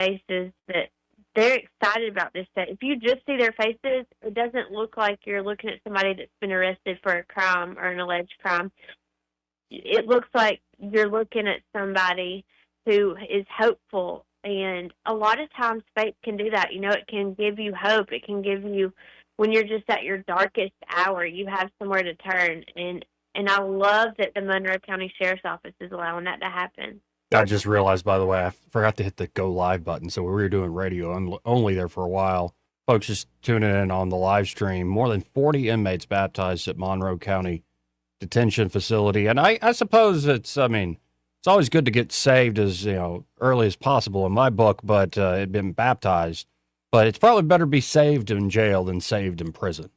faces that they're excited about this day. If you just see their faces, it doesn't look like you're looking at somebody that's been arrested for a crime or an alleged crime. It looks like you're looking at somebody who is hopeful. And a lot of times faith can do that. It can give you hope. It can give you, when you're just at your darkest hour, you have somewhere to turn. And I love that the Monroe County Sheriff's Office is allowing that to happen. I just realized, by the way, I forgot to hit the go live button. So we were doing radio only there for a while. Folks just tuning in on the live stream. More than 40 inmates baptized at Monroe County Detention Facility. And I suppose it's always good to get saved as, early as possible in my book, but it'd been baptized. But it's probably better to be saved in jail than saved in prison.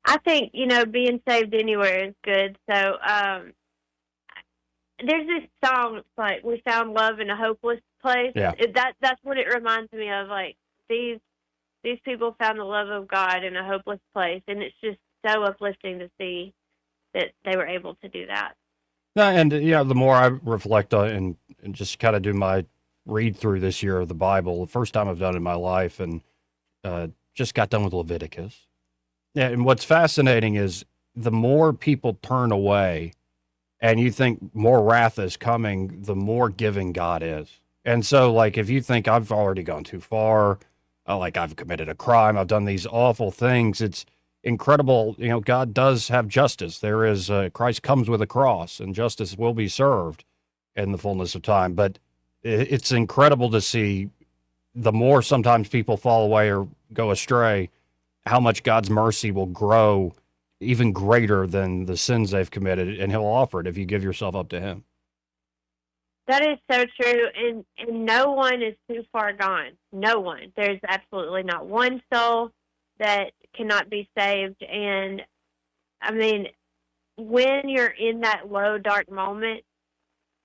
I think, being saved anywhere is good. So, there's this song, it's like, we found love in a hopeless place. Yeah. That's what it reminds me of. Like, these people found the love of God in a hopeless place, and it's just so uplifting to see that they were able to do that. And, the more I reflect on and just kind of do my read through this year of the Bible, the first time I've done it in my life, and just got done with Leviticus. Yeah, and what's fascinating is the more people turn away and you think more wrath is coming, the more giving God is. And so, like, if you think I've already gone too far, like I've committed a crime, I've done these awful things, it's incredible. God does have justice. There is, Christ comes with a cross, and justice will be served in the fullness of time. But it's incredible to see the more sometimes people fall away or go astray, how much God's mercy will grow even greater than the sins they've committed, and he'll offer it if you give yourself up to him. That is so true, and no one is too far gone. No one. There's absolutely not one soul that cannot be saved. And, when you're in that low, dark moment,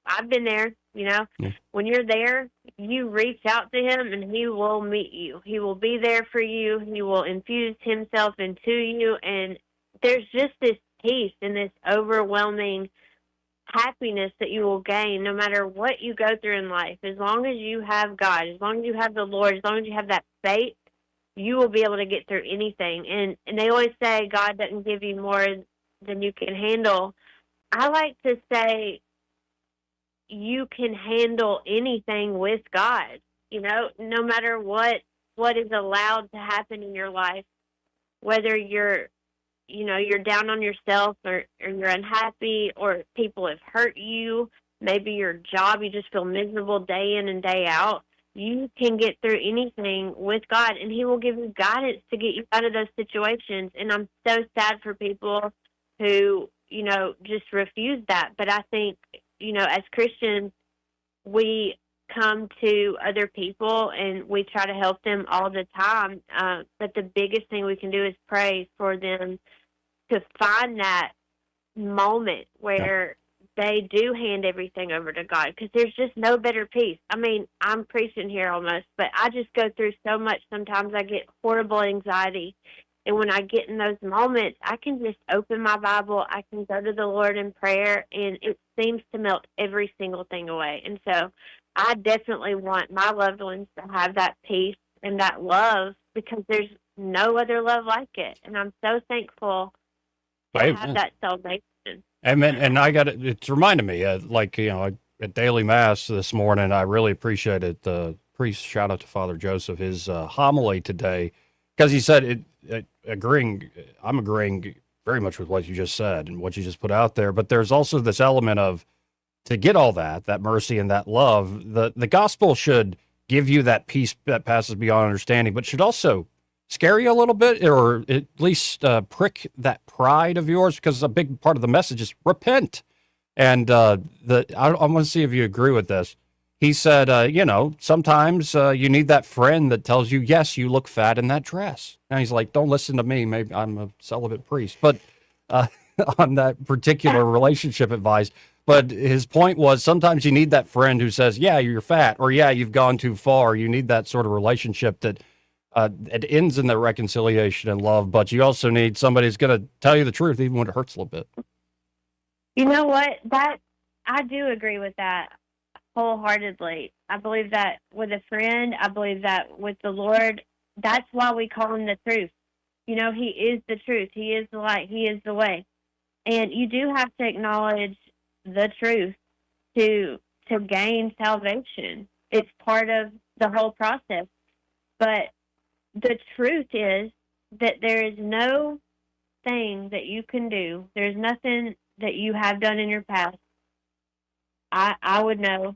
I've been there, Yeah. When you're there, you reach out to him, and he will meet you. He will be there for you. He will infuse himself into you, and there's just this peace and this overwhelming happiness that you will gain no matter what you go through in life. As long as you have God, as long as you have the Lord, as long as you have that faith, you will be able to get through anything. And they always say God doesn't give you more than you can handle. I like to say you can handle anything with God, no matter what is allowed to happen in your life, whether you're down on yourself or you're unhappy or people have hurt you, maybe your job, you just feel miserable day in and day out. You can get through anything with God, and he will give you guidance to get you out of those situations. And I'm so sad for people who, just refuse that. But I think, as Christians, we come to other people and we try to help them all the time. But the biggest thing we can do is pray for them to find that moment where they do hand everything over to God, because there's just no better peace. I'm preaching here almost, but I just go through so much. Sometimes I get horrible anxiety. And when I get in those moments, I can just open my Bible. I can go to the Lord in prayer, and it seems to melt every single thing away. And so I definitely want my loved ones to have that peace and that love, because there's no other love like it. And I'm so thankful to have that salvation. Amen. And it's reminded me, at daily mass this morning, I really appreciated the priest, shout out to Father Joseph, his homily today, because he said I'm agreeing very much with what you just said and what you just put out there. But there's also this element of, to get all that mercy and that love, the gospel should give you that peace that passes beyond understanding, but should also scare you a little bit, or at least prick that pride of yours, because a big part of the message is repent. And I want to see if you agree with this. He said, sometimes you need that friend that tells you, yes, you look fat in that dress. And he's like, don't listen to me. Maybe I'm a celibate priest, but on that particular relationship advice. But his point was, sometimes you need that friend who says, yeah, you're fat, or yeah, you've gone too far. You need that sort of relationship that it ends in the reconciliation and love, but you also need somebody who's going to tell you the truth, even when it hurts a little bit. You know what? I do agree with that wholeheartedly. I believe that with a friend. I believe that with the Lord. That's why we call him the truth. You know, he is the truth. He is the light. He is the way. And you do have to acknowledge the truth to gain salvation. It's part of the whole process. But the truth is that there is no thing that you can do. There's nothing that you have done in your past, I would know,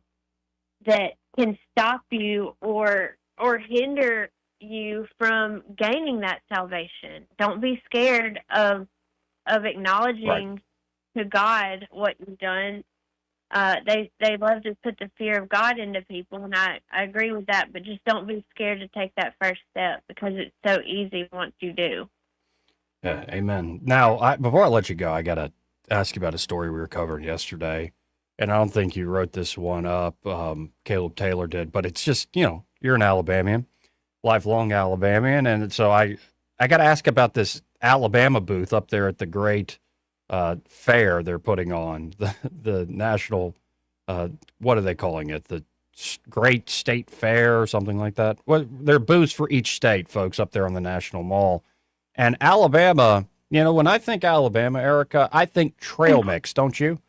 that can stop you or hinder you from gaining that salvation. Don't be scared of acknowledging to God what you've done. They love to put the fear of God into people, and I agree with that, but just don't be scared to take that first step, because it's so easy once you do. Yeah, amen. Now, before I let you go, I got to ask you about a story we were covering yesterday, and I don't think you wrote this one up. Caleb Taylor did, but it's just, you're an Alabamian, lifelong Alabamian, and so I got to ask about this Alabama booth up there at the great fair they're putting on, the national, what are they calling it? The Great State Fair or something like that. Well, there are booths for each state, folks, up there on the National Mall. And Alabama, when I think Alabama, Erica, I think trail mix, don't you?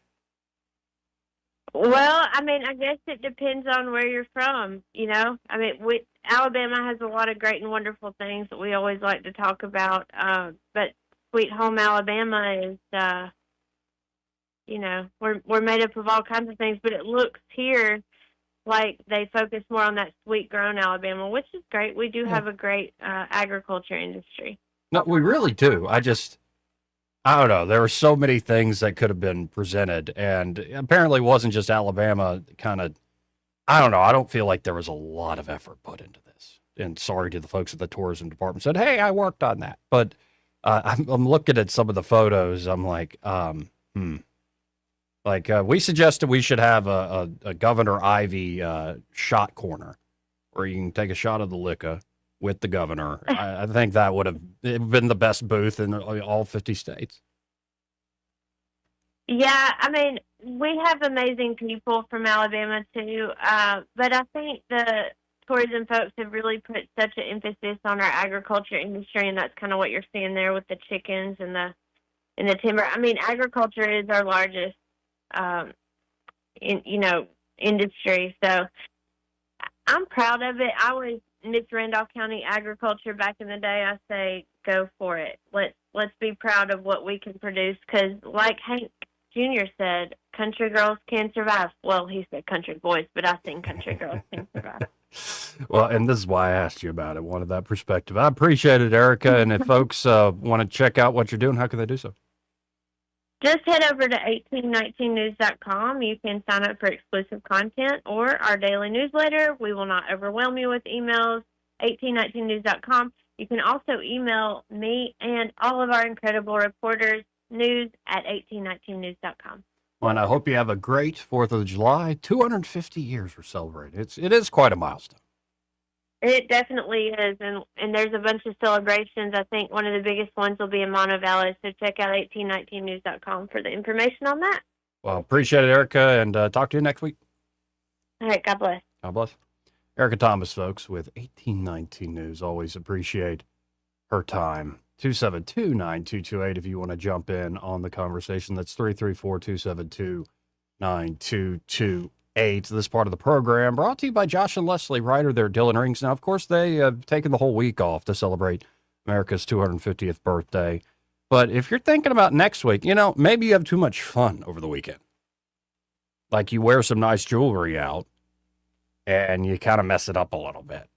Well, I mean, I guess it depends on where you're from, I mean, Alabama has a lot of great and wonderful things that we always like to talk about, but Sweet Home Alabama is, we're made up of all kinds of things, but it looks here like they focus more on that sweet grown Alabama, which is great. We do have a great agriculture industry. No, we really do. I don't know. There were so many things that could have been presented, and apparently it wasn't just Alabama I don't know. I don't feel like there was a lot of effort put into this. And sorry to the folks at the tourism department said, hey, I worked on that. But I'm looking at some of the photos. I'm like, we suggested we should have a Governor Ivy shot corner where you can take a shot of the liquor with the governor. I think that would have been the best booth in all 50 states. Yeah, I mean, we have amazing people from Alabama too, but I think the tourism folks have really put such an emphasis on our agriculture industry, and that's kind of what you're seeing there with the chickens and the timber. I mean, agriculture is our largest, industry. So I'm proud of it. I was Miss Randolph County Agriculture back in the day. I say go for it. Let's be proud of what we can produce, because like Hank Jr. said, country girls can survive. Well, he said country boys, but I think country girls can survive. Well, and this is why I asked you about it, wanted that perspective. I appreciate it, Erica. And if folks want to check out what you're doing, how can they do so? Just head over to 1819news.com. You can sign up for exclusive content or our daily newsletter. We will not overwhelm you with emails. 1819news.com. You can also email me and all of our incredible reporters, news@1819news.com. Well, and I hope you have a great 4th of July. 250 years we're celebrating. It is quite a milestone. It definitely is, and there's a bunch of celebrations. I think one of the biggest ones will be in Montevallo, so check out 1819news.com for the information on that. Well, appreciate it, Erica, and talk to you next week. All right, God bless. God bless. Erica Thomas, folks, with 1819 News. Always appreciate her time. 272-9228 if you want to jump in on the conversation. That's 334-272-9228. This part of the program brought to you by Josh and Leslie Ryder. They're Dylan Rings. Now, of course, they have taken the whole week off to celebrate America's 250th birthday. But if you're thinking about next week, maybe you have too much fun over the weekend. Like you wear some nice jewelry out and you kind of mess it up a little bit.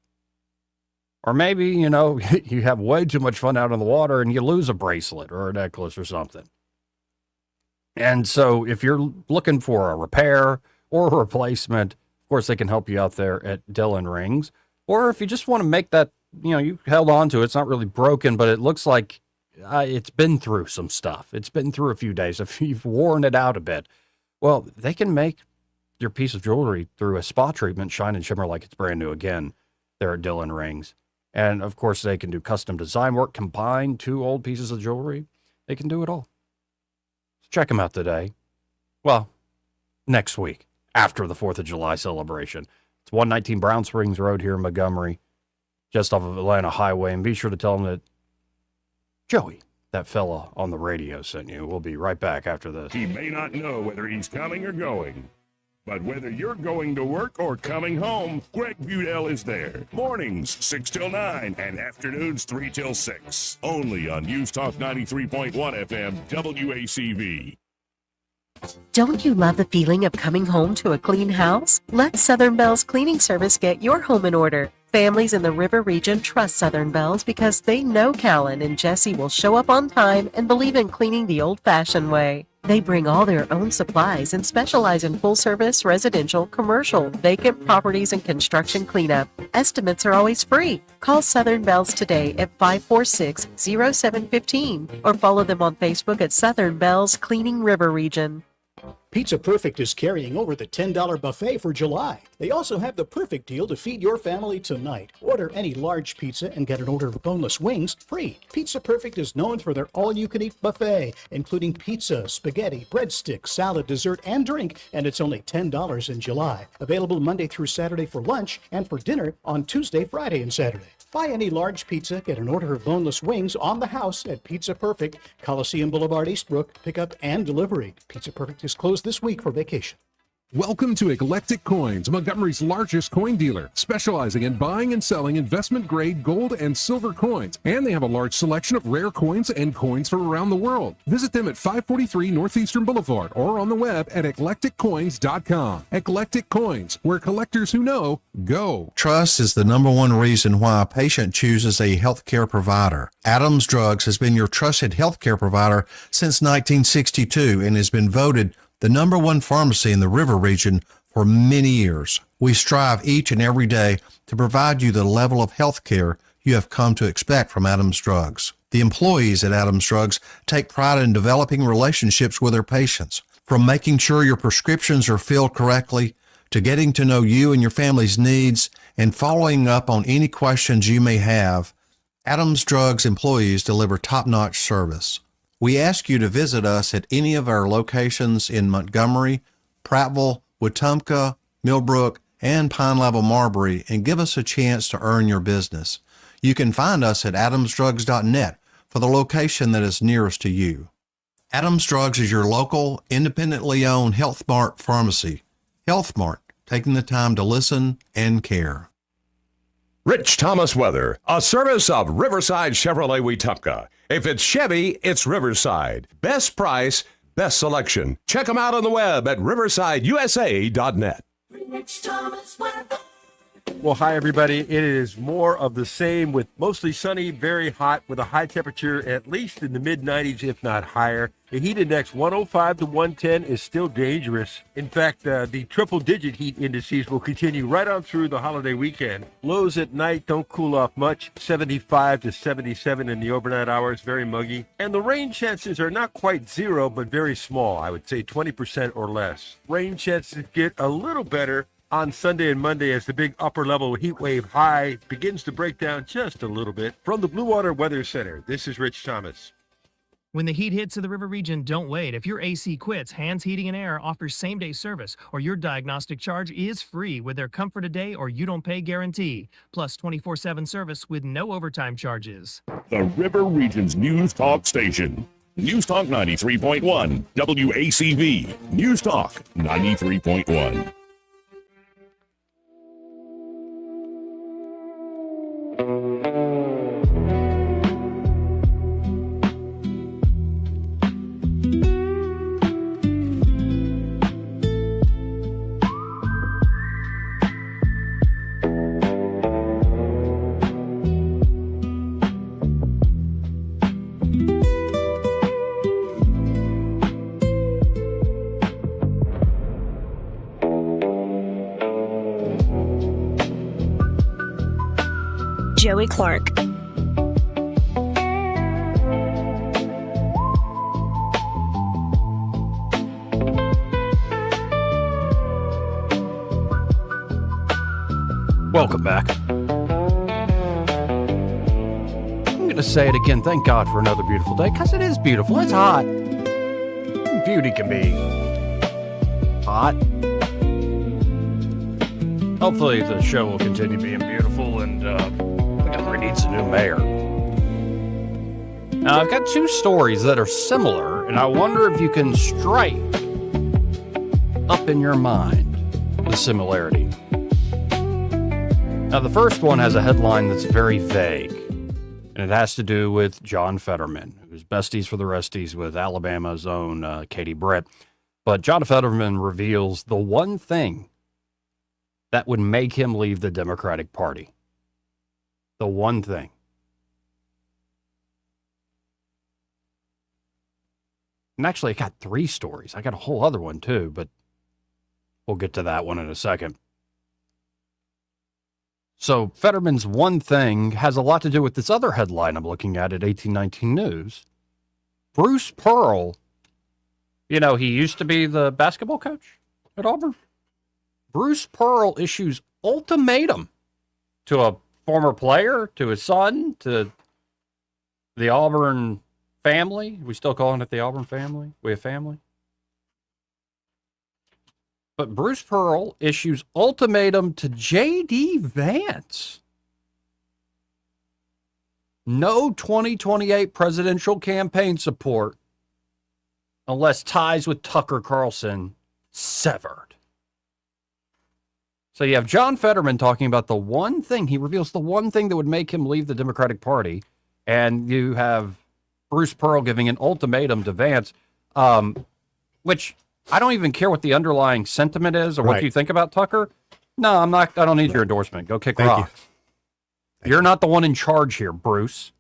Or maybe, you have way too much fun out on the water and you lose a bracelet or a necklace or something. And so if you're looking for a repair or a replacement, of course, they can help you out there at Dylan Rings. Or if you just want to make that, you held on to it, it's not really broken, but it looks like it's been through some stuff. It's been through a few days. If you've worn it out a bit, well, they can make your piece of jewelry through a spa treatment shine and shimmer like it's brand new again there at Dylan Rings. And, of course, they can do custom design work, combine 2 old pieces of jewelry. They can do it all. So check them out today. Well, next week, after the 4th of July celebration. It's 119 Brown Springs Road here in Montgomery, just off of Atlanta Highway. And be sure to tell them that Joey, that fella on the radio, sent you. We'll be right back after this. He may not know whether he's coming or going, but whether you're going to work or coming home, Greg Budell is there. Mornings 6 till 9 and afternoons 3 till 6. Only on News Talk 93.1 FM WACV. Don't you love the feeling of coming home to a clean house? Let Southern Bells Cleaning Service get your home in order. Families in the River Region trust Southern Bells because they know Callan and Jesse will show up on time and believe in cleaning the old-fashioned way. They bring all their own supplies and specialize in full-service, residential, commercial, vacant properties, and construction cleanup. Estimates are always free. Call Southern Bells today at 546-0715 or follow them on Facebook at Southern Bells Cleaning River Region. Pizza Perfect is carrying over the $10 buffet for July. They also have the perfect deal to feed your family tonight. Order any large pizza and get an order of boneless wings free. Pizza Perfect is known for their all-you-can-eat buffet, including pizza, spaghetti, breadsticks, salad, dessert, and drink, and it's only $10 in July. Available Monday through Saturday for lunch and for dinner on Tuesday, Friday, and Saturday. Buy any large pizza, get an order of boneless wings on the house at Pizza Perfect, Coliseum Boulevard, Eastbrook, pickup and delivery. Pizza Perfect is closed this week for vacation. Welcome to Eclectic Coins, Montgomery's largest coin dealer, specializing in buying and selling investment-grade gold and silver coins. And they have a large selection of rare coins and coins from around the world. Visit them at 543 Northeastern Boulevard or on the web at eclecticcoins.com. Eclectic Coins, where collectors who know go. Trust is the number one reason why a patient chooses a healthcare provider. Adams Drugs has been your trusted healthcare provider since 1962 and has been voted the number one pharmacy in the River Region for many years. We strive each and every day to provide you the level of health care you have come to expect from Adams Drugs. The employees at Adams Drugs take pride in developing relationships with their patients. From making sure your prescriptions are filled correctly, to getting to know you and your family's needs, and following up on any questions you may have, Adams Drugs employees deliver top-notch service. We ask you to visit us at any of our locations in Montgomery, Prattville, Wetumpka, Millbrook, and Pine Level Marbury and give us a chance to earn your business. You can find us at adamsdrugs.net for the location that is nearest to you. Adams Drugs is your local, independently owned Health Mart pharmacy. Health Mart, taking the time to listen and care. Rich Thomas Weather, a service of Riverside Chevrolet Wetumpka. If it's Chevy, it's Riverside. Best price, best selection. Check them out on the web at riversideusa.net. Rich Thomas Weather. Well, hi, everybody. It is more of the same with mostly sunny, very hot, with a high temperature at least in the mid-90s, if not higher. The heat index 105 to 110 is still dangerous. In fact, the triple-digit heat indices will continue right on through the holiday weekend. Lows at night don't cool off much, 75 to 77 in the overnight hours, very muggy. And the rain chances are not quite zero, but very small. I would say 20% or less. Rain chances get a little better on Sunday and Monday as the big upper-level heat wave high begins to break down just a little bit. From the Blue Water Weather Center, this is Rich Thomas. When the heat hits to the River Region, don't wait. If your AC quits, Hands Heating and Air offers same-day service, or your diagnostic charge is free with their Comfort a Day or You Don't Pay guarantee, plus 24/7 service with no overtime charges. The River Region's News Talk station. News Talk 93.1, WACV. News Talk 93.1. Joey Clark. Welcome back. I'm going to say it again. Thank God for another beautiful day, because it is beautiful. It's hot. Beauty can be hot. Hopefully the show will continue being beautiful, and Montgomery needs a new mayor. Now, I've got two stories that are similar, and I wonder if you can strike up in your mind the similarity. Now, the first one has a headline that's very vague, and it has to do with John Fetterman, who's besties for the resties with Alabama's own Katie Britt. But John Fetterman reveals the one thing that would make him leave the Democratic Party. The one thing. And actually, I got three stories. I got a whole other one, too, but we'll get to that one in a second. So Fetterman's one thing has a lot to do with this other headline I'm looking at 1819 News. Bruce Pearl, you know, he used to be the basketball coach at Auburn. Bruce Pearl issues ultimatum to a former player, to his son, to the Auburn family. We still calling it the Auburn family? We a family? But Bruce Pearl issues ultimatum to J.D. Vance. No 2028 presidential campaign support unless ties with Tucker Carlson severed. So you have John Fetterman talking about the one thing, he reveals the one thing that would make him leave the Democratic Party, and you have Bruce Pearl giving an ultimatum to Vance, which I don't even care what the underlying sentiment is or what you think about Tucker. No, I'm not. I don't need your endorsement. Go kick rocks. You're not the one in charge here, Bruce.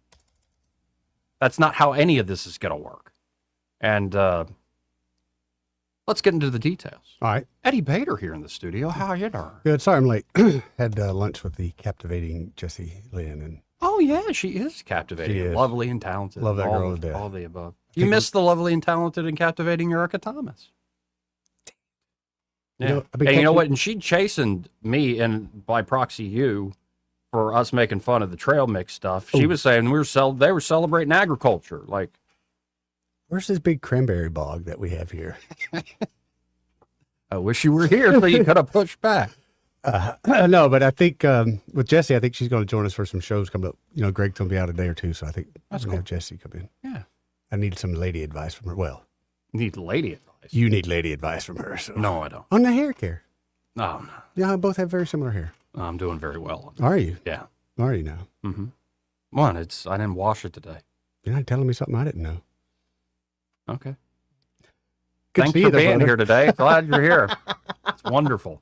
That's not how any of this is going to work. And let's get into the details. All right. Eddie Bader here in the studio. How are you doing? Good. Sorry I'm late. Had lunch with the captivating Jessie Lynn. And oh, yeah, she is captivating. She is. Lovely and talented. Love that all, girl to death. All the above. You missed the lovely and talented and captivating Erica Thomas. Yeah. You know, And you know what? And she chastened me and by proxy you for us making fun of the trail mix stuff. She was saying they were celebrating agriculture. Like, where's this big cranberry bog that we have here? I wish you were here so you could have pushed back. No, but I think with Jessie, I think she's going to join us for some shows coming up. You know, Greg's going to be out a day or two, so I think That's I'm cool. going to have Jessie come in. Yeah. I need some lady advice from her. Well, Need lady advice. you need lady advice from her. So. No, I don't. On the hair care. Oh, no. Yeah, I both have very similar hair. I'm doing very well. Are you? Yeah. Are you now? Mm-hmm. One, I didn't wash it today. You're not telling me something I didn't know. Okay. Good to Thanks see for you, though, being brother. here today. Glad you're here. It's wonderful.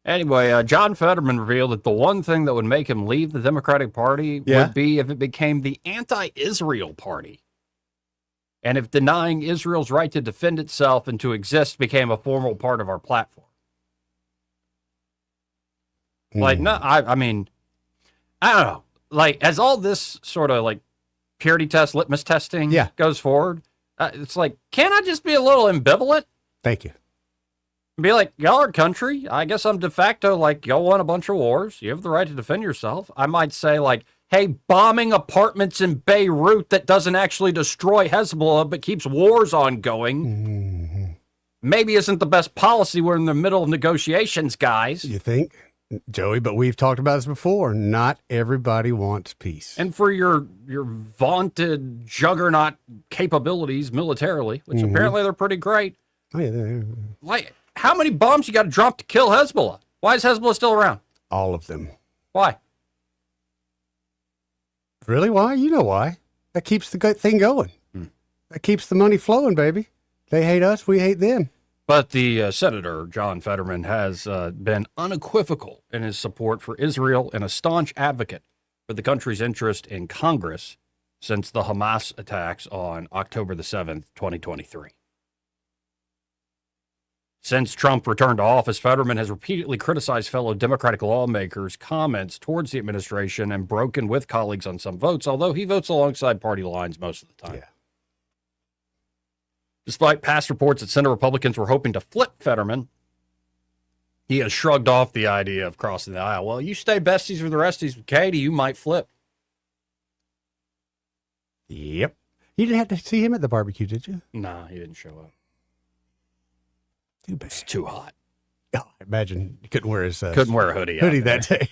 Anyway, John Fetterman revealed that the one thing that would make him leave the Democratic Party would be if it became the anti-Israel party. And if denying Israel's right to defend itself and to exist became a formal part of our platform. Like, no, I mean, I don't know. Like, as all this sort of like purity test, litmus testing goes forward, it's like, can't I just be a little ambivalent? Thank you. Be like, y'all are country. I guess I'm de facto like, y'all won a bunch of wars. You have the right to defend yourself. I might say like, hey, bombing apartments in Beirut that doesn't actually destroy Hezbollah but keeps wars ongoing maybe isn't the best policy. We're in the middle of negotiations, guys. You think, Joey? But we've talked about this before. Not everybody wants peace. And for your vaunted juggernaut capabilities militarily, which apparently they're pretty great. Oh, yeah, Like, how many bombs you got to drop to kill Hezbollah? Why is Hezbollah still around? all of them. Why? Really? Why? You know why. That keeps the good thing going. That keeps the money flowing, baby. They hate us. We hate them. But the Senator, John Fetterman, has been unequivocal in his support for Israel and a staunch advocate for the country's interest in Congress since the Hamas attacks on October the 7th, 2023. Since Trump returned to office, Fetterman has repeatedly criticized fellow Democratic lawmakers' comments towards the administration and broken with colleagues on some votes, although he votes alongside party lines most of the time. Yeah. Despite past reports that Senate Republicans were hoping to flip Fetterman, he has shrugged off the idea of crossing the aisle. Well, you stay besties with the resties with Katie, you might flip. Yep. You didn't have to see him at the barbecue, did you? Nah, he didn't show up. Too bad. It's too hot. Oh, I imagine he couldn't wear his Couldn't wear a hoodie. out that day.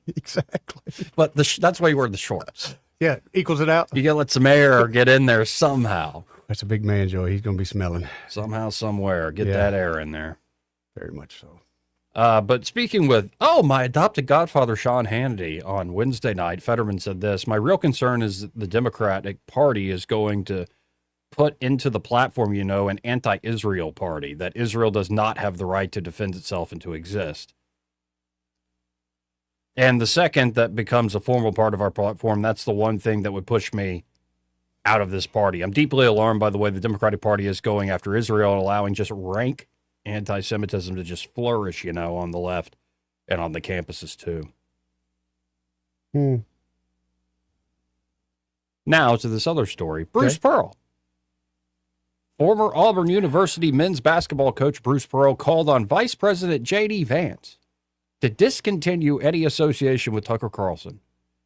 Exactly. But that's why you wear the shorts. Yeah, equals it out. You got to let some air get in there somehow. That's a big man, Joey. He's going to be smelling. Somehow, somewhere. Get Yeah. that air in there. Very much so. But speaking with, my adopted godfather, Sean Hannity, on Wednesday night, Fetterman said this: my real concern is that the Democratic Party is going to put into the platform, an anti-Israel party, that Israel does not have the right to defend itself and to exist. And the second that becomes a formal part of our platform, that's the one thing that would push me out of this party. I'm deeply alarmed by the way the Democratic Party is going after Israel and allowing just rank anti-Semitism to just flourish, on the left and on the campuses too. Now to this other story. Bruce Pearl. Former Auburn University men's basketball coach Bruce Pearl called on Vice President J.D. Vance to discontinue any association with Tucker Carlson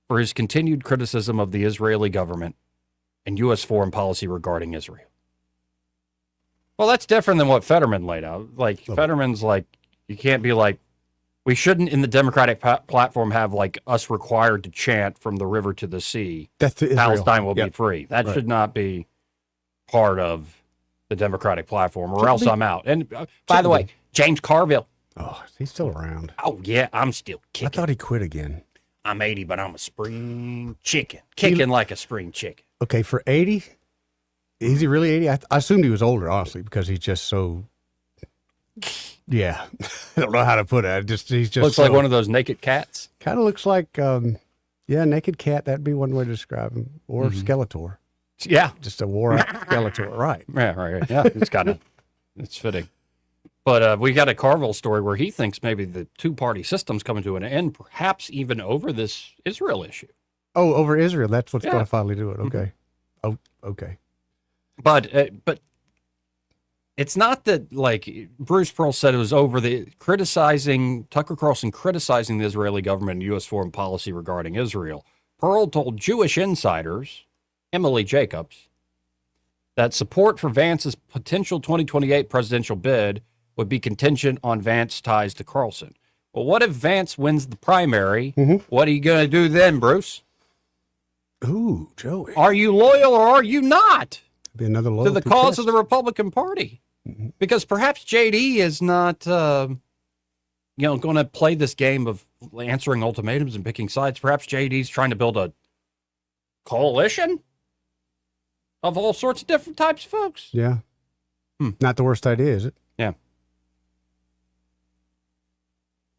for his continued criticism of the Israeli government and U.S. foreign policy regarding Israel. Well, that's different than what Fetterman laid out. Like, Fetterman's like, you can't be like, we shouldn't in the Democratic platform have like us required to chant from the river to the sea, Palestine will be free. That should not be part of the Democratic platform, or else I'm out. And by the way, James Carville. Oh, he's still around. Oh, yeah, I'm still kicking. I thought he quit again. I'm 80, but I'm a spring chicken. Kicking like a spring chicken. Okay, for 80? Is he really 80? I assumed he was older, honestly, because he's just so... Yeah. I don't know how to put it. He's just looks like one of those naked cats. Kind of looks like, naked cat. That'd be one way to describe him. Or Skeletor. Yeah. Just a wore-out Skeletor, right. Yeah, right. Yeah, it's fitting. But we got a Carville story where he thinks maybe the two-party system's coming to an end, perhaps even over this Israel issue. Oh, over Israel. That's what's going to finally do it. Okay. Oh, okay. But it's not that, like Bruce Pearl said, it was over the Tucker Carlson criticizing the Israeli government and U.S. foreign policy regarding Israel. Pearl told Jewish insiders, Emily Jacobs, that support for Vance's potential 2028 presidential bid would be contingent on Vance's ties to Carlson. Well, what if Vance wins the primary? What are you going to do then, Bruce? Ooh, Joey. Are you loyal or are you not be another to the cause of the Republican Party? Because perhaps JD is not, going to play this game of answering ultimatums and picking sides. Perhaps JD's trying to build a coalition of all sorts of different types of folks. Yeah. Not the worst idea, is it? Yeah.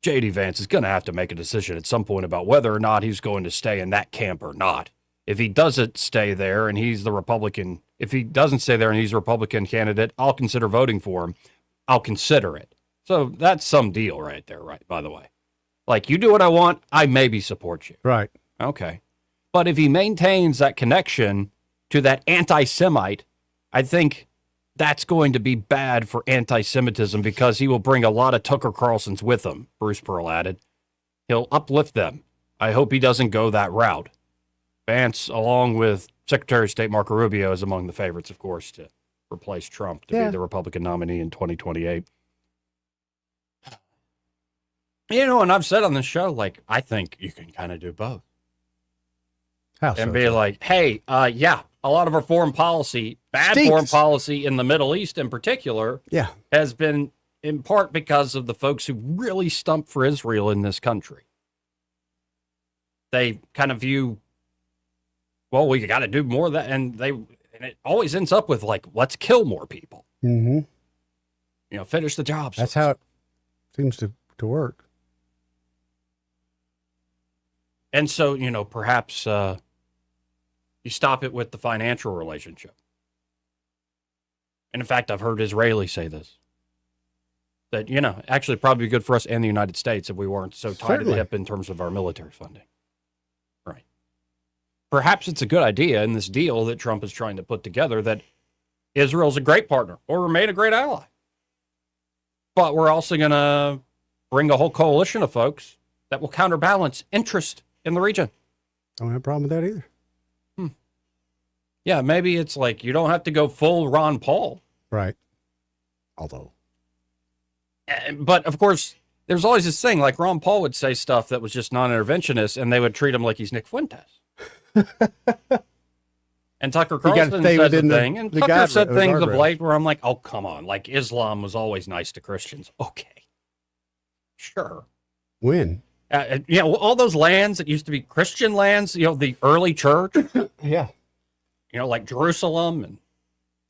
J.D. Vance is going to have to make a decision at some point about whether or not he's going to stay in that camp or not. If he doesn't stay there and he's the Republican, if he doesn't stay there and he's a Republican candidate, I'll consider voting for him. I'll consider it. So that's some deal right there, right? By the way, like, you do what I want, I maybe support you. Right. Okay. But if he maintains that connection to that anti-Semite, I think that's going to be bad for anti-Semitism because he will bring a lot of Tucker Carlsons with him, Bruce Pearl added. He'll uplift them. I hope he doesn't go that route. Vance, along with Secretary of State Marco Rubio, is among the favorites, of course, to replace Trump to be the Republican nominee in 2028. And I've said on this show, like, I think you can kind of do both. How and so, be Joe? like, hey, a lot of our foreign policy, bad Stinks. foreign policy in the Middle East in particular, Yeah. has been in part because of the folks who really stumped for Israel in this country. They kind of view, well, we got to do more of that. And it always ends up with, like, let's kill more people. Mm-hmm. Finish the job. That's how it seems to work. And so, perhaps you stop it with the financial relationship. And in fact, I've heard Israelis say this. That, actually probably good for us and the United States if we weren't so tied to the hip in terms of our military funding. Right. Perhaps it's a good idea in this deal that Trump is trying to put together that Israel's a great partner or remain a great ally. But we're also going to bring a whole coalition of folks that will counterbalance interest in the region. Don't have a problem with that either. Yeah, maybe it's like you don't have to go full Ron Paul. Right. Although, But of course, there's always this thing like Ron Paul would say stuff that was just non-interventionist, and they would treat him like he's Nick Fuentes. And Tucker Carlson says a thing, and Tucker said things of late where I'm like, oh, come on. Like Islam was always nice to Christians. Okay. Sure. When? All those lands that used to be Christian lands, the early church. Yeah. Like Jerusalem and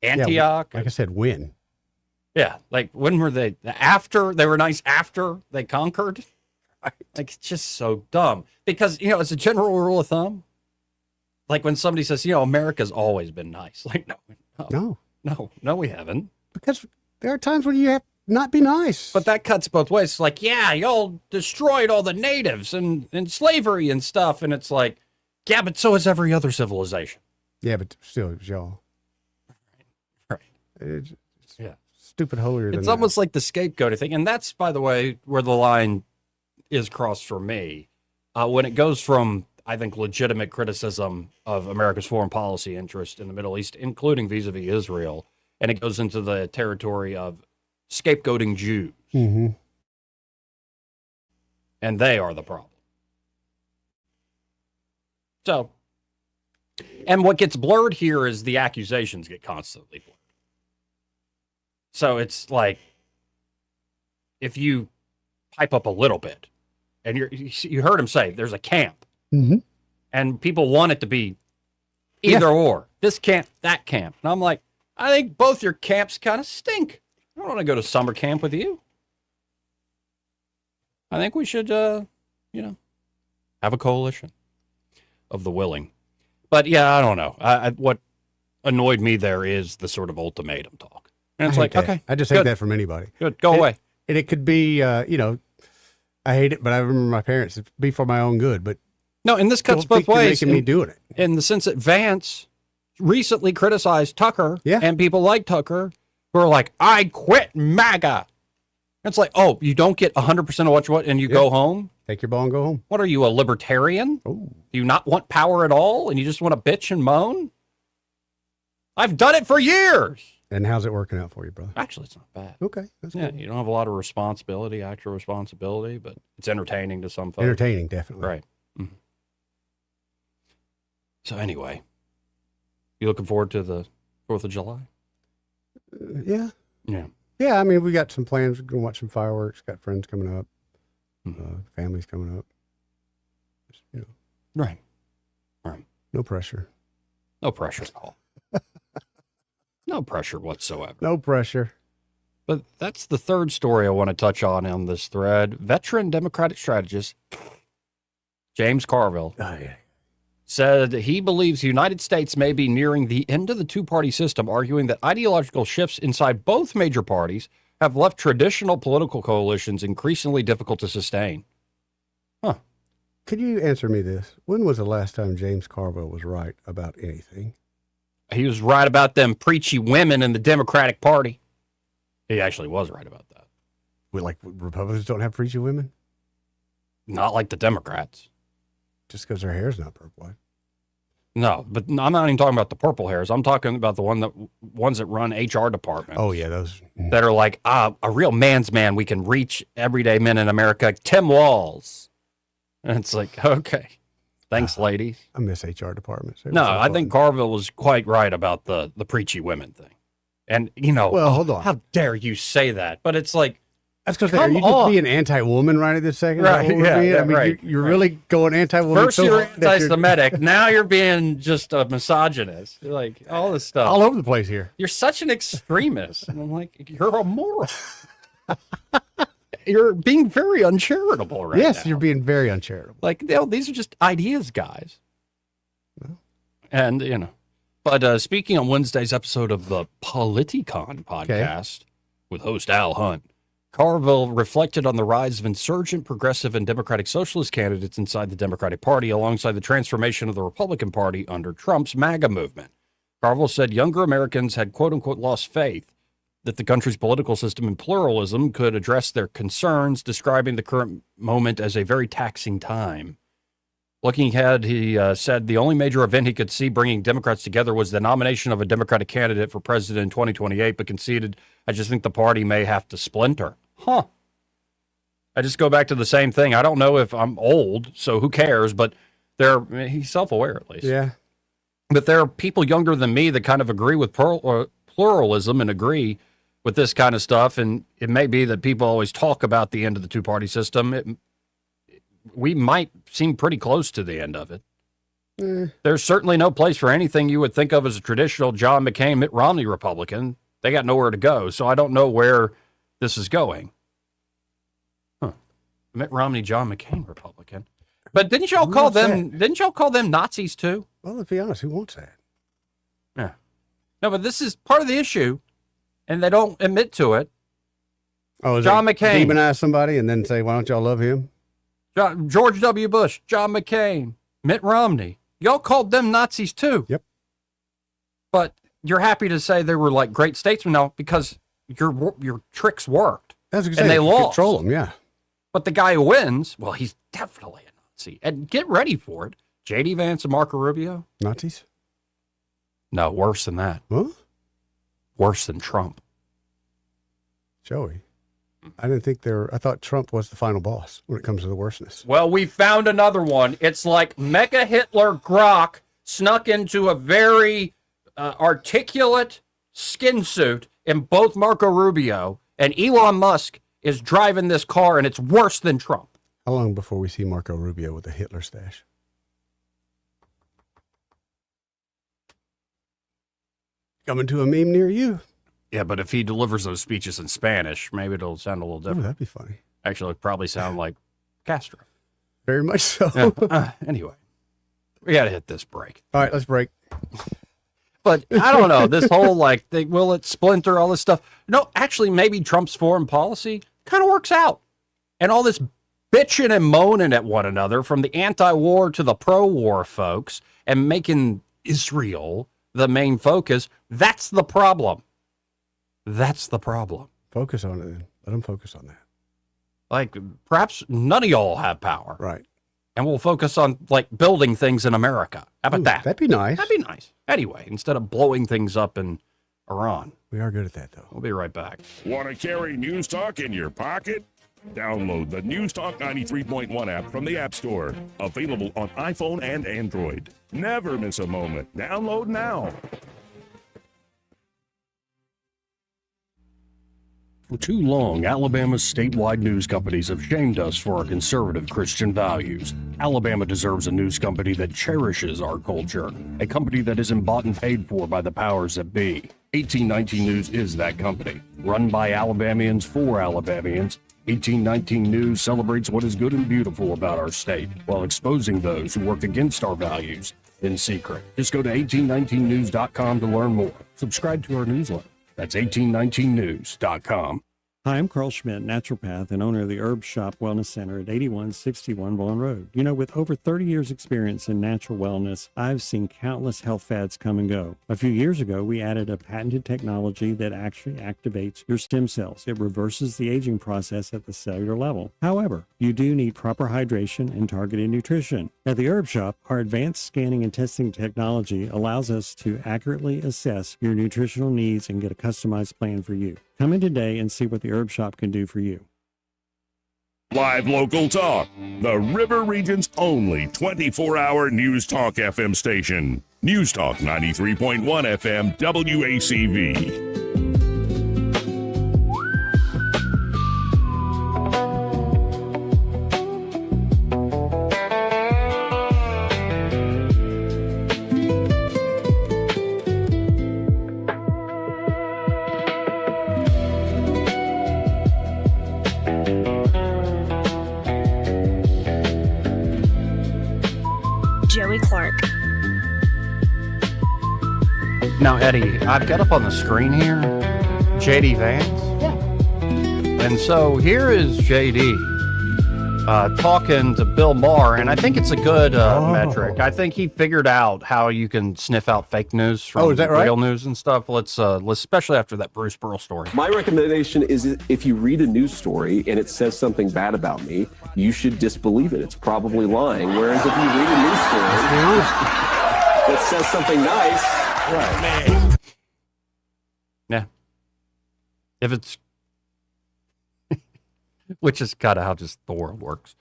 Antioch. Yeah, like I said, when? Yeah. Like when were they? They were nice after they conquered. Like it's just so dumb because, as a general rule of thumb, like when somebody says, America's always been nice. Like, no, we haven't. Because there are times when you have not be nice. But that cuts both ways. It's like, yeah, y'all destroyed all the natives and slavery and stuff. And it's like, yeah, but so has every other civilization. Yeah, but still, it was y'all. Right. It's stupid holier than It's almost like the scapegoating thing. And that's, by the way, where the line is crossed for me. When it goes from, I think, legitimate criticism of America's foreign policy interest in the Middle East, including vis-a-vis Israel, and it goes into the territory of scapegoating Jews. Mm-hmm. And they are the problem. So, and what gets blurred here is the accusations get constantly blurred. So it's like, if you pipe up a little bit, and you heard him say, there's a camp. Mm-hmm. And people want it to be either or. This camp, that camp. And I'm like, I think both your camps kind of stink. I don't want to go to summer camp with you. I think we should, have a coalition of the willing. But yeah, I don't know. What annoyed me there is the sort of ultimatum talk. And it's like, okay. I just hate that from anybody. Good, go away. And it could be, I hate it, but I remember my parents, it'd be for my own good. But no, and this cuts both ways. Making me doing it. In the sense that Vance recently criticized Tucker and people like Tucker who are like, I quit MAGA. It's like, oh, you don't get 100% of what you want and you go home? Take your ball and go home. What are you, a libertarian? Oh. Do you not want power at all and you just want to bitch and moan? I've done it for years. And how's it working out for you, brother? Actually, it's not bad. Okay. That's cool. You don't have a lot of responsibility, actual responsibility, but it's entertaining to some folks. Entertaining, definitely. Right. Mm-hmm. So anyway, you looking forward to the 4th of July? Yeah. Yeah. Yeah, I mean, we got some plans. We're going to watch some fireworks. Got friends coming up. Families coming up. Just, Right. No pressure. No pressure at all. No pressure whatsoever. No pressure. But that's the third story I want to touch on this thread. Veteran Democratic strategist James Carville said he believes the United States may be nearing the end of the two-party system, arguing that ideological shifts inside both major parties have left traditional political coalitions increasingly difficult to sustain. Huh. Could you answer me this? When was the last time James Carville was right about anything? He was right about them preachy women in the Democratic Party. He actually was right about that. Republicans don't have preachy women? Not like the Democrats. Just because their hair's not purple. No, but I'm not even talking about the purple hairs. I'm talking about the ones that run HR departments. Oh, yeah, those. That are like, a real man's man. We can reach everyday men in America. Tim Walz. And it's like, okay. Thanks, ladies. I miss HR departments. No, I think Carville was quite right about the preachy women thing. And, well, hold on. How dare you say that? But it's like, that's because are you just being anti-woman right at this second? Right, yeah, right. You're really going anti-woman. First you're anti-Semitic, now you're being just a misogynist. You're like, all this stuff. All over the place here. You're such an extremist. And I'm like, you're a moron. You're being very uncharitable right now. Yes, you're being very uncharitable. Like, these are just ideas, guys. Well. And, But speaking on Wednesday's episode of the Politicon podcast with host Al Hunt, Carville reflected on the rise of insurgent, progressive, and Democratic Socialist candidates inside the Democratic Party alongside the transformation of the Republican Party under Trump's MAGA movement. Carville said younger Americans had, quote-unquote, lost faith that the country's political system and pluralism could address their concerns, describing the current moment as a very taxing time. Looking ahead, he said the only major event he could see bringing Democrats together was the nomination of a Democratic candidate for president in 2028, but conceded, I just think the party may have to splinter. huh. I just go back to the same thing. I don't know if I'm old, so who cares? But he's self-aware at least. Yeah. But there are people younger than me that kind of agree with pluralism and agree with this kind of stuff. And it may be that people always talk about the end of the two-party system. We might seem pretty close to the end of it. There's certainly no place for anything you would think of as a traditional John McCain, Mitt Romney Republican. They got nowhere to go. So I don't know where this is going. Mitt Romney, John McCain Republican. But didn't y'all call them Nazis too? Well, let's be honest, who wants that? Yeah. No, but this is part of the issue, and they don't admit to it. Oh, is John McCain. Demonize somebody and then say, why don't y'all love him? George W. Bush, John McCain, Mitt Romney. Y'all called them Nazis too. Yep. But you're happy to say they were like great statesmen now because your tricks worked. That's exactly. And they lost. Control them, yeah. But the guy who wins, well, he's definitely a Nazi. And get ready for it. J.D. Vance and Marco Rubio. Nazis? No, worse than that. Huh? Worse than Trump. Joey, I didn't think I thought Trump was the final boss when it comes to the worstness. Well, we found another one. It's like Mega Hitler Grok snuck into a very articulate skin suit in both Marco Rubio and Elon Musk is driving this car, and it's worse than Trump. How long before we see Marco Rubio with a Hitler stash? Coming to a meme near you. Yeah, but if he delivers those speeches in Spanish, maybe it'll sound a little different. Oh, that'd be funny. Actually, it'd probably sound like Castro. Very much so. Anyway, we got to hit this break. All right, let's break. But I don't know, this whole will it splinter, all this stuff. No, actually, maybe Trump's foreign policy kind of works out. And all this bitching and moaning at one another from the anti-war to the pro-war folks and making Israel the main focus, that's the problem. That's the problem. Focus on it then. Let them focus on that. Like, perhaps none of y'all have power. Right. And we'll focus on, building things in America. How about that? That'd be nice. That'd be nice. Anyway, instead of blowing things up in Iran. We are good at that, though. We'll be right back. Want to carry News Talk in your pocket? Download the News Talk 93.1 app from the App Store. Available on iPhone and Android. Never miss a moment. Download now. For too long, Alabama's statewide news companies have shamed us for our conservative Christian values. Alabama deserves a news company that cherishes our culture, a company that isn't bought and paid for by the powers that be. 1819 News is that company. Run by Alabamians for Alabamians, 1819 News celebrates what is good and beautiful about our state, while exposing those who work against our values in secret. Just go to 1819news.com to learn more. Subscribe to our newsletter. That's 1819news.com. Hi, I'm Carl Schmidt, naturopath and owner of the Herb Shop Wellness Center at 8161 Vaughan Road. You know, with over 30 years experience in natural wellness, I've seen countless health fads come and go. A few years ago, we added a patented technology that actually activates your stem cells. It reverses the aging process at the cellular level. However, you do need proper hydration and targeted nutrition. At the Herb Shop, our advanced scanning and testing technology allows us to accurately assess your nutritional needs and get a customized plan for you. Come in today and see what the Herb Shop can do for you. Live local talk. The River Region's only 24-hour News Talk FM station. News Talk 93.1 FM WACV. Joey Clark. Now, Eddie, I've got up on the screen here J.D. Vance. Yeah. And so here is J.D. Talking to Bill Maher, and I think it's a good metric. I think he figured out how you can sniff out fake news from is that right? real news and stuff. Let's especially after that Bruce Pearl story. My recommendation is if you read a news story and it says something bad about me, you should disbelieve it. It's probably lying. Whereas if you read a news story that says something nice, right, man. Yeah. If it's which is kind of how just the world works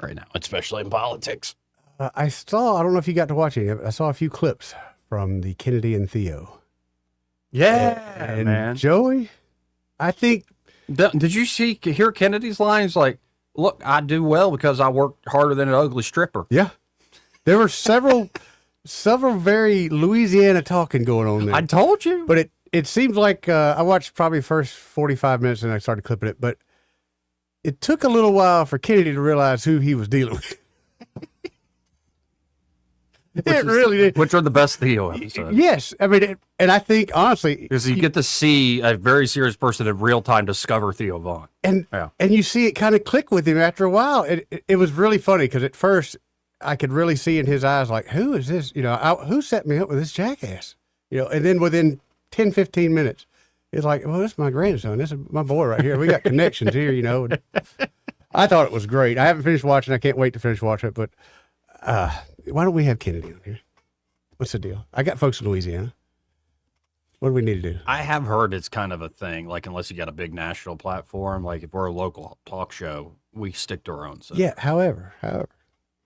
right now, especially in politics. I don't know if you got to watch it. I saw a few clips from the Kennedy and Theo. Yeah, and man. Joey, I think. Did you hear Kennedy's lines? Like, look, I do well because I work harder than an ugly stripper. Yeah. There were several very Louisiana talking going on there. I told you. But it seems like I watched probably first 45 minutes and I started clipping it, but it took a little while for Kennedy to realize who he was dealing with. Really did. Which are the best Theo episodes. Yes. I mean, and I think, honestly. Because you get to see a very serious person in real time discover Theo Vaughn. And you see it kind of click with him after a while. It was really funny because at first I could really see in his eyes, like, who is this? You know, who set me up with this jackass? You know, and then within 10, 15 minutes, it's like, well, this is my grandson. This is my boy right here. We got connections here, you know. I thought it was great. I haven't finished watching. I can't wait to finish watching it, but why don't we have Kennedy on here? What's the deal? I got folks in Louisiana. What do we need to do? I have heard it's kind of a thing, like unless you got a big national platform, like if we're a local talk show, we stick to our own stuff. Yeah, however. Yeah.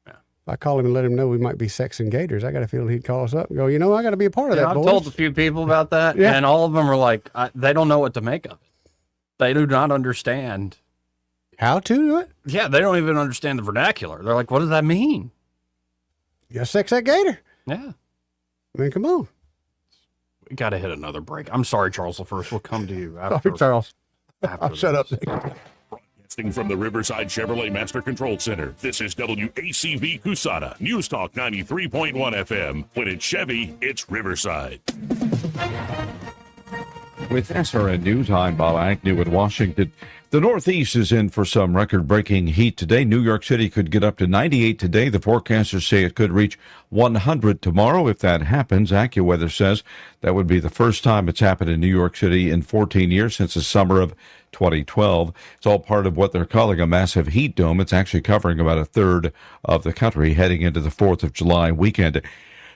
If I call him and let him know we might be sexing gators, I got a feeling he'd call us up and go, you know, I got to be a part of that, I've boys. told a few people about that, and all of them are like, they don't know what to make of it. They do not understand. How to do it? Yeah, they don't even understand the vernacular. They're like, what does that mean? You got to sex that gator. Yeah. I mean, come on. We got to hit another break. I'm sorry, Charles LaFirst. We'll come to you after. Sorry, Charles. I'll shut up. Broadcasting from the Riverside Chevrolet Master Control Center, this is WACV Cusana, News Talk 93.1 FM. When it's Chevy, it's Riverside. With SRN News, I'm Bob Agnew in Washington. The Northeast is in for some record-breaking heat today. New York City could get up to 98 today. The forecasters say it could reach 100 tomorrow. If that happens, AccuWeather says that would be the first time it's happened in New York City in 14 years since the summer of 2012. It's all part of what they're calling a massive heat dome. It's actually covering about a third of the country heading into the 4th of July weekend.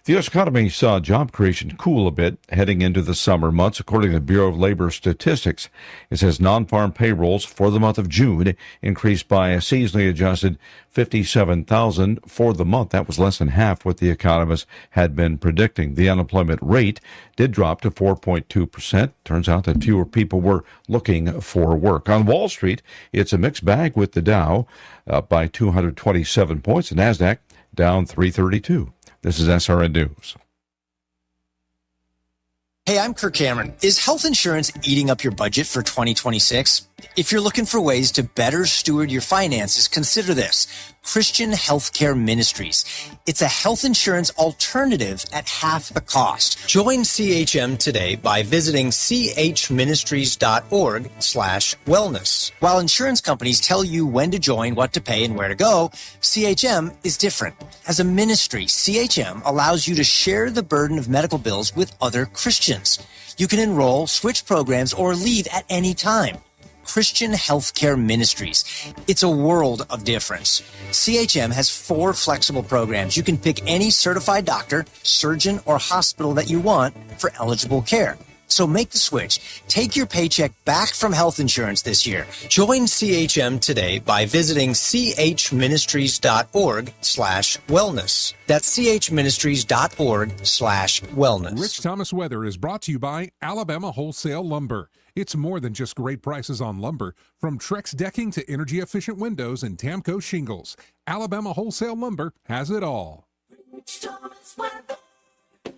The U.S. economy saw job creation cool a bit heading into the summer months. According to the Bureau of Labor Statistics, it says non-farm payrolls for the month of June increased by a seasonally adjusted 57,000 for the month. That was less than half what the economists had been predicting. The unemployment rate did drop to 4.2%. Turns out that fewer people were looking for work. On Wall Street, it's a mixed bag with the Dow up by 227 points. The NASDAQ down 332. This is SRN News. Hey, I'm Kirk Cameron. Is health insurance eating up your budget for 2026? If you're looking for ways to better steward your finances, consider this. Christian Healthcare Ministries. It's a health insurance alternative at half the cost. Join CHM today by visiting chministries.org/wellness. While insurance companies tell you when to join, what to pay, and where to go, CHM is different. As a ministry, CHM allows you to share the burden of medical bills with other Christians. You can enroll, switch programs, or leave at any time. Christian Healthcare Ministries. It's a world of difference. CHM has 4 flexible programs. You can pick any certified doctor, surgeon, or hospital that you want for eligible care. So make the switch. Take your paycheck back from health insurance this year. Join CHM today by visiting chministries.org/wellness. That's chministries.org/wellness. Rich Thomas Weather is brought to you by Alabama Wholesale Lumber. It's more than just great prices on lumber. From Trex decking to energy-efficient windows and Tamco shingles, Alabama Wholesale Lumber has it all.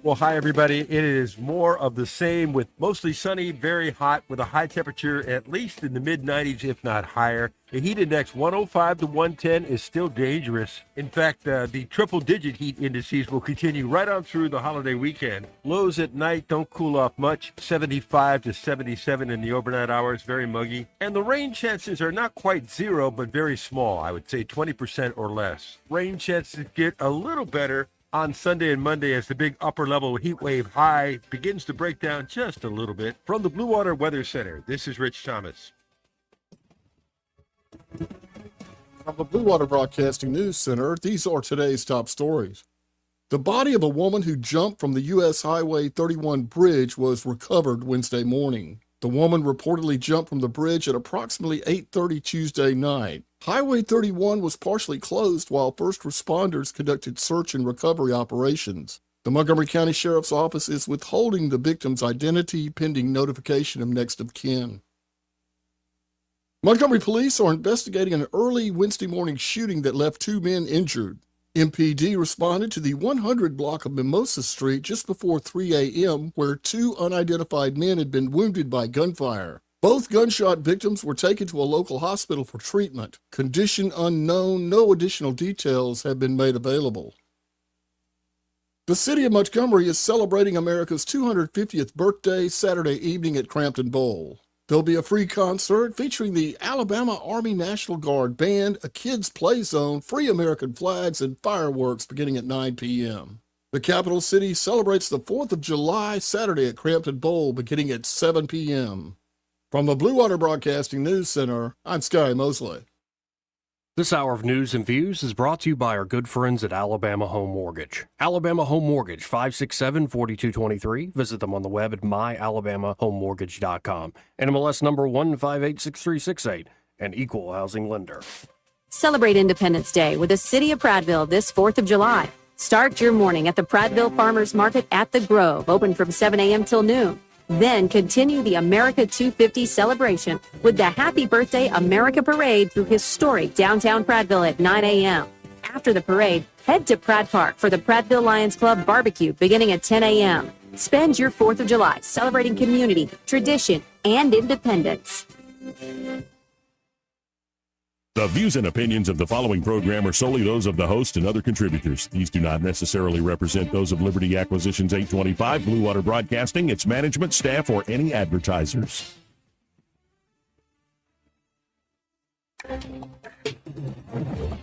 Well, hi, everybody. It is more of the same with mostly sunny, very hot, with a high temperature at least in the mid-90s, if not higher. The heat index 105 to 110 is still dangerous. In fact, the triple-digit heat indices will continue right on through the holiday weekend. Lows at night don't cool off much, 75 to 77 in the overnight hours, very muggy. And the rain chances are not quite zero, but very small. I would say 20% or less. Rain chances get a little better on Sunday and Monday as the big upper-level heat wave high begins to break down just a little bit. From the Blue Water Weather Center, this is Rich Thomas. From the Blue Water Broadcasting News Center, these are today's top stories. The body of a woman who jumped from the U.S. Highway 31 bridge was recovered Wednesday morning. The woman reportedly jumped from the bridge at approximately 8:30 Tuesday night. Highway 31 was partially closed while first responders conducted search and recovery operations. The Montgomery County Sheriff's Office is withholding the victim's identity pending notification of next of kin. Montgomery police are investigating an early Wednesday morning shooting that left 2 men injured. MPD responded to the 100 block of Mimosa Street just before 3 a.m., where 2 unidentified men had been wounded by gunfire. Both gunshot victims were taken to a local hospital for treatment. Condition unknown, no additional details have been made available. The city of Montgomery is celebrating America's 250th birthday Saturday evening at Crampton Bowl. There'll be a free concert featuring the Alabama Army National Guard Band, a kids' play zone, free American flags, and fireworks beginning at 9 p.m. The capital city celebrates the 4th of July Saturday at Crampton Bowl beginning at 7 p.m. From the Blue Water Broadcasting News Center, I'm Sky Mosley. This hour of news and views is brought to you by our good friends at Alabama Home Mortgage. Alabama Home Mortgage, 567-4223. Visit them on the web at myalabamahomemortgage.com. NMLS number 1586368, an equal housing lender. Celebrate Independence Day with the City of Prattville this 4th of July. Start your morning at the Prattville Farmers Market at the Grove, open from 7 a.m. till noon. Then continue the America 250 celebration with the Happy Birthday America Parade through historic downtown Prattville at 9 a.m. After the parade, head to Pratt Park for the Prattville Lions Club barbecue beginning at 10 a.m. Spend your 4th of July celebrating community, tradition, and independence. The views and opinions of the following program are solely those of the host and other contributors. These do not necessarily represent those of Liberty Acquisitions 825, Blue Water Broadcasting, its management, staff, or any advertisers.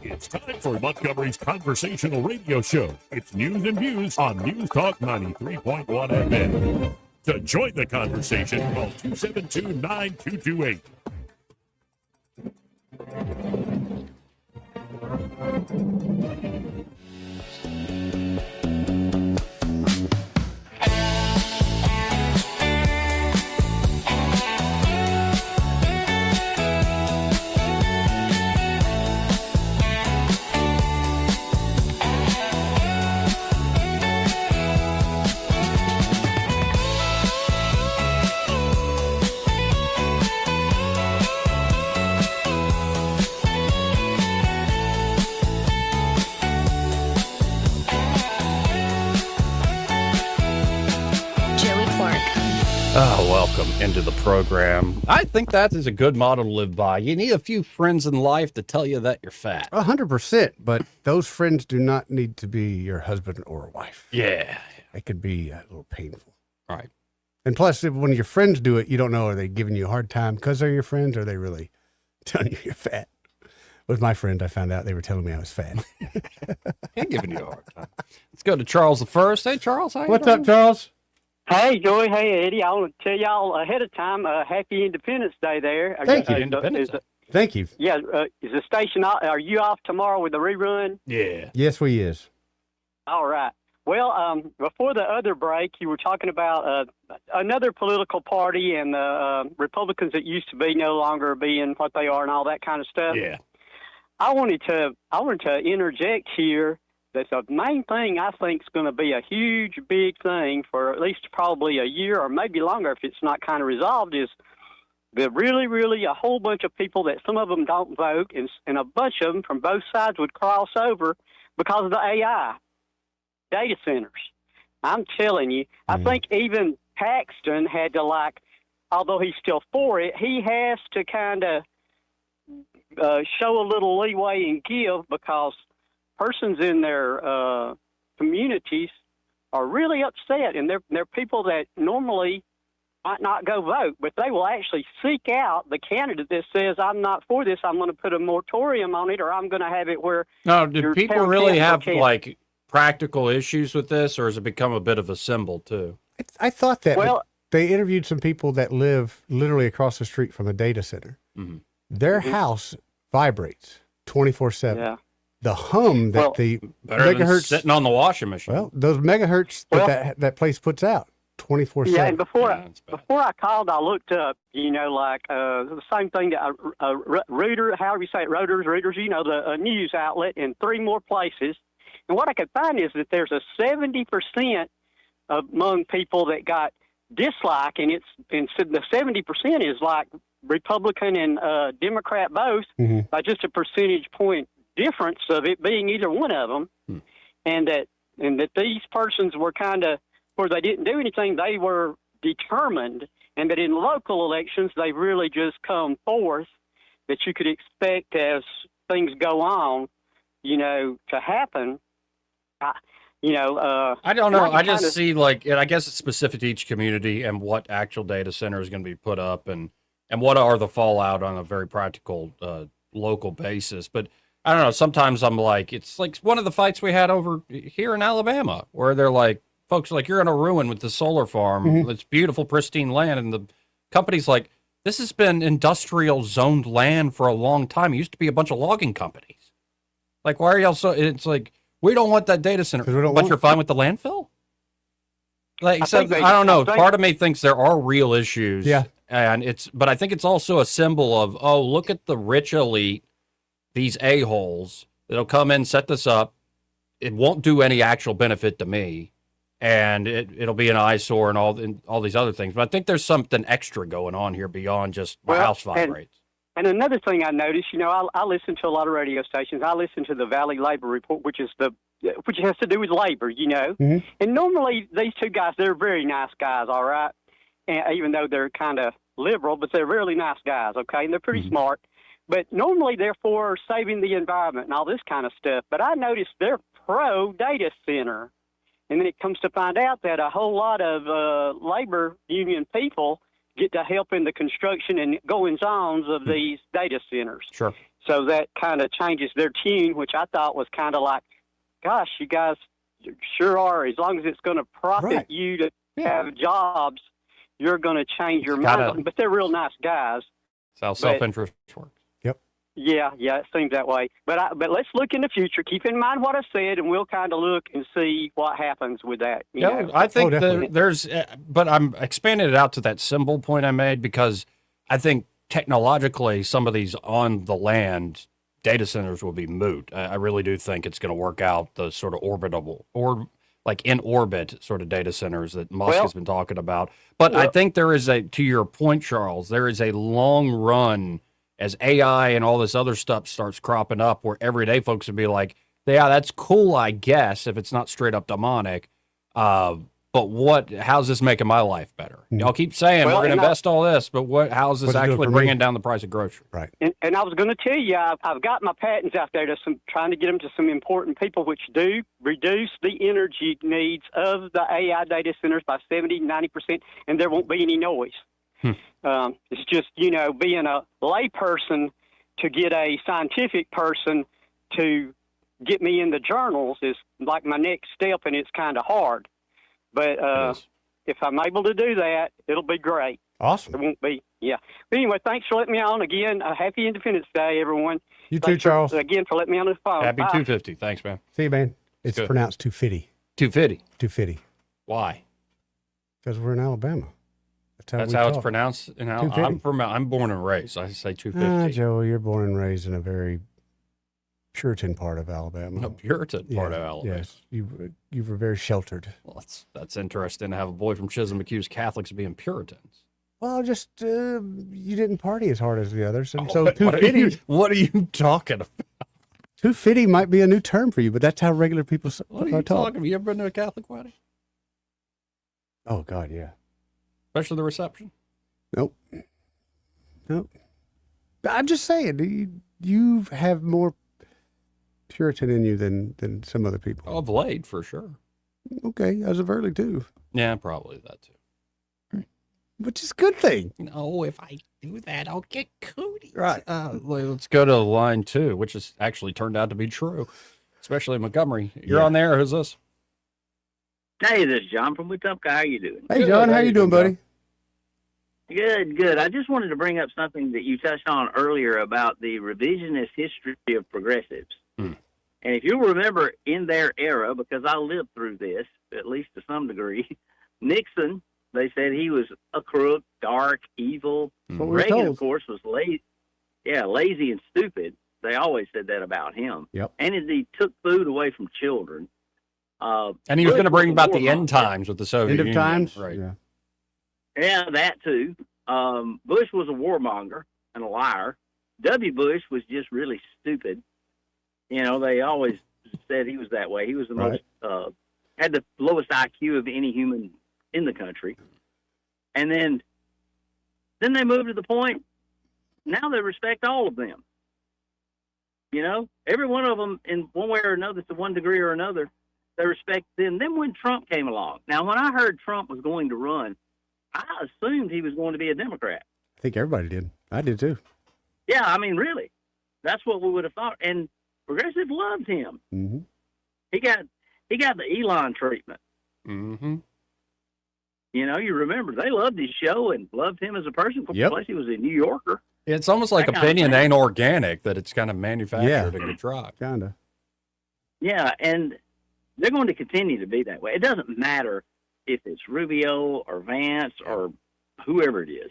It's time for Montgomery's conversational radio show. It's News and Views on News Talk 93.1 FM. To join the conversation, call 272-9228. Welcome into the program. I think that is a good motto to live by. You need a few friends in life to tell you that you're fat. 100%, but those friends do not need to be your husband or wife. Yeah. It could be a little painful. All right. And plus, when your friends do it, you don't know, are they giving you a hard time because they're your friends, or are they really telling you you're fat? With my friend, I found out they were telling me I was fat. Ain't giving you a hard time. Let's go to Charles the First. Hey, Charles. How you What's doing? up, Charles? Hey, Joey. Hey, Eddie. I want to tell y'all ahead of time, happy Independence Day there. Thank you. Thank you. Yeah, is the station, are you off tomorrow with the rerun? Yeah. Yes, we is. All right. Well, before the other break, you were talking about another political party and the Republicans that used to be no longer being what they are and all that kind of stuff. Yeah. I wanted to interject here that the main thing I think is going to be a huge, big thing for at least probably a year or maybe longer if it's not kind of resolved is the really a whole bunch of people that some of them don't vote and a bunch of them from both sides would cross over because of the AI data centers. I'm telling you, I think even Paxton had to although he's still for it, he has to kind of show a little leeway and give because persons in their communities are really upset, and they're people that normally might not go vote, but they will actually seek out the candidate that says, I'm not for this, I'm going to put a moratorium on it, or I'm going to have it where... Now, do people really have, practical issues with this, or has it become a bit of a symbol, too? I thought that they interviewed some people that live literally across the street from a data center. Mm-hmm. Their house vibrates 24/7. Yeah. The hum that the better than megahertz sitting on the washing machine. Well, those megahertz that place puts out, 24/7. Yeah, and before I called, I looked up, like the same thing that Reuters, however you say it, Reuters, the news outlet, in 3 more places. And what I could find is that there's a 70% among people that got dislike, and the 70% is like Republican and Democrat both, by just a percentage point difference of it being either one of them, and that these persons were kind of, where they didn't do anything, they were determined, and that in local elections they really just come forth, that you could expect as things go on, to happen. I don't know. I just see and I guess it's specific to each community and what actual data center is going to be put up and what are the fallout on a very practical local basis. But I don't know. Sometimes I'm like, it's like one of the fights we had over here in Alabama where they're like, folks are like, you're going to ruin with the solar farm. It's beautiful, pristine land. And the company's like, this has been industrial zoned land for a long time. It used to be a bunch of logging companies. Like, why are y'all so, it's like, we don't want that data center, but you're fine with the landfill? Like, I don't know. Part of me thinks there are real issues. Yeah. But I think it's also a symbol of, look at the rich elite, these a-holes that'll come in, set this up. It won't do any actual benefit to me. And it'll be an eyesore and all these other things. But I think there's something extra going on here beyond just my house vibrates. And another thing I noticed, I listen to a lot of radio stations. I listen to the Valley Labor Report, which has to do with labor, And normally these two guys, they're very nice guys, all right? And even though they're kind of liberal, but they're really nice guys, okay? And they're pretty smart. But normally they're for saving the environment and all this kind of stuff. But I noticed they're pro-data center. And then it comes to find out that a whole lot of labor union people get to help in the construction and goings-ons of these data centers. Sure. So that kind of changes their tune, which I thought was kind of like, gosh, you guys sure are. As long as it's going to profit you to have jobs, you're going to change your mind. But they're real nice guys. That's how self-interest works. Yeah, it seems that way. But let's look in the future. Keep in mind what I said, and we'll kind of look and see what happens with that. I think there's, but I'm expanding it out to that symbol point I made because I think technologically some of these on the land data centers will be moot. I really do think it's going to work out the sort of orbitable or like in orbit sort of data centers that Musk has been talking about. But I think there is to your point, Charles, there is a long run as AI and all this other stuff starts cropping up where everyday folks would be like, yeah, that's cool, I guess, if it's not straight up demonic. But how's this making my life better? Y'all keep saying we're going to invest all this, but how's this actually bringing down the price of groceries? Right. And I was going to tell you, I've got my patents out there trying to get them to some important people, which do reduce the energy needs of the AI data centers by 70, 90%, and there won't be any noise. It's just, being a lay person to get a scientific person to get me in the journals is like my next step, and it's kind of hard. But if I'm able to do that, it'll be great. Awesome. It won't be, But anyway, thanks for letting me on again. Happy Independence Day, everyone. You too, Charles. Again, for letting me on the phone. Happy 250. Thanks, man. See you, man. It's pronounced 250. 250. 250. Why? Because we're in Alabama. That's how it's pronounced. I'm born and raised. I say 250. Joey, you're born and raised in a very Puritan part of Alabama. A Puritan part of Alabama. Yes, you were very sheltered. Well, that's interesting to have a boy from Chisholm accuse Catholics of being Puritans. Well, just you didn't party as hard as the others, and so 250. What are you talking about? 250 might be a new term for you, but that's how regular people What are you talking? Have you ever been to a Catholic wedding? Oh God, yeah. Especially the reception? Nope. I'm just saying, you have more Puritan in you than some other people. Oh, of late, for sure. Okay, as of early, too. Yeah, probably that, too. Right. Which is a good thing. No, if I do that, I'll get cooties. Right. Let's go to line 2, which has actually turned out to be true, especially in Montgomery. You're on there. Who's this? Hey, this is John from Wetumpka. How you doing? Hey, John. How you doing, buddy? Good. I just wanted to bring up something that you touched on earlier about the revisionist history of progressives. And if you'll remember in their era, because I lived through this, at least to some degree, Nixon, they said he was a crook, dark, evil. What we were Reagan, told. of course, was lazy and stupid. They always said that about him. Yep. And he took food away from children. And he was going to bring about the end times with the Soviet End of Union. times? Right. Yeah. Yeah, that too. Bush was a warmonger and a liar. W. Bush was just really stupid. They always said he was that way. He was the most, had the lowest IQ of any human in the country. And then they moved to the point, now they respect all of them. Every one of them in one way or another, to one degree or another, they respect them. Then when Trump came along, now when I heard Trump was going to run, I assumed he was going to be a Democrat. I think everybody did. I did too. Yeah, I mean, really. That's what we would have thought. And progressive loved him. Mm-hmm. He got the Elon treatment. Mm-hmm. You remember, they loved his show and loved him as a person. Yep. Plus, he was a New Yorker. It's almost like That kind of opinion thing. ain't organic, that it's kind of manufactured Yeah. and contrived. Kind of. Yeah, and they're going to continue to be that way. It doesn't matter if it's Rubio or Vance or whoever it is.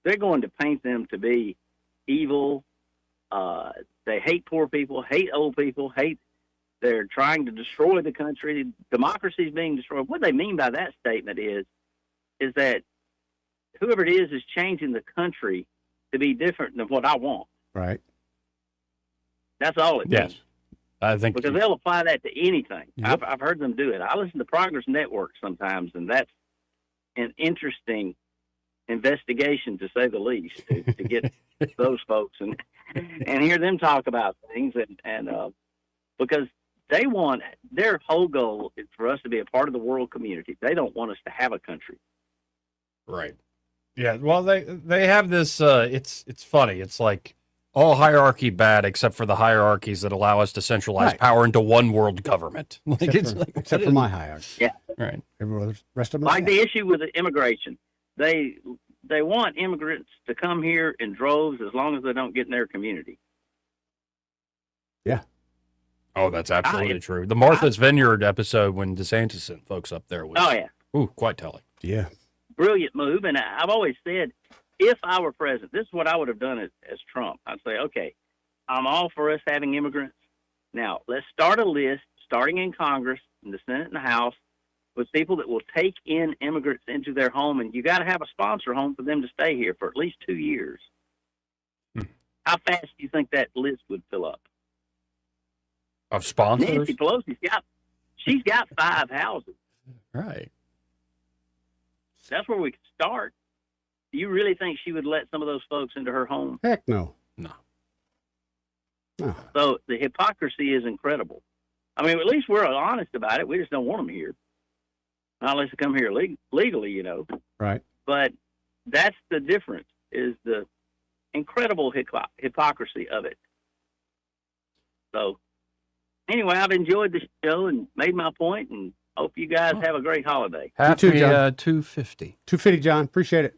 They're going to paint them to be evil. They hate poor people, hate old people, they're trying to destroy the country. Democracy is being destroyed. What they mean by that statement is that whoever it is changing the country to be different than what I want. Right. That's all it means. Yes. I think Because they'll apply that to anything. Yep. I've heard them do it. I listen to Progress Network sometimes, and that's an interesting investigation, to say the least, to get those folks and hear them talk about things. And because they want, their whole goal is for us to be a part of the world community. They don't want us to have a country. Right. Yeah. Well, they have this. It's funny. It's like all hierarchy bad except for the hierarchies that allow us to centralize Right. power into one world government. Like Except for my hierarchy. Yeah. Right. Everyone, the rest of them. Like the issue with the immigration. They want immigrants to come here in droves as long as they don't get in their community. Yeah. Oh, that's absolutely true. The Martha's Vineyard episode when DeSantis sent folks up there was. Oh, yeah. Ooh, quite telling. Yeah. Brilliant move. And I've always said, if I were president, this is what I would have done as Trump. I'd say, okay, I'm all for us having immigrants. Now, let's start a list, starting in Congress, in the Senate and the House, with people that will take in immigrants into their home. And you got to have a sponsor home for them to stay here for at least 2 years. How fast do you think that list would fill up? Of sponsors? Nancy Pelosi's she's got 5 houses. Right. That's where we could start. Do you really think she would let some of those folks into her home? Heck no. No. No. So the hypocrisy is incredible. I mean, at least we're honest about it. We just don't want them here. Not unless they come here legally, Right. But that's the difference, is the incredible hypocrisy of it. So anyway, I've enjoyed the show and made my point, and hope you guys have a great holiday. Happy too, John. 250. 250, John. Appreciate it.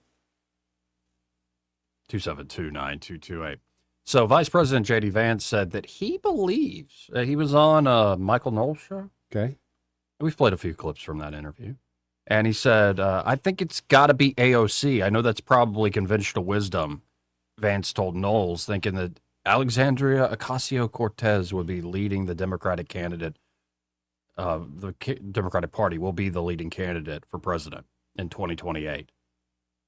272-9228. So Vice President J.D. Vance said that he believes, he was on Michael Knowles' show. Okay. We've played a few clips from that interview. And he said, I think it's got to be AOC. I know that's probably conventional wisdom, Vance told Knowles, thinking that Alexandria Ocasio-Cortez would be leading the Democratic candidate. Democratic Party will be the leading candidate for president in 2028.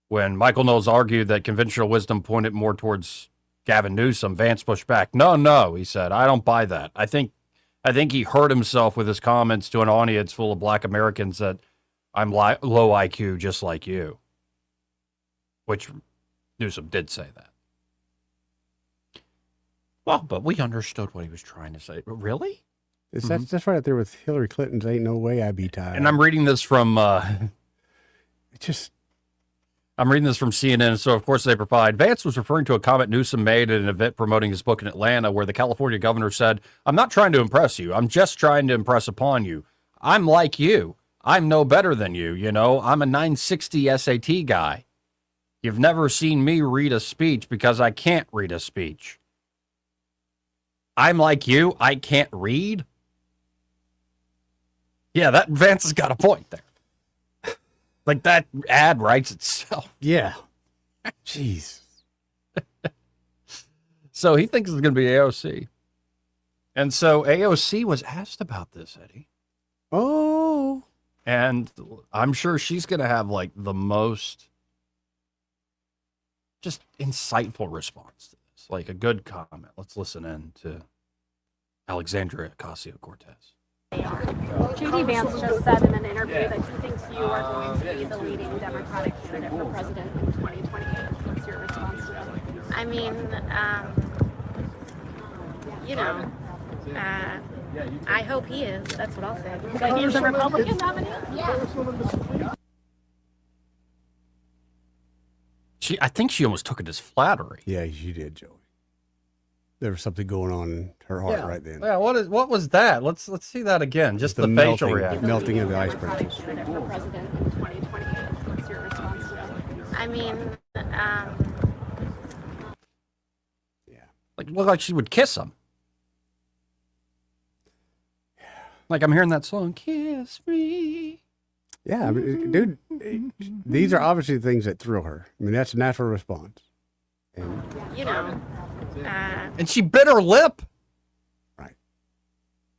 When Michael Knowles argued that conventional wisdom pointed more towards Gavin Newsom, Vance pushed back. No, he said, I don't buy that. I think he hurt himself with his comments to an audience full of Black Americans that I'm low IQ just like you, which Newsom did say that. Well, but we understood what he was trying to say. Really? That's right up there with Hillary Clinton's "Ain't No Way I Be Tired." And I'm reading this from I'm reading this from CNN. So, of course, they provide. Vance was referring to a comment Newsom made at an event promoting his book in Atlanta, where the California governor said, I'm not trying to impress you. I'm just trying to impress upon you. I'm like you. I'm no better than you. I'm a 960 SAT guy. You've never seen me read a speech because I can't read a speech. I'm like you. I can't read. Yeah, that Vance has got a point there. Like that ad writes itself. Yeah. Jeez. So he thinks it's going to be AOC. And so AOC was asked about this, Eddie. Oh. And I'm sure she's going to have like the most just insightful response to this, like a good comment. Let's listen in to Alexandria Ocasio-Cortez. J.D. Vance just said in an interview that he thinks you are going to be the leading Democratic candidate for president in 2028. What's your response to that? I mean, you know, I hope he is. That's what I'll say. That he's the Republican nominee? Yeah. I think she almost took it as flattery. Yeah, she did, Joey. There was something going on in her heart right then. Yeah, what was that? Let's see that again. Just the facial reaction. Melting of the ice crystals. Candidate for president in 2028. What's your response to that? I mean, Like, looked like she would kiss him. Like I'm hearing that song, "Kiss Me." Yeah, I mean, dude, these are obviously things that thrill her. I mean, that's a natural response. And, you know, and she bit her lip. Right.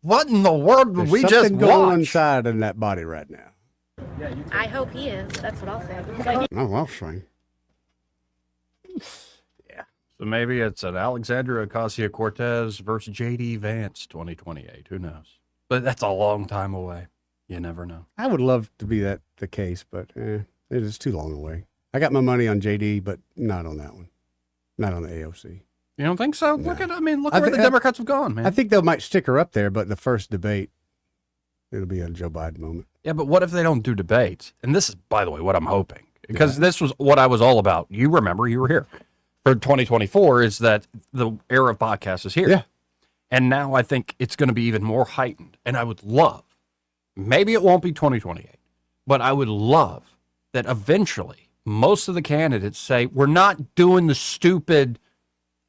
What in the world did there's we just something going watch? inside in that body right now. I hope he is. That's what I'll say. Oh, well, swing. So maybe it's an Alexandria Ocasio-Cortez versus J.D. Vance 2028. Who knows? But that's a long time away. You never know. I would love to be the case, but it is too long away. I got my money on JD, but not on that one. Not on the AOC. You don't think so? No. Look where the Democrats have gone, man. I think they might stick her up there, but the first debate, it'll be a Joe Biden moment. Yeah, but what if they don't do debates? And this is, by the way, what I'm hoping. Because this was what I was all about. You remember, you were here. For 2024 is that the era of podcasts is here. Yeah. And now I think it's going to be even more heightened. And I would love, maybe it won't be 2028, but I would love that eventually most of the candidates say, we're not doing the stupid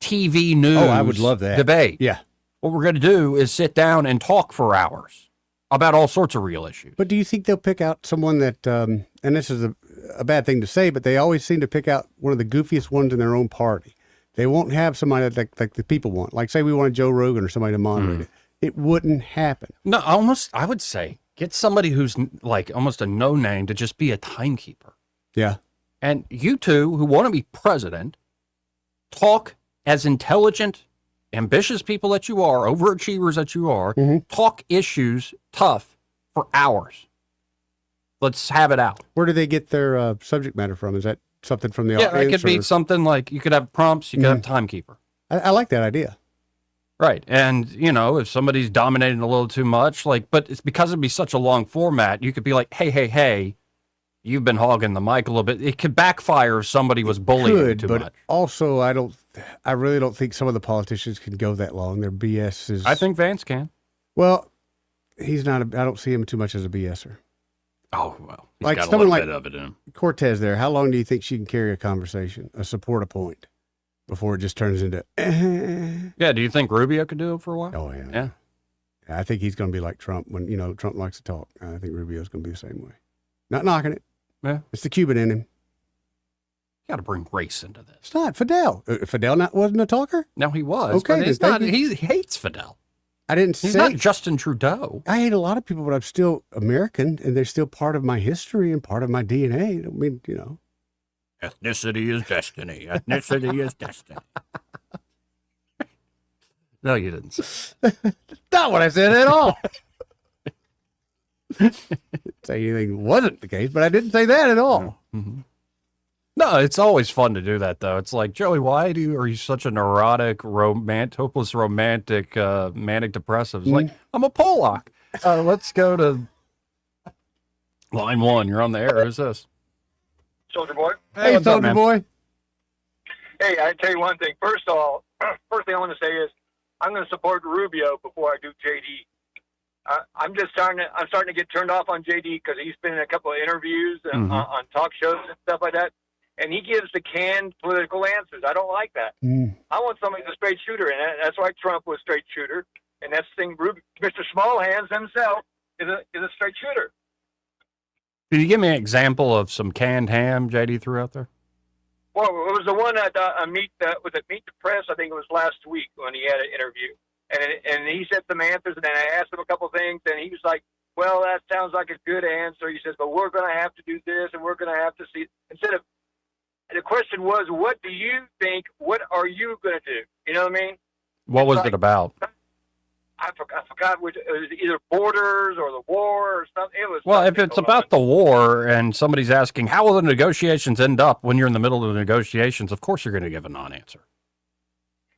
TV news I would love that. debate. Yeah. What we're going to do is sit down and talk for hours about all sorts of real issues. But do you think they'll pick out someone that, and this is a bad thing to say, but they always seem to pick out one of the goofiest ones in their own party. They won't have somebody like the people want. Like, say we wanted Joe Rogan or somebody to moderate it. It wouldn't happen. No, I would say get somebody who's like almost a no-name to just be a timekeeper. Yeah. And you two who want to be president, talk as intelligent, ambitious people that you are, overachievers that you are, talk issues tough for hours. Let's have it out. Where do they get their subject matter from? Is that something from the Yeah, audience? it could be something like you could have prompts, you could have timekeeper. I like that idea. Right. And, you know, if somebody's dominating a little too much, but it's because it'd be such a long format, you could be like, hey, you've been hogging the mic a little bit. It could backfire if somebody was bullying too much. Also, I really don't think some of the politicians can go that long. Their BS is. I think Vance can. Well, he's not. I don't see him too much as a BSer. Oh, well. He's Like got a someone little like bit of it in him. Cortez there, how long do you think she can carry a conversation, support a point, before it just turns into? Yeah, do you think Rubio could do it for a while? Oh, yeah. Yeah. I think he's going to be like Trump when, Trump likes to talk. I think Rubio's going to be the same way. Not knocking it. Yeah. It's the Cuban in him. You got to bring race into this. It's not. Fidel. Fidel wasn't a talker? No, he was. Okay, But he's then not. thank you. He hates Fidel. I didn't He's say. not Justin Trudeau. I hate a lot of people, but I'm still American, and they're still part of my history and part of my DNA. I mean, Ethnicity is destiny. Ethnicity is destiny. No, you didn't say. Not what I said at all. Didn't say anything wasn't the case, but I didn't say that at all. Mm-hmm. No, it's always fun to do that, though. It's like, Joey, why are you such a neurotic, hopeless romantic, manic depressive? It's like, I'm a Pollock. Let's go to line one. You're on the air. Who's this? Soldier Boy. Hey, what's up, Soldier man? Boy. Hey, I tell you one thing. First thing I want to say is I'm going to support Rubio before I do JD. I'm starting to get turned off on JD because he's been in a couple of interviews on talk shows and stuff like that, and he gives the canned political answers. I don't like that. I want somebody who's a straight shooter, and that's why Trump was a straight shooter. And that's the thing. Mr. Smallhands himself is a straight shooter. Can you give me an example of some canned ham JD threw out there? Well, it was the one at Meet the Press. I think it was last week when he had an interview, and he said some answers, and then I asked him a couple things, and he was like, "Well, that sounds like a good answer." He says, "But we're going to have to do this, and we're going to have to see." Instead of the question was, "What do you think? What are you going to do?" You know what I mean? What was it about? I forgot which. It was either borders or the war or something. It was. Well, if it's about the war and somebody's asking, how will the negotiations end up when you're in the middle of the negotiations, of course you're going to give a non-answer.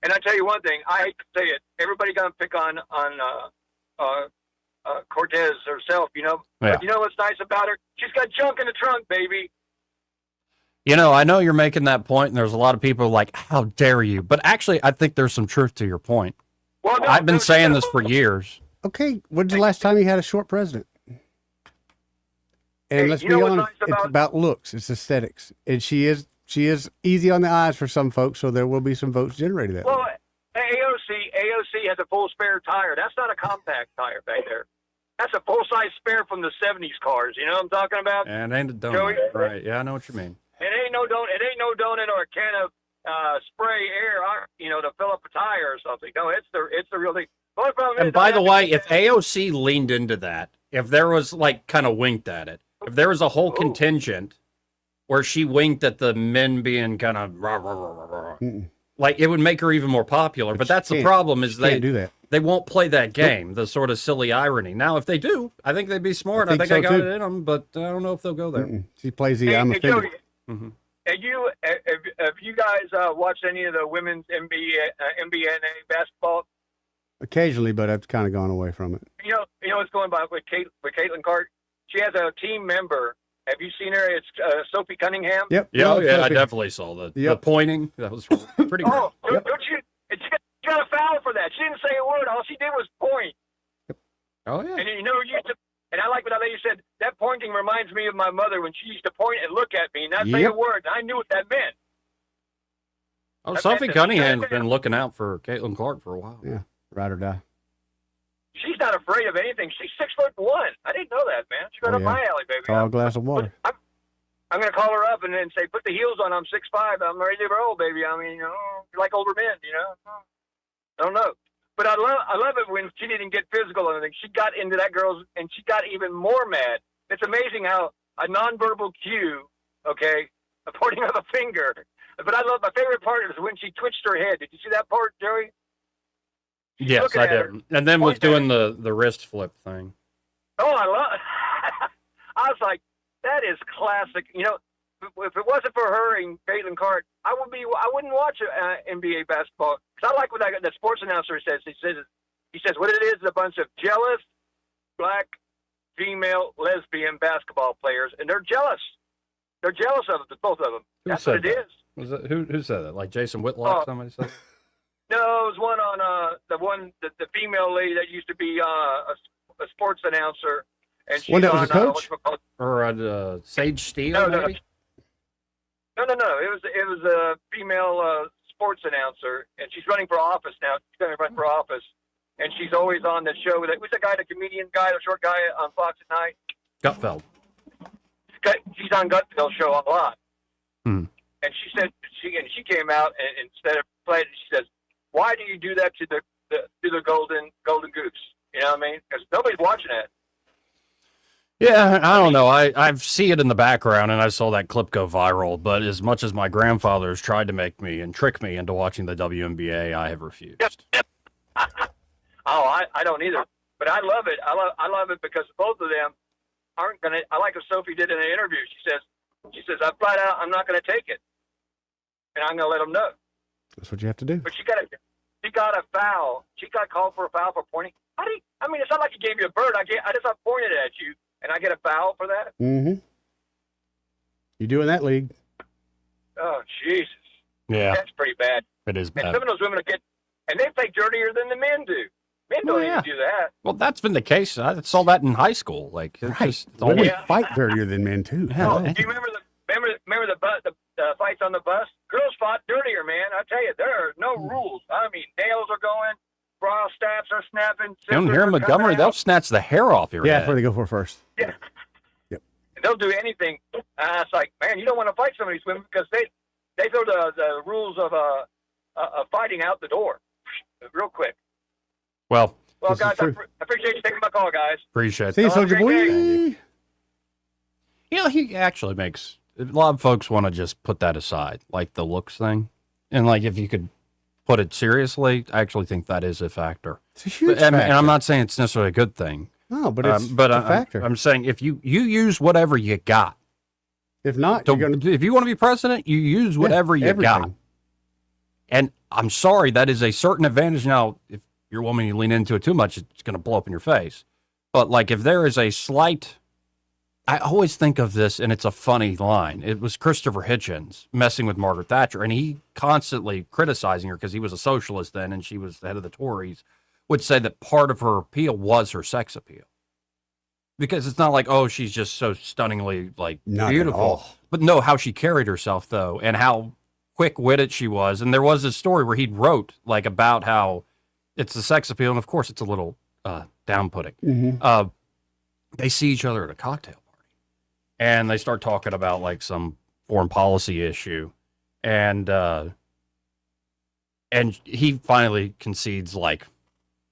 And I tell you one thing, I hate to say it, everybody gonna pick on Cortez herself, you know. Yeah. But you know what's nice about her? She's got junk in the trunk, baby. You know, I know you're making that point, and there's a lot of people like, how dare you? But actually, I think there's some truth to your point. Well, no, I've been saying this for years. Okay, when's the last time you had a short president? And Hey, let's you be know what's honest, nice it's about looks, it's aesthetics, and she is easy on the eyes for some folks, so there will be some votes generated that way. Well, AOC has a full spare tire. That's not a compact tire back there. That's a full size spare from the '70s cars. You know what I'm talking about? And ain't a donut, Joey? right? Yeah, I know what you mean. It ain't no donut or a can of spray air, you know, to fill up a tire or something. No, it's the real thing. The only problem And is, by the way, if AOC leaned into that, if there was like kind of winked at it, if there was a whole contingent where she winked at the men being kind of like, it would make her even more popular. But that's the problem is they can't do that. They won't play that game, the sort of silly irony. Now, if they do, I think they'd be smart. I think so, I got too. it in them, but I don't know if they'll go there. She plays the Hey, I'm a hey, figure. Joey, Mm-hmm. have you guys watched any of the women's NBA basketball? Occasionally, but I've kind of gone away from it. You know what's going on with Caitlin Clark? She has a team member. Have you seen her? It's Sophie Cunningham. Yep. Yeah, Yep. I Sophie. definitely saw the Yep. pointing. That was pretty great. Oh, don't you? She got a foul for that. She didn't say a word. All she did was point. Oh, yeah. And you know, and I like what that lady said. That pointing reminds me of my mother when she used to point and look at me and not say a Yep. word. And I knew what that meant. Oh, That Sophie meant that- Cunningham's been looking out for Caitlin Clark for a while. Yeah, ride or die. She's not afraid of anything. She's 6'1". I didn't know that, man. She's right Oh, up yeah. my alley, baby. Tall glass of water. I'm going to call her up and then say, put the heels on. I'm 6'5". I'm ready to roll, baby. I mean, you know, you're like older men, you know. I don't know. But I love it when she didn't get physical or anything. She got into that girl's, and she got even more mad. It's amazing how a nonverbal cue, okay, a pointing of a finger. But I love, my favorite part is when she twitched her head. Did you see that part, Joey? Yes, looking I at did. her. And then was Point doing the wrist flip thing. Oh, I love I was like, that is classic. You know, if it wasn't for her and Caitlin Clark, I wouldn't watch NBA basketball. Because I like what the sports announcer says. He says what it is a bunch of jealous black female lesbian basketball players, and they're jealous. They're jealous of it, both of them. Who That's said what it that? is. Was it who said that? Like Jason Whitlock? Oh. Somebody said. No, it was one on the female lady that used to be a sports announcer, and she's One that was on a coach? whatchamacallit. Or Sage Steele? No. maybe? No. It was a female sports announcer, and she's running for office now. She's going to run for office, and she's always on the show. Who's the guy, the comedian guy, the short guy on Fox at night? Gutfeld. She's on Gutfield's show a lot. Hmm. And she said she came out and instead of playing, she says, "Why do you do that to the golden goose?" You know what I mean? Because nobody's watching it. Yeah, I don't know. I see it in the background, and I saw that clip go viral. But as much as my grandfathers tried to make me and trick me into watching the WNBA, I have refused. Oh, I don't either. But I love it. I love it because both of them aren't gonna. I like what Sophie did in the interview. She says, "I'm flat out. I'm not gonna take it, and I'm gonna let them know." That's what you have to do. But she got a foul. She got called for a foul for pointing. I mean, it's not like he gave you a bird. I just pointed at you, and I get a foul for that. Mm-hmm. You do in that league. Oh, Jesus. Yeah, That's pretty bad. it is And bad. some of those women and they play dirtier than the men do. Men don't yeah. even do that. Well, that's been the case. I saw that in high school. Like, it's just it's Women always, fight dirtier than men too. Yeah. Oh, do you remember the fights on the bus? Girls fought dirtier, man. I tell you, there are no rules. I mean, nails are going, bra straps are snapping. down scissors here in are Montgomery, coming they'll out. snatch the hair off your Yeah, head. that's where they go for first. And they'll do anything. And it's like, man, you don't want to fight some of these women because they throw the rules of fighting out the door real quick. Well, guys, I appreciate you taking my call, guys. Appreciate it. See you, Soldier Boy. He actually makes a lot of folks want to just put that aside, like the looks thing. And like, if you could put it seriously, I actually think that is a factor. It's a huge and factor. I'm not saying it's necessarily a good thing. No, but it's a factor. I'm saying if you use whatever you got. If not, if you want to be president, you use whatever you got. And I'm sorry, that is a certain advantage. Now, if you're a woman, you lean into it too much, it's going to blow up in your face. But like, if there is a slight, I always think of this, and it's a funny line. It was Christopher Hitchens messing with Margaret Thatcher, and he constantly criticizing her because he was a socialist then, and she was the head of the Tories, would say that part of her appeal was her sex appeal. Because it's not like, oh, she's just so stunningly like Not beautiful. at all. But no, how she carried herself though, and how quick-witted she was. And there was a story where he wrote like about how it's the sex appeal, and of course it's a little down-putting. Mm-hmm. They see each other at a cocktail party, and they start talking about like some foreign policy issue, and he finally concedes like,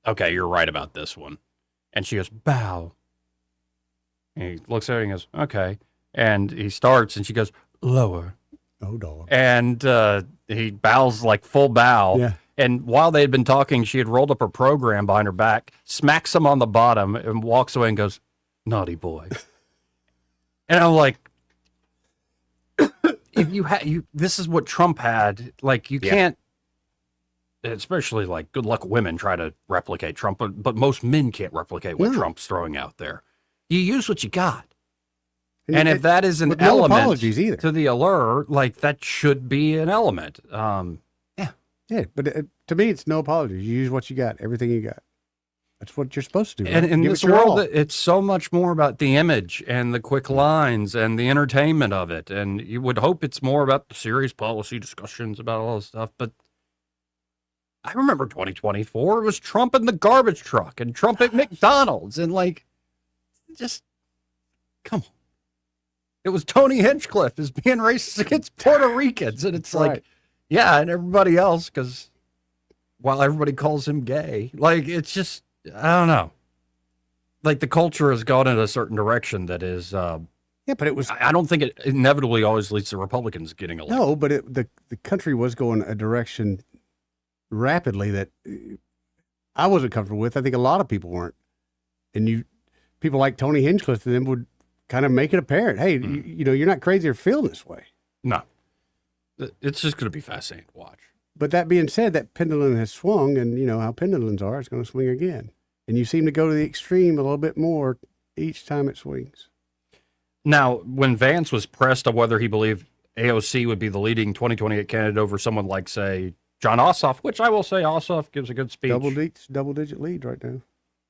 okay, you're right about this one. And she goes, bow. And he looks at her and goes, okay. And he starts, and she goes, lower. Oh, dog. And he bows like full bow. Yeah. And while they had been talking, she had rolled up her program behind her back, smacks him on the bottom, and walks away and goes, naughty boy. And I'm like, if you had, this is what Trump had. Like, you can't, especially like good luck women try to replicate Trump, but most men can't replicate what Trump's throwing out there. You use what you got. And if that is an with no element apologies either. to the allure, like that should be an element. Yeah, but to me, it's no apologies. You use what you got, everything you got. That's what you're supposed to do. And right? in Give this it your world, all. it's so much more about the image and the quick lines and the entertainment of it. And you would hope it's more about the serious policy discussions about all this stuff. But I remember 2024, it was Trump in the garbage truck and Trump at McDonald's. And like, just come on. It was Tony Hinchcliffe is being racist against Puerto Ricans. And it's like, Right. yeah, and everybody else, because while everybody calls him gay, like, it's just, I don't know. Like, the culture has gone in a certain direction that is, yeah, but it was, I don't think it inevitably always leads to Republicans getting elected. no, but the country was going a direction rapidly that I wasn't comfortable with. I think a lot of people weren't. And people like Tony Hinchcliffe and them would kind of make it apparent, hey, you know, you're not crazy or feeling this way. No. It's just going to be fascinating to watch. But that being said, that pendulum has swung, and you know how pendulums are, it's going to swing again. And you seem to go to the extreme a little bit more each time it swings. Now, when Vance was pressed on whether he believed AOC would be the leading 2028 candidate over someone like, say, John Ossoff, which I will say Ossoff gives a good speech. Double-digit lead right now.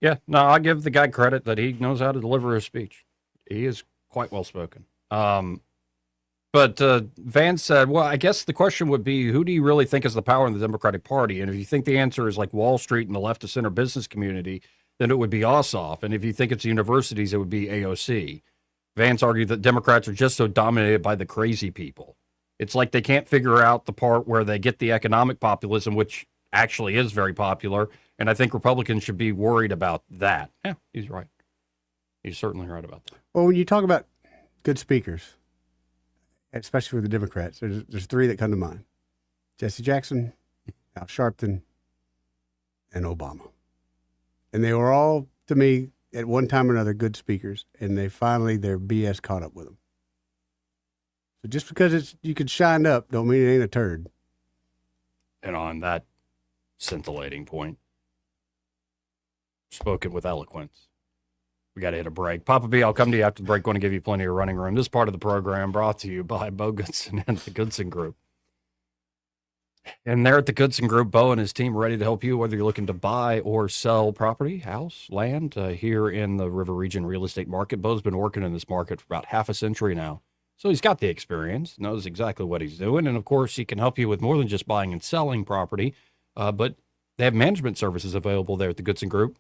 Yeah, no, I give the guy credit that he knows how to deliver his speech. He is quite well spoken. But Vance said, well, I guess the question would be, who do you really think is the power in the Democratic Party? And if you think the answer is like Wall Street and the left of center business community, then it would be Ossoff. And if you think it's the universities, it would be AOC. Vance argued that Democrats are just so dominated by the crazy people. It's like they can't figure out the part where they get the economic populism, which actually is very popular. And I think Republicans should be worried about that. Yeah, he's right. He's certainly right about that. Well, when you talk about good speakers, especially for the Democrats, there's three that come to mind: Jesse Jackson, Al Sharpton, and Obama. And they were all, to me, at one time or another, good speakers, and their BS caught up with them. So just because you can shine up, don't mean it ain't a turd. And on that scintillating point, spoken with eloquence, we got to hit a break. Papa B, I'll come to you after the break. Going to give you plenty of running room. This part of the program brought to you by Bo Goodson and the Goodson Group. And there at the Goodson Group, Bo and his team are ready to help you, whether you're looking to buy or sell property, house, land, here in the River Region real estate market. Bo's been working in this market for about half a century now. So he's got the experience, knows exactly what he's doing. And of course, he can help you with more than just buying and selling property, but they have management services available there at the Goodson Group.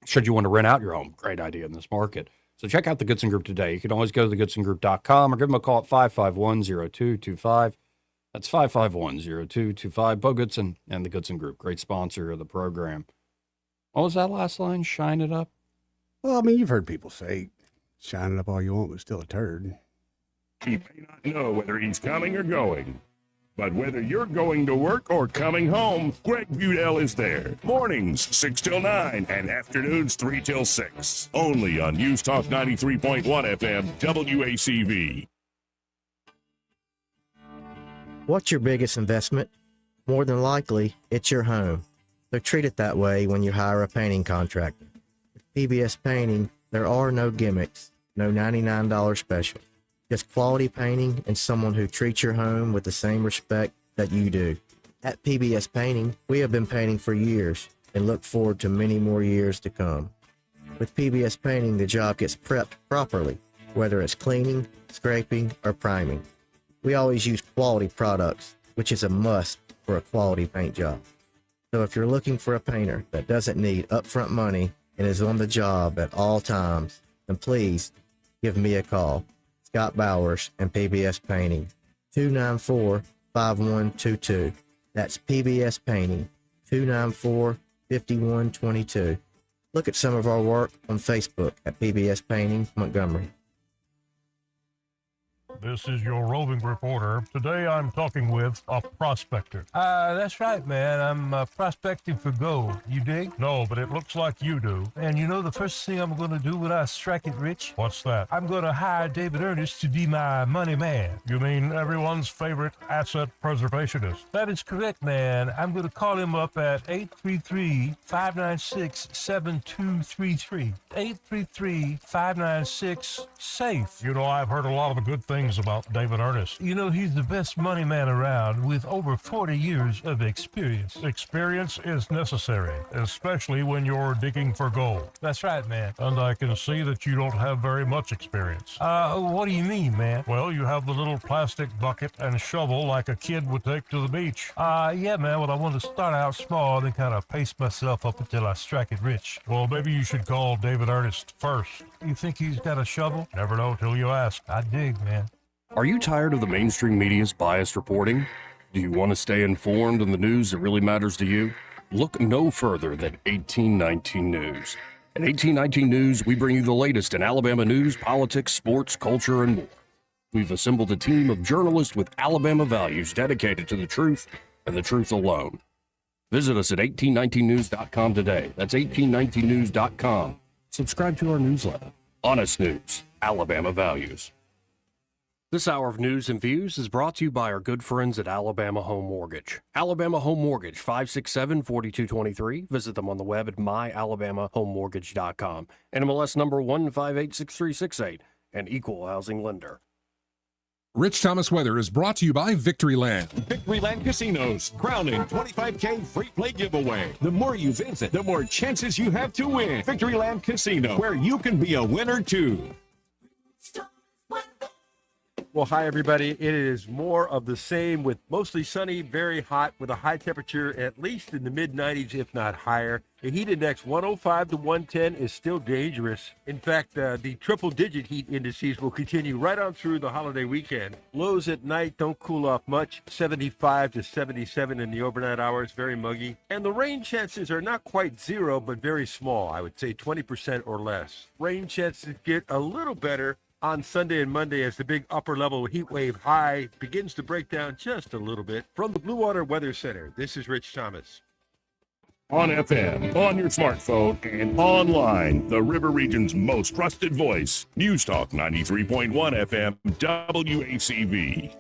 Should you want to rent out your home, great idea in this market. So check out the Goodson Group today. You can always go to thegoodsongroup.com or give them a call at 551-0225. That's 551-0225. Bo Goodson and the Goodson Group, great sponsor of the program. What was that last line? Shine it up? Well, I mean, you've heard people say, shine it up all you want, but still a turd. He may not know whether he's coming or going. But whether you're going to work or coming home, Greg Budell is there. Mornings, 6 till 9, and afternoons, 3 till 6. Only on News Talk 93.1 FM, WACV. What's your biggest investment? More than likely, it's your home. So treat it that way when you hire a painting contractor. With PBS Painting, there are no gimmicks, no $99 special. Just quality painting and someone who treats your home with the same respect that you do. At PBS Painting, we have been painting for years and look forward to many more years to come. With PBS Painting, the job gets prepped properly, whether it's cleaning, scraping, or priming. We always use quality products, which is a must for a quality paint job. So if you're looking for a painter that doesn't need upfront money and is on the job at all times, then please give me a call. Scott Bowers and PBS Painting, 294-5122. That's PBS Painting, 294-5122. Look at some of our work on Facebook at PBS Painting Montgomery. This is your roving reporter. Today I'm talking with a prospector. That's right, man. I'm prospecting for gold. You dig? No, but it looks like you do. And you know the first thing I'm going to do when I strike it rich? What's that? I'm going to hire David Ernest to be my money man. You mean everyone's favorite asset preservationist? That is correct, man. I'm going to call him up at 833-596-7233. 833-596-SAFE. You know, I've heard a lot of the good things about David Ernest. You know, he's the best money man around with over 40 years of experience. Experience is necessary, especially when you're digging for gold. That's right, man. And I can see that you don't have very much experience. What do you mean, man? Well, you have the little plastic bucket and shovel like a kid would take to the beach. Yeah, man, well, I want to start out small and then kind of pace myself up until I strike it rich. Well, maybe you should call David Ernest first. You think he's got a shovel? Never know till you ask. I dig, man. Are you tired of the mainstream media's biased reporting? Do you want to stay informed on the news that really matters to you? Look no further than 1819 News. At 1819 News, we bring you the latest in Alabama news, politics, sports, culture, and more. We've assembled a team of journalists with Alabama values dedicated to the truth and the truth alone. Visit us at 1819news.com today. That's 1819news.com. Subscribe to our newsletter. Honest News, Alabama Values. This hour of news and views is brought to you by our good friends at Alabama Home Mortgage. Alabama Home Mortgage, 567-4223. Visit them on the web at myalabamahomemortgage.com. NMLS number 1586368, an equal housing lender. Rich Thomas weather is brought to you by Victoryland. Victoryland Casinos, crowning 25K free play giveaway. The more you visit, the more chances you have to win. Victoryland Casino, where you can be a winner too. Well, hi, everybody. It is more of the same with mostly sunny, very hot, with a high temperature at least in the mid-90s, if not higher. The heat index 105 to 110 is still dangerous. In fact, the triple-digit heat indices will continue right on through the holiday weekend. Lows at night don't cool off much, 75 to 77 in the overnight hours, very muggy. And the rain chances are not quite zero, but very small. I would say 20% or less. Rain chances get a little better on Sunday and Monday as the big upper level heat wave high begins to break down just a little bit. From the Blue Water Weather Center, this is Rich Thomas. On FM, on your smartphone, and online, the River Region's most trusted voice, News Talk 93.1 FM, WACV.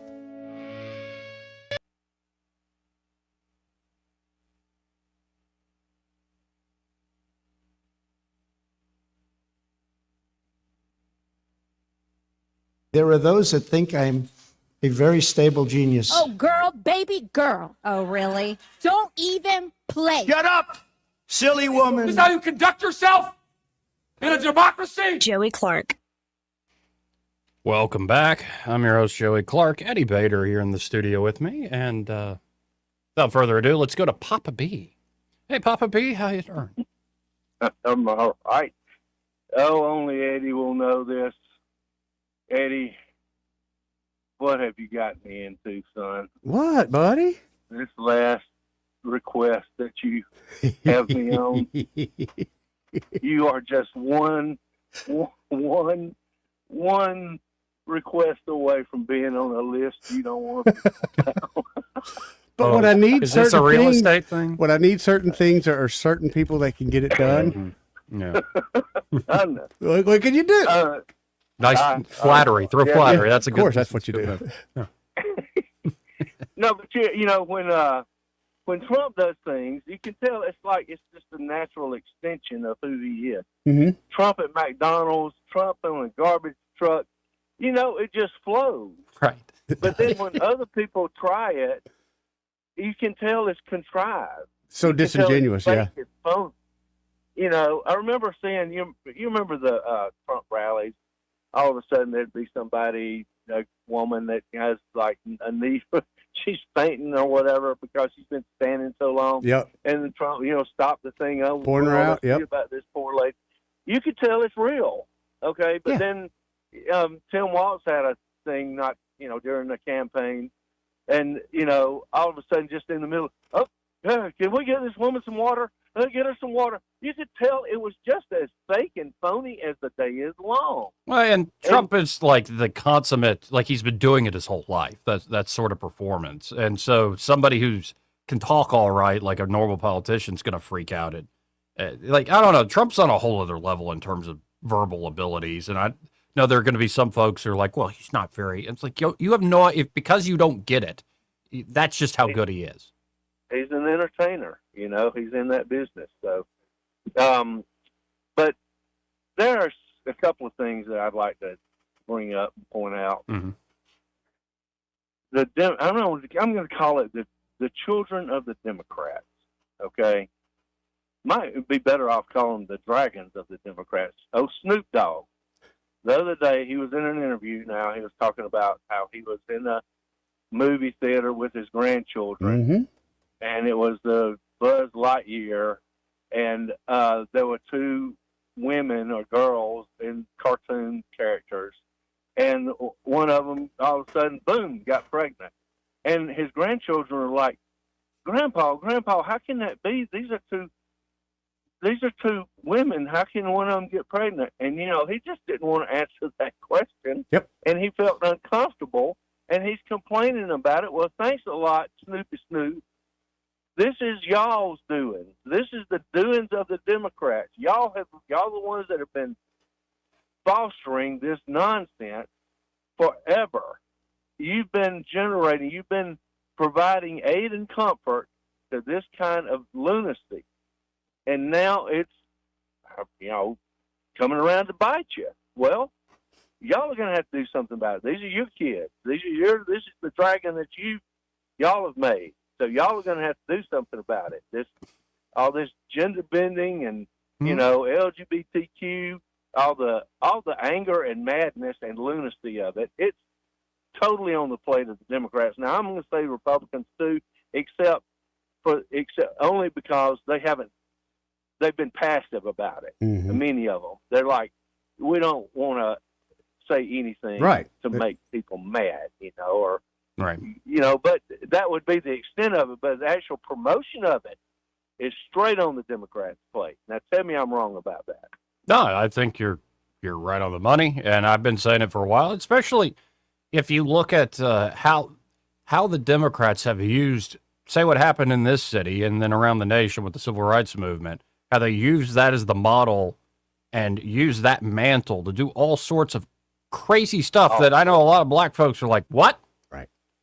There are those that think I'm a very stable genius. Oh, girl, baby girl. Oh, really? Don't even play. Shut up, silly woman. Is that how you conduct yourself in a democracy? Joey Clark. Welcome back. I'm your host, Joey Clark. Eddie Bader here in the studio with me. And without further ado, let's go to Papa B. Hey, Papa B, how you doing? I'm all right. Oh, only Eddie will know know this, Eddie. What have you got me into, son? What, buddy? This last request that you have me on. You are just one request away from being on a list you don't want. But when I need is certain this a real things, estate thing? when I need certain things, there are certain people that can get it done. Yeah. I know. What can you do? Nice flattery. Throw yeah, flattery. That's a of good. course, that's what you do. Yeah. No, but you know when Trump does things, you can tell it's just a natural extension of who he is. Mm-hmm. Trump at McDonald's, Trump on a garbage truck, it just flows. Right. But then when other people try it, you can tell it's contrived. So You can tell it's disingenuous, fake, yeah. it's phony. I remember seeing you remember the Trump rallies. All of a sudden, there'd be somebody, a woman that has like a knee, she's fainting or whatever because she's been standing so long. Yep. And then Trump, stopped the thing over. Pouring her out, yep. About this poor lady. You could tell it's real, okay? But then Tim Walz had a thing during the campaign, and all of a sudden, just in the middle, can we get this woman some water? Get her some water. You could tell it was just as fake and phony as the day is long. Well, and Trump is like the consummate, like he's been doing it his whole life. That sort of performance, and so somebody who's can talk all right, like a normal politician, is going to freak out at. I don't know. Trump's on a whole other level in terms of verbal abilities, and I know there are going to be some folks who are like, "Well, he's not very." It's like you have no because you don't get it. That's just how good he is. He's an entertainer, he's in that business. So, but there's a couple of things that I'd like to bring up and point out. Mm-hmm. I'm going to call it the children of the Democrats. Okay, might be better off calling them the dragons of the Democrats. Oh, Snoop Dogg. The other day he was in an interview. Now he was talking about how he was in a movie theater with his grandchildren. Mm-hmm. And it was the Buzz Lightyear, and there were two women or girls in cartoon characters, and one of them all of a sudden, boom, got pregnant, and his grandchildren were like, Grandpa, how can that be? These are two women. How can one of them get pregnant? And he just didn't want to answer that question. Yep. And he felt uncomfortable, and he's complaining about it. Well, thanks a lot, Snoopy Snoop. This is y'all's doing. This is the doings of the Democrats. Y'all the ones that have been fostering this nonsense forever. You've been providing aid and comfort to this kind of lunacy. And now it's, coming around to bite you. Well, y'all are going to have to do something about it. These are your kids. This is the dragon that y'all have made. So y'all are going to have to do something about it. All this gender bending and LGBTQ, all the anger and madness and lunacy of it. It's totally on the plate of the Democrats. Now I'm going to say Republicans too, except only because they've been passive about it. Mm-hmm. Many of them, they're like, we don't want to say anything to make people mad, or. Right. But that would be the extent of it. But the actual promotion of it is straight on the Democrats' plate. Now, tell me I'm wrong about that. No, I think you're right on the money, and I've been saying it for a while. Especially if you look at how the Democrats have used, say, what happened in this city and then around the nation with the civil rights movement, how they used that as the model and used that mantle to do all sorts of crazy stuff that I know a lot of black folks are like, what?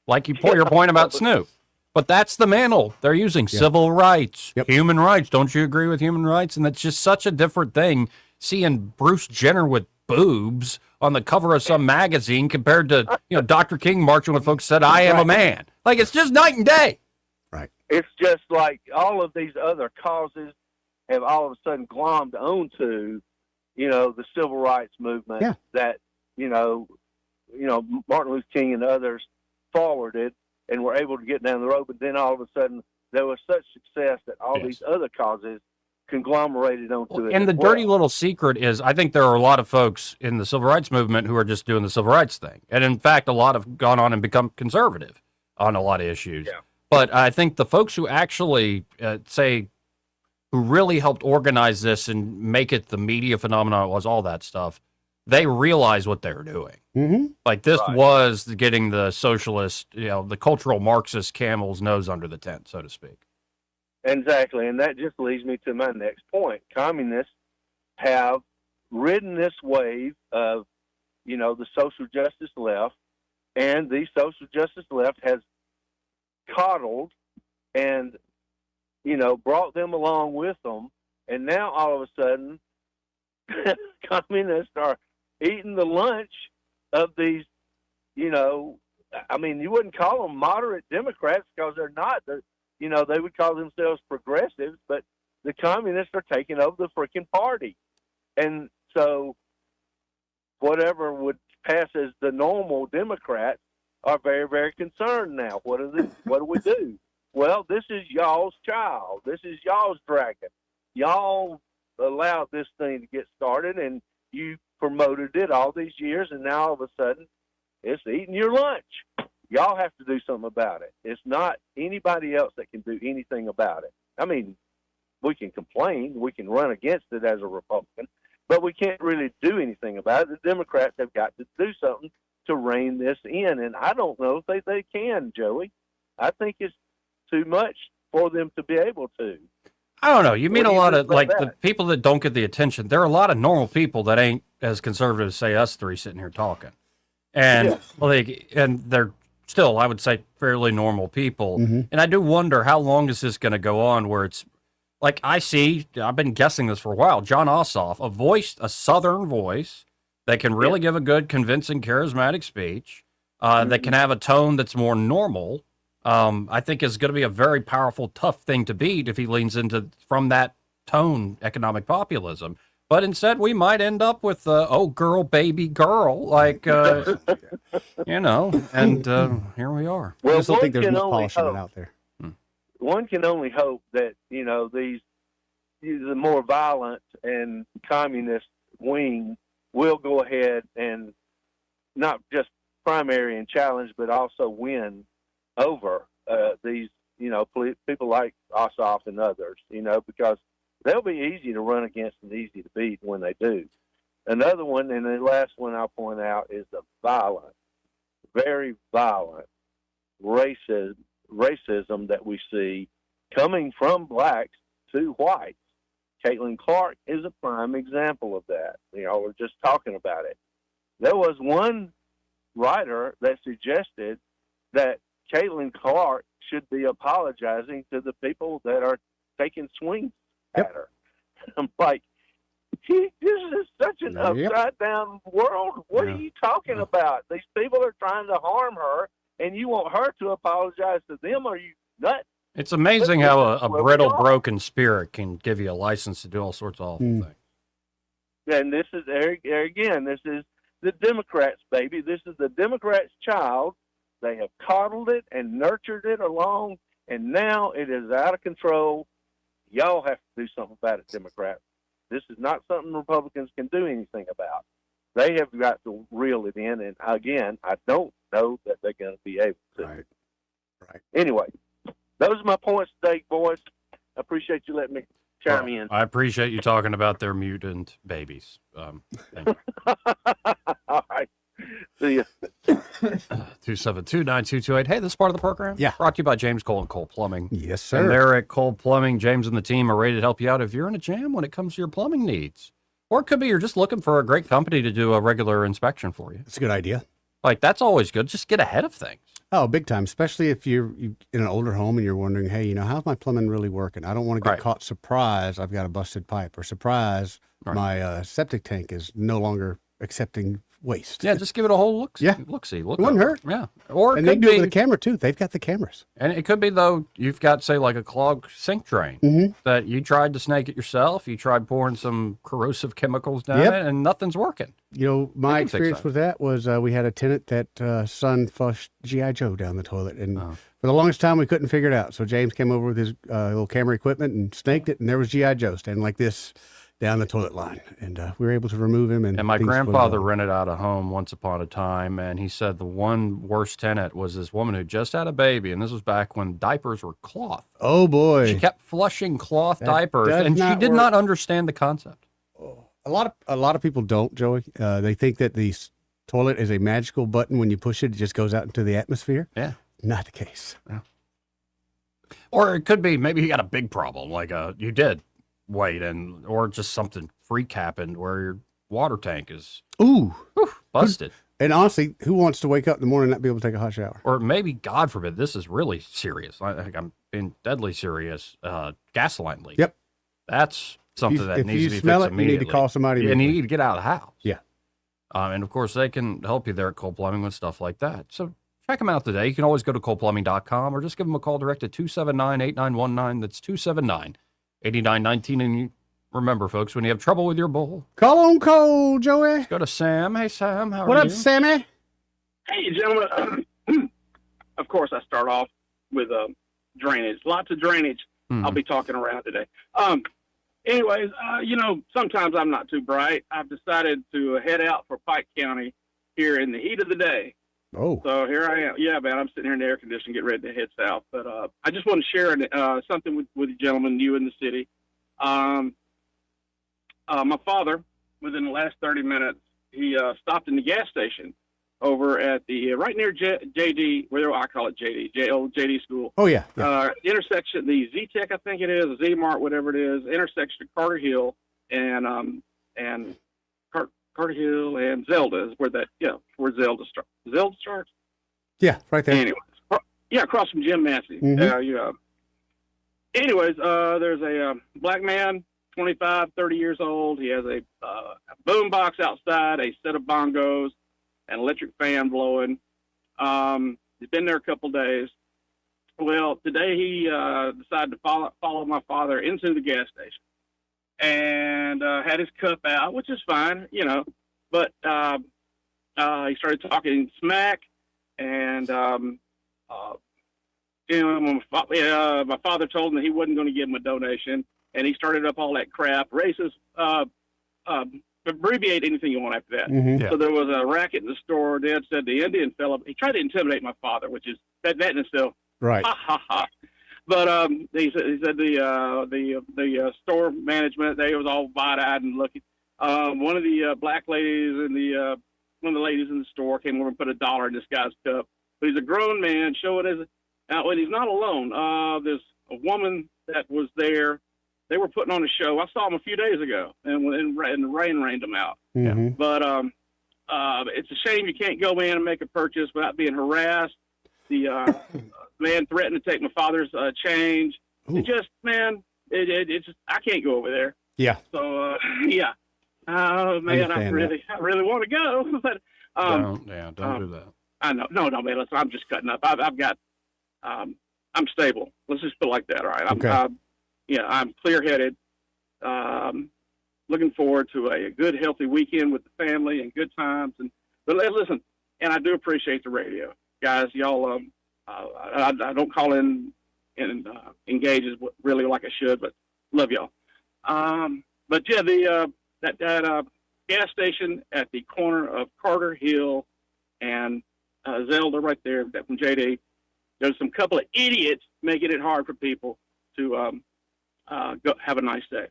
Like your point about Snoop. But that's the mantle they're using. Yep. Civil rights, human rights. Don't you agree with human rights? And that's just such a different thing, seeing Bruce Jenner with boobs on the cover of some magazine compared to, Dr. King marching with folks who said, I am a man. Like, it's just night and day. Right. It's just like all of these other causes have all of a sudden glommed onto, the civil rights movement that, Martin Luther King and others forwarded and were able to get down the road, but then all of a sudden there was such success that all these other causes conglomerated onto it. And the as well. dirty little secret is, I think there are a lot of folks in the civil rights movement who are just doing the civil rights thing. And in fact, a lot have gone on and become conservative on a lot of issues. Yeah. But I think the folks who actually who really helped organize this and make it the media phenomenon it was, all that stuff, they realize what they were doing. Mm-hmm. Like this was getting the socialist, the cultural Marxist camel's nose under the tent, so to speak. Exactly, and that just leads me to my next point. Communists have ridden this wave of, the social justice left, and the social justice left has coddled and, brought them along with them, and now all of a sudden, communists are eating the lunch of these, you wouldn't call them moderate Democrats because they're not. They would call themselves progressives, but the communists are taking over the freaking party. And so whatever would pass as the normal Democrats are very, very concerned now. What do we do? Well, this is y'all's child. This is y'all's dragon. Y'all allowed this thing to get started, and you promoted it all these years, and now all of a sudden it's eating your lunch. Y'all have to do something about it. It's not anybody else that can do anything about it. I mean, we can complain, we can run against it as a Republican, but we can't really do anything about it. The Democrats have got to do something to rein this in, and I don't know if they can, Joey. I think it's too much for them to be able to. I don't know. You mean a lot of, like, that? the people that don't get the attention. There are a lot of normal people that ain't as conservative as, say, us three sitting here talking. And, and they're still, I would say, fairly normal people. Mm-hmm. And I do wonder, how long is this going to go on where it's, like, I've been guessing this for a while, John Ossoff, a Southern voice that can really give a good, convincing, charismatic speech, that can have a tone that's more normal, I think is going to be a very powerful, tough thing to beat if he leans into, from that tone, economic populism. But instead, we might end up with, girl, baby, girl, like, and here we are. Well, I just don't think there's one can much only polishing it hope. out there. One can only hope that, the more violent and communist wing will go ahead and not just primary and challenge, but also win over these, people like Ossoff and others, because they'll be easy to run against and easy to beat when they do. Another one, and the last one I'll point out, is the violent, very violent racism that we see coming from blacks to whites. Caitlin Clark is a prime example of that. We're just talking about it. There was one writer that suggested that Caitlin Clark should be apologizing to the people that are taking swings at her. I'm like, this is such an upside down world. What are you talking about? These people are trying to harm her, and you want her to apologize to them? Are you nuts? It's amazing how a brittle, broken spirit can give you a license to do all sorts of awful things. And this is, there again, this is the Democrats, baby. This is the Democrats' child. They have coddled it and nurtured it along, and now it is out of control. Y'all have to do something about it, Democrats. This is not something Republicans can do anything about. They have got to reel it in, and again, I don't know that they're going to be able to. Right. Anyway, those are my points today, boys. I appreciate you letting me chime in. I appreciate you talking about their mutant babies. Thank you. All right. See ya. 272-9228. Hey, this is part of the program. Yeah. Brought to you by James Cole and Cole Plumbing. Yes, sir. And there at Cole Plumbing, James and the team are ready to help you out if you're in a jam when it comes to your plumbing needs. Or it could be you're just looking for a great company to do a regular inspection for you. It's a good idea. Like, that's always good. Just get ahead of things. Oh, big time. Especially if you're in an older home and you're wondering, hey, how's my plumbing really working? I don't want to get caught surprise I've got a busted pipe, or surprise my septic tank is no longer accepting waste. Yeah, just give it a whole look. Yeah. Look-see. It wouldn't hurt. Yeah. Or and they do it with a camera, too. They've got the cameras. And it could be, though, you've got, say, like a clogged sink drain that you tried to snake it yourself. You tried pouring some corrosive chemicals down it, and nothing's working. My They can fix experience that. with that was we had a tenant that son flushed G.I. Joe down the toilet, and For the longest time, we couldn't figure it out. So James came over with his little camera equipment and snaked it, and there was G.I. Joe standing like this down the toilet line. And we were able to remove him. And my things flowed grandfather well. rented out a home once upon a time, and he said the one worst tenant was this woman who just had a baby, and this was back when diapers were cloth. Oh, boy. She kept flushing cloth That diapers, does and she not did work. not understand the concept. A lot of people don't, Joey. They think that the toilet is a magical button. When you push it, it just goes out into the atmosphere. Yeah. Not the case. Yeah. Or it could be maybe you got a big problem, like you did wait, or just something freak happened where your water tank is Ooh. busted. And honestly, who wants to wake up in the morning and not be able to take a hot shower? Or maybe, God forbid, this is really serious. I think I'm being deadly serious. Gas line leak. Yep. That's something that if needs you to be smell fixed it, you need to immediately. call somebody And you immediately. need to get out of the house. Yeah. And of course, they can help you there at Cole Plumbing with stuff like that. So check them out today. You can always go to coleplumbing.com or just give them a call direct at 279-8919. That's 279-8919. And you remember, folks, when you have trouble with your bowl, call on Cole, Joey. Go to Sam. Hey, Sam. How What are up, you? Sammy? Hey, gentlemen. Of course, I start off with drainage. Lots of drainage. I'll be talking around today. Anyways, sometimes I'm not too bright. I've decided to head out for Pike County here in the heat of the day. Oh. So here I am. Yeah, man, I'm sitting here in the air conditioning, getting ready to head south. But I just want to share something with you gentlemen, you in the city. My father, within the last 30 minutes, he stopped in the gas station over at the right near JD, where I call it JD, JD School. Oh, yeah. Intersection, the Z-Tech, I think it is, Z-Mart, whatever it is, intersection of Carter Hill and Carter Hill and Zelda is where where Zelda starts. Zelda starts? Yeah, right there. Anyways, across from Jim Massey. Mhm. Anyways, there's a black man, 25, 30 years old. He has a boom box outside, a set of bongos, an electric fan blowing. He's been there a couple days. Well, today he decided to follow my father into the gas station and had his cup out, which is fine, but he started talking smack and my father told him that he wasn't going to give him a donation, and he started up all that crap, racist, abbreviate anything you want after that. Mhm. Yeah. So there was a racket in the store. Dad said the Indian fella, he tried to intimidate my father, which is that in itself. Right. Ha ha ha. But he said the store management, they was all wide-eyed and looking. One of the black ladies in one of the ladies in the store came over and put $1 in this guy's cup. But he's a grown man. Show it as now. And he's not alone. There's a woman that was there. They were putting on a show. I saw them a few days ago, and the rain rained them out. Mhm. But it's a shame you can't go in and make a purchase without being harassed. The man threatened to take my father's change. It just, man, it just, I can't go over there. Yeah. So yeah. Oh man, I understand really want to go, but Don't do that. I know. No, man. Listen, I'm just cutting up. I've got. I'm stable. Let's just put it like that. All right. I'm clear-headed. Looking forward to a good, healthy weekend with the family and good times. But listen, and I do appreciate the radio, guys. Y'all, I don't call in and engage as really like I should, but love y'all. But yeah, that gas station at the corner of Carter Hill and Zelda right there from JD. There's some couple of idiots making it hard for people to go have a nice day.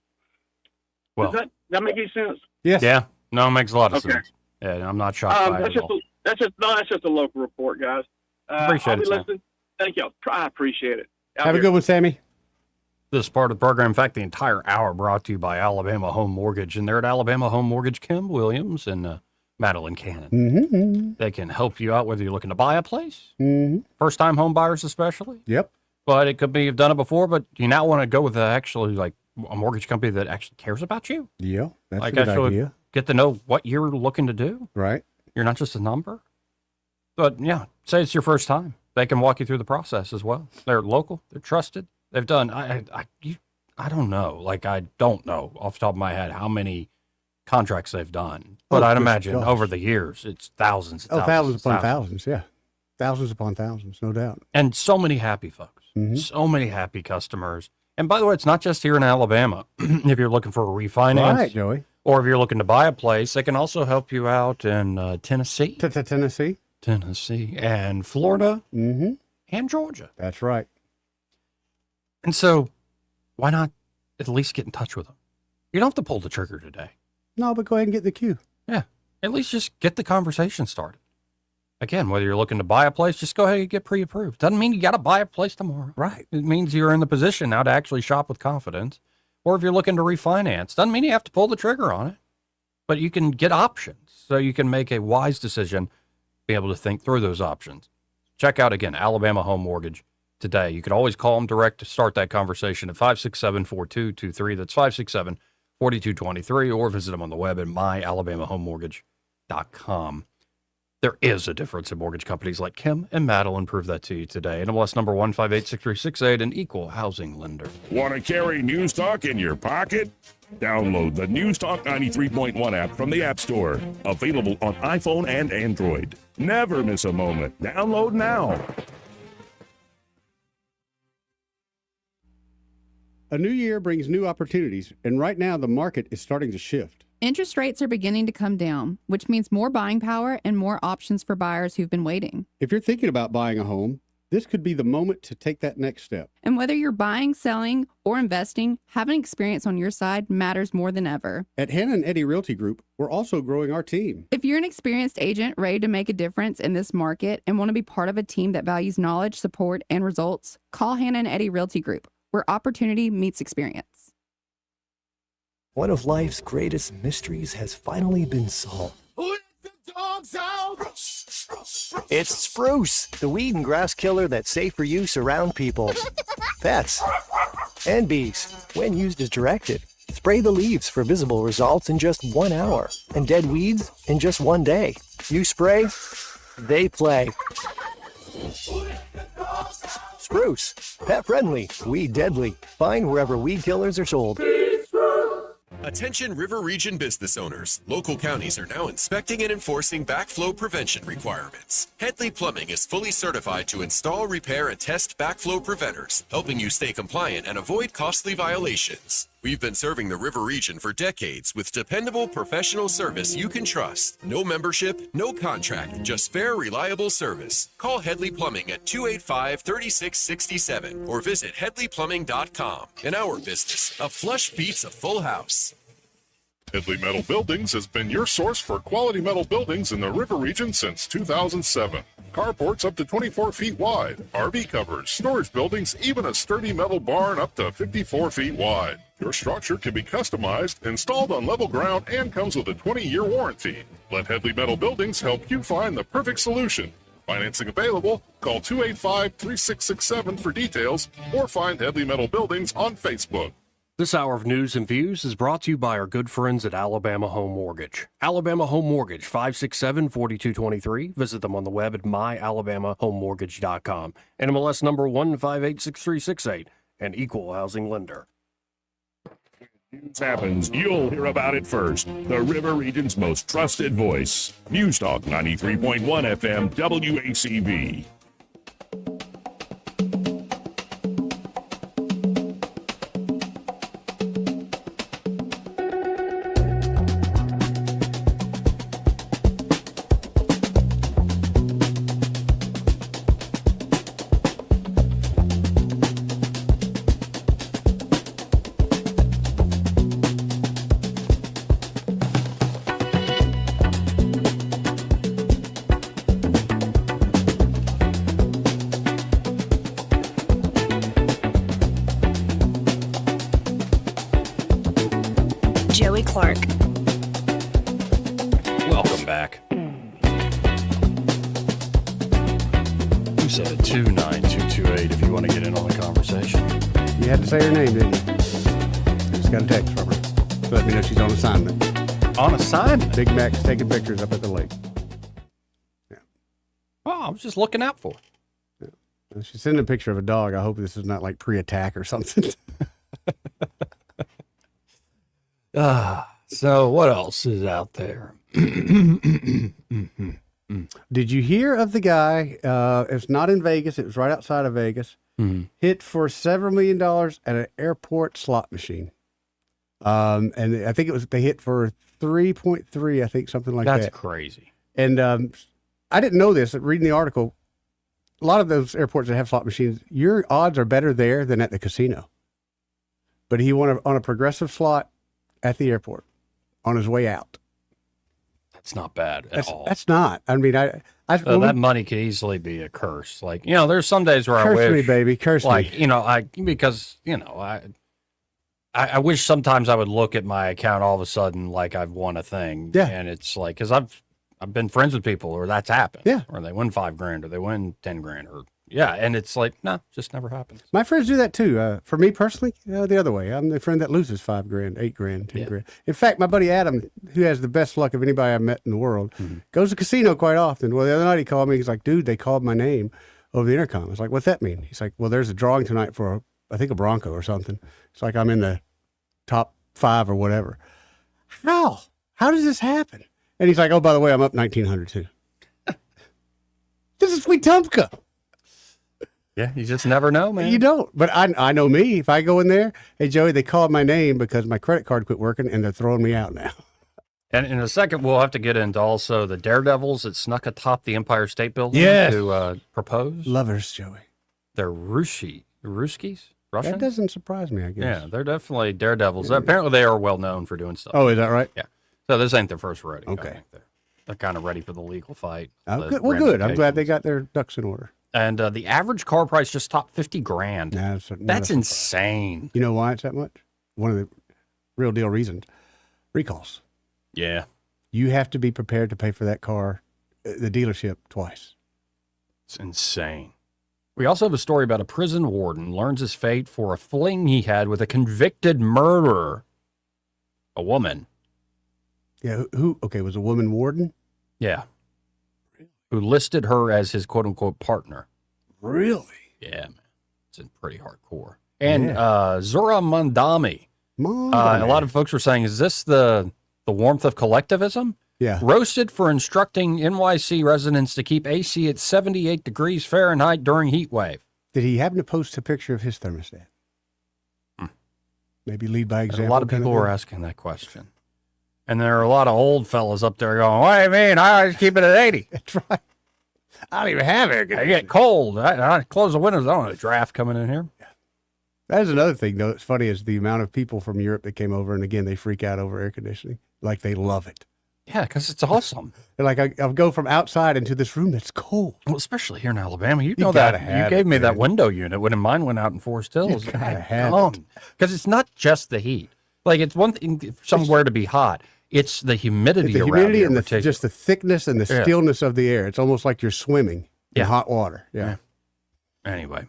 Well, Does that make any sense? Yes. Yeah. No, it makes a lot of Okay. sense. Yeah, I'm not shocked by it at all. That's just a local report, guys. Appreciate I'll be it, Sam. listening. Thank y'all. I appreciate it. Out Have a here. good one, Sammy. This is part of the program. In fact, the entire hour brought to you by Alabama Home Mortgage. And they're at Alabama Home Mortgage, Kim Williams and Madeline Cannon. Mm-hmm. They can help you out whether you're looking to buy a place, Mm-hmm. first-time home buyers especially. Yep. But it could be you've done it before, but you now want to go with actually like a mortgage company that actually cares about you. Yeah, that's like a good actually idea. get to know what you're looking to do. Right. You're not just a number. But yeah, say it's your first time. They can walk you through the process as well. They're local. They're trusted. They've done. I don't know. Like I don't know off the top of my head how many contracts they've done. But Oh, I'd good imagine gosh. over the years it's thousands. Oh, thousands upon thousands. Yeah. Thousands upon thousands, no doubt. And so many happy folks, so many happy customers. And by the way, it's not just here in Alabama. If you're looking for a refinance, Right, Joey. or if you're looking to buy a place, they can also help you out in Tennessee, Tennessee, and Florida, and Georgia. That's right. And so, why not at least get in touch with them? You don't have to pull the trigger today. No, but go ahead and get in the queue. Yeah, at least just get the conversation started. Again, whether you're looking to buy a place, just go ahead and get pre-approved. Doesn't mean you got to buy a place tomorrow. Right. It means you're in the position now to actually shop with confidence. Or if you're looking to refinance, doesn't mean you have to pull the trigger on it, but you can get options so you can make a wise decision, be able to think through those options. Check out, again, Alabama Home Mortgage today. You can always call them direct to start that conversation at 567-4223. That's 567-4223, or visit them on the web at myalabamahomemortgage.com. There is a difference in mortgage companies like Kim and Madeline prove that to you today. NMLS number 1586368, an equal housing lender. Want to carry News Talk in your pocket? Download the News Talk 93.1 app from the App Store. Available on iPhone and Android. Never miss a moment. Download now. A new year brings new opportunities, and right now the market is starting to shift. Interest rates are beginning to come down, which means more buying power and more options for buyers who've been waiting. If you're thinking about buying a home, this could be the moment to take that next step. And whether you're buying, selling, or investing, having experience on your side matters more than ever. At Hannah and Eddie Realty Group, we're also growing our team. If you're an experienced agent ready to make a difference in this market and want to be part of a team that values knowledge, support, and results, call Hannah and Eddie Realty Group, where opportunity meets experience. One of life's greatest mysteries has finally been solved. It's Spruce, the weed and grass killer that's safe for use around people, pets, and bees when used as directed. Spray the leaves for visible results in just 1 hour and dead weeds in just 1 day. You spray, they play. Spruce, pet friendly, weed deadly. Find wherever weed killers are sold. Attention River Region business owners. Local counties are now inspecting and enforcing backflow prevention requirements. Headley Plumbing is fully certified to install, repair, and test backflow preventers, helping you stay compliant and avoid costly violations. We've been serving the River Region for decades with dependable professional service you can trust. No membership, no contract, just fair, reliable service. Call Headley Plumbing at 285-3667 or visit headleyplumbing.com. In our business, a flush beats a full house. Headley Metal Buildings has been your source for quality metal buildings in the River Region since 2007. Carports up to 24 feet wide, RV covers, storage buildings, even a sturdy metal barn up to 54 feet wide. Your structure can be customized, installed on level ground, and comes with a 20-year warranty. Let Headley Metal Buildings help you find the perfect solution. Financing available. Call 285-3667 for details or find Headley Metal Buildings on Facebook. This hour of news and views is brought to you by our good friends at Alabama Home Mortgage. Alabama Home Mortgage, 567-4223. Visit them on the web at myalabamahomemortgage.com. NMLS number 1586368, an equal housing lender. News happens, you'll hear about it first. The River Region's most trusted voice. News Talk 93.1 FM WACB. Joey Clark. Welcome back. 2729228 if you want to get in on the conversation. You had to say her name, didn't you? I just got a text from her. So let me know she's on assignment. On assignment? Big Mac's taking pictures up at the lake. Oh, I was just looking out for it. And she's sending a picture of a dog. I hope this is not like pre-attack or something. So what else is out there? Did Did you hear of the guy? It's not in Vegas. It was right outside of Vegas. Hit for several $1 million at an airport slot machine. And I think they hit for 3.3. I think something like that. That's crazy. And I didn't know this. Reading the article, a lot of those airports that have slot machines, your odds are better there than at the casino. But he won on a progressive slot at the airport on his way out. That's not bad at all. That's not. I mean, So that money could easily be a curse. Like, there's some days where I wish. Curse me, baby. Curse me. Because I wish sometimes I would look at my account all of a sudden like I've won a thing. Yeah. And it's like, because I've been friends with people where that's happened. Yeah. Or they win $5,000 or they win $10,000 or and it's like, no, just never happens. My friends do that too. For me personally, the other way. I'm the friend that loses $5,000, $8,000, $10,000. In fact, my buddy Adam, who has the best luck of anybody I've met in the world, goes to casino quite often. Well, the other night he called me. He's like, "Dude, they called my name over the intercom." I was like, "What's that mean?" He's like, "Well, there's a drawing tonight for I think a Bronco or something." It's like I'm in the top 5 or whatever. How does this happen? And he's like, "Oh, by the way, I'm up 1,900 too." This is Wetumpka. Yeah, you just never know, man. You don't. But I know me. If I go in there, hey, Joey, they called my name because my credit card quit working and they're throwing me out now. And in a second, we'll have to get into also the daredevils that snuck atop the Empire State Building to propose. Lovers, Joey. They're Ruskies? Russian? That doesn't surprise me, I guess. Yeah, they're definitely daredevils. Apparently, they are well known for doing stuff. Oh, is that right? Yeah. So this ain't their first rodeo. Okay. They're kind of ready for the legal fight. Good. Well, good. I'm glad they got their ducks in order. And the average car price just topped $50,000. That's insane. You know why it's that much? One of the real deal reasons: recalls. Yeah. You have to be prepared to pay for that car, the dealership, twice. It's insane. We also have a story about a prison warden learns his fate for a fling he had with a convicted murderer. A woman. Yeah. Who? Okay, was a woman warden? Yeah. Who listed her as his quote-unquote partner. Really? Yeah, man. It's pretty hardcore. And Zora Mandami. A lot of folks were saying, is this the warmth of collectivism? Yeah. Roasted for instructing NYC residents to keep AC at 78 degrees Fahrenheit during heat wave. Did he happen to post a picture of his thermostat? Maybe lead by example. A lot of people were asking that question. And there are a lot of old fellas up there going, what do you mean? I always keep it at 80. That's right. I don't even have air conditioning. I get cold. I close the windows. I don't have a draft coming in here. That is another thing, though. It's funny is the amount of people from Europe that came over, and again, they freak out over air conditioning. Like they love it. Yeah, because it's awesome. They're like, I'll go from outside into this room that's cold. Well, especially here in Alabama. You know that. You gave me that window unit when mine went out in Forest Hills. You gotta have it. Because it's not just the heat. Like, it's one thing somewhere to be hot. It's the humidity The around humidity here and just the thickness and the stillness of the air. It's almost like you're swimming in hot water. Yeah. Anyway,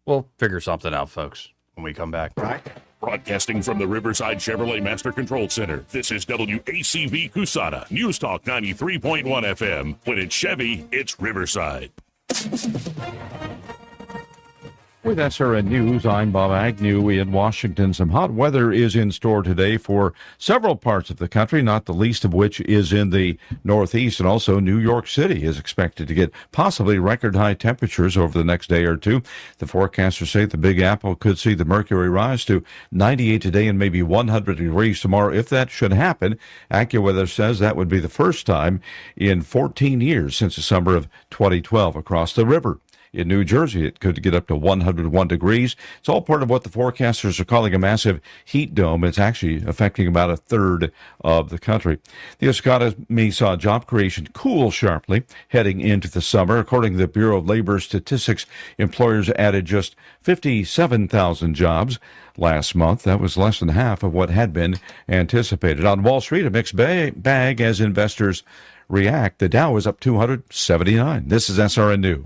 we'll figure something out, folks, when we come back. Broadcasting from the Riverside Chevrolet Master Control Center, this is WACV Cusana, News Talk 93.1 FM. When it's Chevy, it's Riverside. With SRN News, I'm Bob Agnew in Washington. Some hot weather is in store today for several parts of the country, not the least of which is in the Northeast. And also New York City is expected to get possibly record high temperatures over the next day or two. The forecasters say the Big Apple could see the mercury rise to 98 today and maybe 100 degrees tomorrow. If that should happen, AccuWeather says that would be the first time in 14 years since the summer of 2012 across the river. In New Jersey, it could get up to 101 degrees. It's all part of what the forecasters are calling a massive heat dome. It's actually affecting about a third of the country. The economy saw job creation cool sharply heading into the summer. According to the Bureau of Labor Statistics, employers added just 57,000 jobs last month. That was less than half of what had been anticipated. On Wall Street, a mixed bag as investors react. The Dow is up 279. This is SRN News.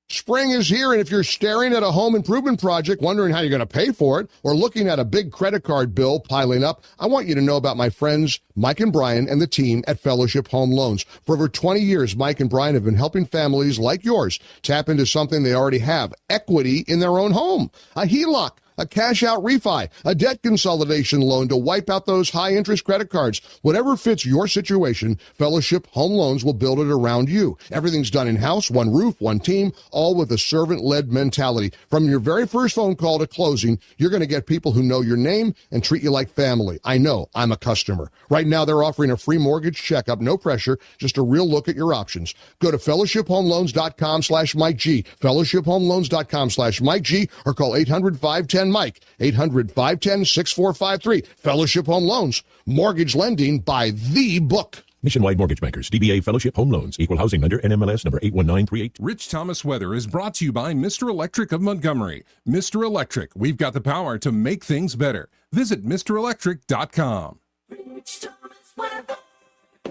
Spring is here, and if you're staring at a home improvement project, wondering how you're going to pay for it, or looking at a big credit card bill piling up, I want you to know about my friends Mike and Brian and the team at Fellowship Home Loans. For over 20 years, Mike and Brian have been helping families like yours tap into something they already have, equity in their own home, a HELOC. a cash out refi, a debt consolidation loan to wipe out those high interest credit cards. Whatever fits your situation, Fellowship Home Loans will build it around you. Everything's done in-house, one roof, one team, all with a servant-led mentality. From your very first phone call to closing, you're going to get people who know your name and treat you like family. I know, I'm a customer. Right now, they're offering a free mortgage checkup, no pressure, just a real look at your options. Go to fellowshiphomeloans.com/Mike G, fellowshiphomeloans.com/Mike G, or call 800-510-MIKE, 800-510-6453. Fellowship Home Loans, mortgage lending by the book. Nationwide Mortgage Bankers, DBA Fellowship Home Loans, Equal Housing Lender, NMLS number 81938. Rich Thomas Weather is brought to you by Mr. Electric of Montgomery. Mr. Electric, we've got the power to make things better. Visit MrElectric.com.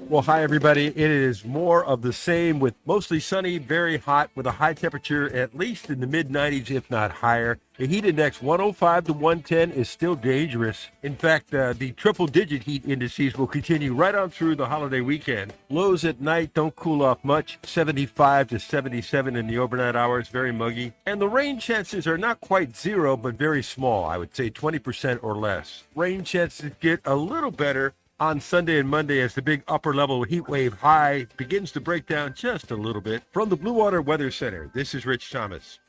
Well, hi, everybody. It is more of the same with mostly sunny, very hot, with a high temperature at least in the mid-90s, if not higher. The heat index 105 to 110 is still dangerous. In fact, the triple-digit heat indices will continue right on through the holiday weekend. Lows at night don't cool off much, 75 to 77 in the overnight hours, very muggy. And the rain chances are not quite zero, but very small. I would say 20% or less. Rain chances get a little better on Sunday and Monday as the big upper-level heat wave high begins to break down just a little bit. From the Blue Water Weather Center, this is Rich Thomas.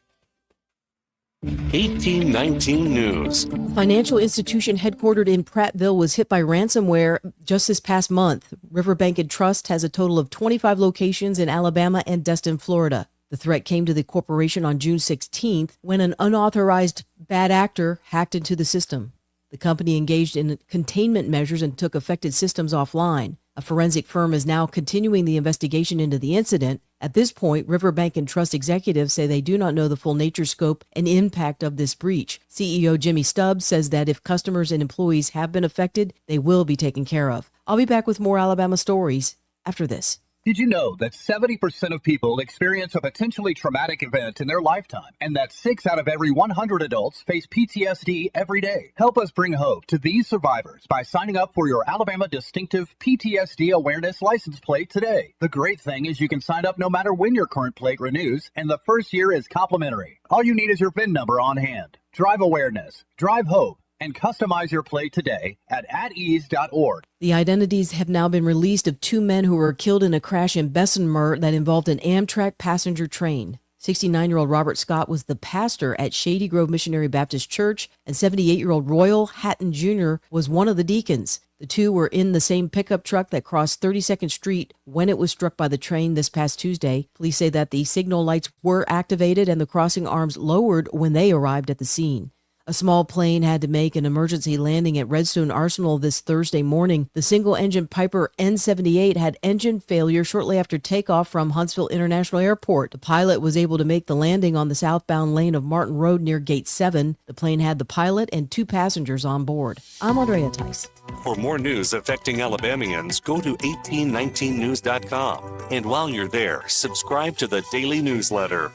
1819 News. Financial institution headquartered in Prattville was hit by ransomware just this past month. Riverbank and Trust has a total of 25 locations in Alabama and Destin, Florida. The threat came to the corporation on June 16th when an unauthorized bad actor hacked into the system. The company engaged in containment measures and took affected systems offline. A forensic firm is now continuing the investigation into the incident. At this point, Riverbank and Trust executives say they do not know the full nature, scope, and impact of this breach. CEO Jimmy Stubbs says that if customers and employees have been affected, they will be taken care of. I'll be back with more Alabama stories after this. Did you know that 70% of people experience a potentially traumatic event in their lifetime, and that 6 out of every 100 adults face PTSD every day? Help us bring hope to these survivors by signing up for your Alabama Distinctive PTSD Awareness license plate today. The great thing is you can sign up no matter when your current plate renews, and the first year is complimentary. All you need is your VIN number on hand. Drive awareness, drive hope, and customize your plate today at atease.org. The identities have now been released of 2 men who were killed in a crash in Bessemer that involved an Amtrak passenger train. 69-year-old Robert Scott was the pastor at Shady Grove Missionary Baptist Church, and 78-year-old Royal Hatton Jr. was one of the deacons. The two were in the same pickup truck that crossed 32nd Street when it was struck by the train this past Tuesday. Police say that the signal lights were activated and the crossing arms lowered when they arrived at the scene. A small plane had to make an emergency landing at Redstone Arsenal this Thursday morning. The single-engine Piper N-78 had engine failure shortly after takeoff from Huntsville International Airport. The pilot was able to make the landing on the southbound lane of Martin Road near Gate 7. The plane had the pilot and 2 passengers on board. I'm Andrea Tice. For more news affecting Alabamians, go to 1819news.com. And while you're there, subscribe to the daily newsletter.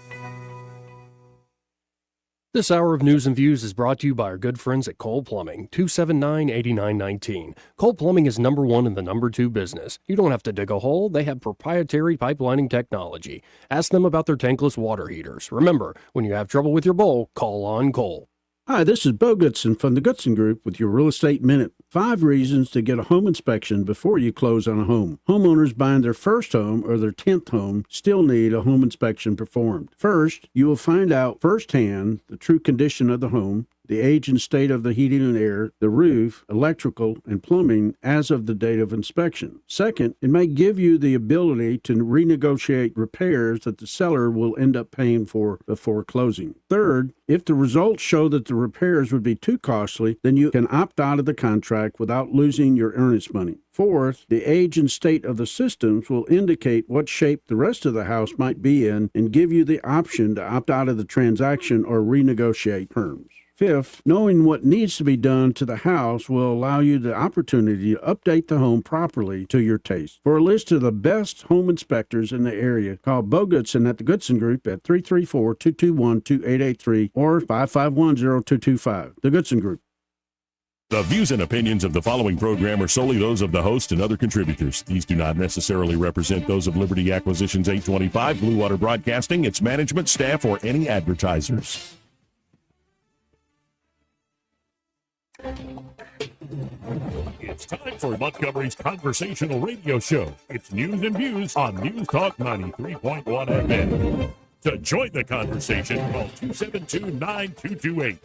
This hour of news and views is brought to you by our good friends at Cole Plumbing, 279-8919. Cole Plumbing is number 1 in the number 2 business. You don't have to dig a hole. They have proprietary pipelining technology. Ask them about their tankless water heaters. Remember, when you have trouble with your bowl, call on Cole. Hi, this is Bo Goodson from the Goodson Group with your Real Estate Minute. 5 reasons to get a home inspection before you close on a home. Homeowners buying their first home or their 10th home still need a home inspection performed. First, you will find out firsthand the true condition of the home, the age and state of the heating and air, the roof, electrical, and plumbing as of the date of inspection. Second, it may give you the ability to renegotiate repairs that the seller will end up paying for before closing. Third, if the results show that the repairs would be too costly, then you can opt out of the contract without losing your earnest money. Fourth, the age and state of the systems will indicate what shape the rest of the house might be in and give you the option to opt out of the transaction or renegotiate terms. Fifth, knowing what needs to be done to the house will allow you the opportunity to update the home properly to your taste. For a list of the best home inspectors in the area, call Bo Goodson at the Goodson Group at 334-221-2883 or 551-0225. The Goodson Group. The views and opinions of the following program are solely those of the host and other contributors. These do not necessarily represent those of Liberty Acquisitions 825, Blue Water Broadcasting, its management, staff, or any advertisers. It's time for Montgomery's conversational radio show. It's news and views on News Talk 93.1 FM. To join the conversation, call 272-9228.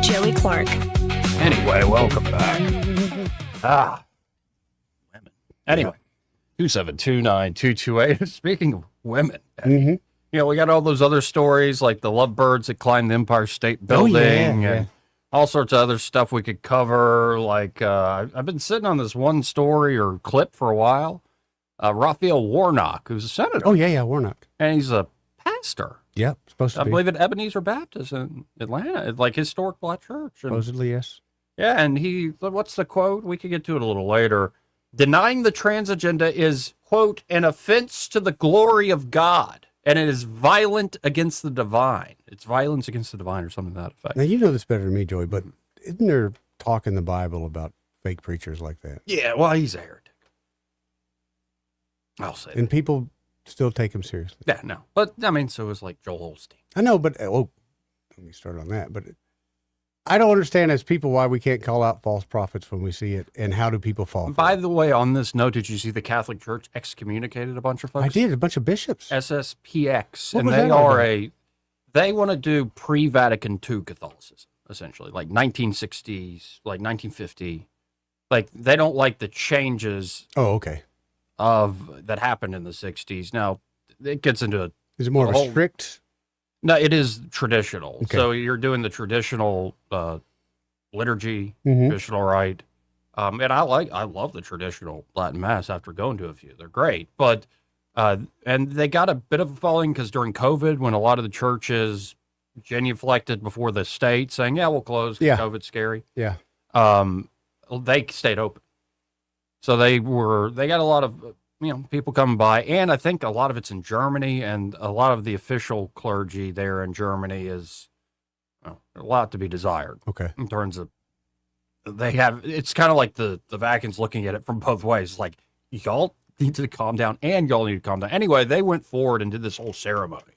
Joey Clark. Anyway, welcome back. Women. Anyway, 2729228. Speaking of women, you know, we got all those other stories like the lovebirds that climbed the Empire State Building and all sorts of other stuff we could cover. Like, I've been sitting on this one story or clip for a while. Raphael Warnock, who's a senator. Oh, yeah, Warnock. And he's a pastor. Yeah, supposed to I be. believe at Ebenezer Baptist in Atlanta. It's like historic black church. And, Supposedly, yes. yeah, and what's the quote? We could get to it a little later. Denying the trans agenda is, quote, an offense to the glory of God, and it is violent against the divine. It's violence against the divine or something to that effect. Now, you know this better than me, Joey, but isn't there talk in the Bible about fake preachers like that? Yeah, well, he's a heretic. I'll say And people still take him seriously. Yeah, no. But, I mean, so is like Joel Holstein. I know, but, let me start on that. But I don't understand as people why we can't call out false prophets when we see it, and how do people fall? By the way, on this note, did you see the Catholic Church excommunicated a bunch of folks? I did, a bunch of bishops. SSPX. What And was they that all are about? they want to do pre-Vatican II Catholicism, essentially, like 1960s, like 1950. Like, they don't like the changes. Oh, okay. That happened in the 60s. Now, it gets into Is it more of a whole- strict? No, it is traditional. Okay. So you're doing the traditional liturgy, Mhm. traditional rite. And I love the traditional Latin Mass after going to a few. They're great. But, and they got a bit of a following because during COVID, when a lot of the churches genuflected before the state saying, yeah, we'll close 'cause Yeah. COVID's scary. Yeah. They stayed open. So they got a lot of, people coming by. And I think a lot of it's in Germany, and a lot of the official clergy there in Germany is a lot to be desired. Okay. In terms of, it's kind of like the Vatican's looking at it from both ways. Like, y'all need to calm down and y'all need to calm down. Anyway, they went forward and did this whole ceremony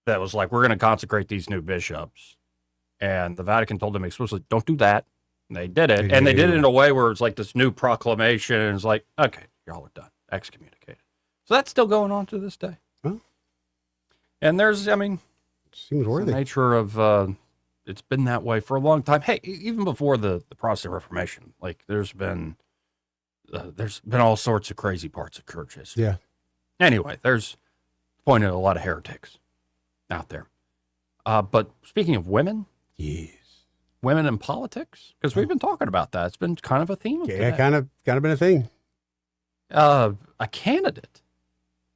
that was like, we're going to consecrate these new bishops. And the Vatican told them explicitly, don't do that. And they did it. And they did it in a way where it's like this new proclamation. And it's like, okay, y'all are done. Excommunicated. So that's still going on to this day. Huh? And there's, seems worthy. the nature of, it's been that way for a long time. Hey, even before the Protestant Reformation, like there's been all sorts of crazy parts of church history. Yeah. Anyway, there's pointed a lot of heretics out there. But speaking of women, yes, women in politics, because we've been talking about that. It's been kind of a theme. Of Yeah, today. kind of been a thing. A candidate.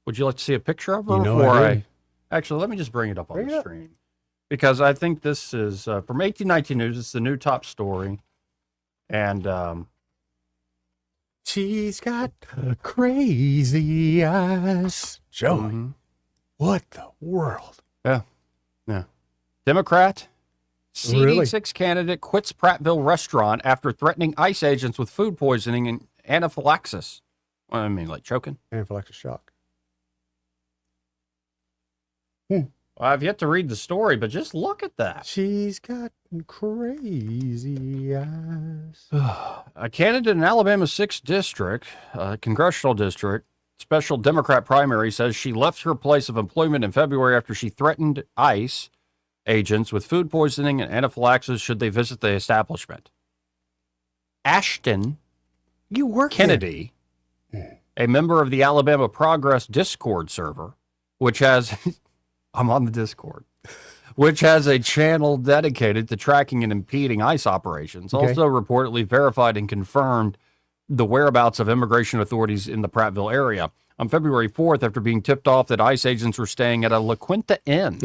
Would you like to see a picture of her? You know Or I do. actually, let me just bring it up on Bring the it up. screen. Because I think this is from 1819 News. It's the new top story. And she's got crazy eyes. Joey, what the world? Yeah. Democrat, Really? CD6 candidate quits Prattville restaurant after threatening ICE agents with food poisoning and anaphylaxis. Well, I mean, like choking. Anaphylaxis shock. Well, I've yet to read the story, but just look at that. She's got crazy eyes. A candidate in Alabama's 6th district, congressional district, special Democrat primary says she left her place of employment in February after she threatened ICE agents with food poisoning and anaphylaxis should they visit the establishment. Ashton Kennedy, a member of the Alabama Progress Discord server, which has, I'm on the Discord, which has a channel dedicated to tracking and impeding ICE operations, Okay. also reportedly verified and confirmed the whereabouts of immigration authorities in the Prattville area. On February 4th, after being tipped off that ICE agents were staying at a La Quinta Inn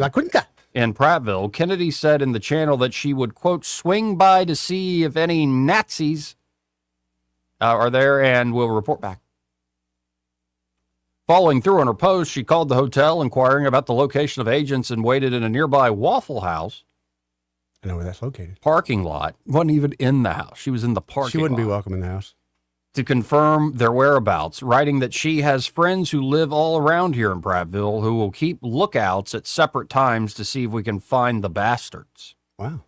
in Prattville, Kennedy said in the channel that she would, quote, swing by to see if any Nazis are there and will report back. Following through on her post, she called the hotel inquiring about the location of agents and waited in a nearby Waffle House. I know where that's located. Parking lot. Wasn't even in the house. She was in the parking lot. She wouldn't be welcome in the house. To confirm their whereabouts, writing that she has friends who live all around here in Prattville who will keep lookouts at separate times to see if we can find the bastards. Wow.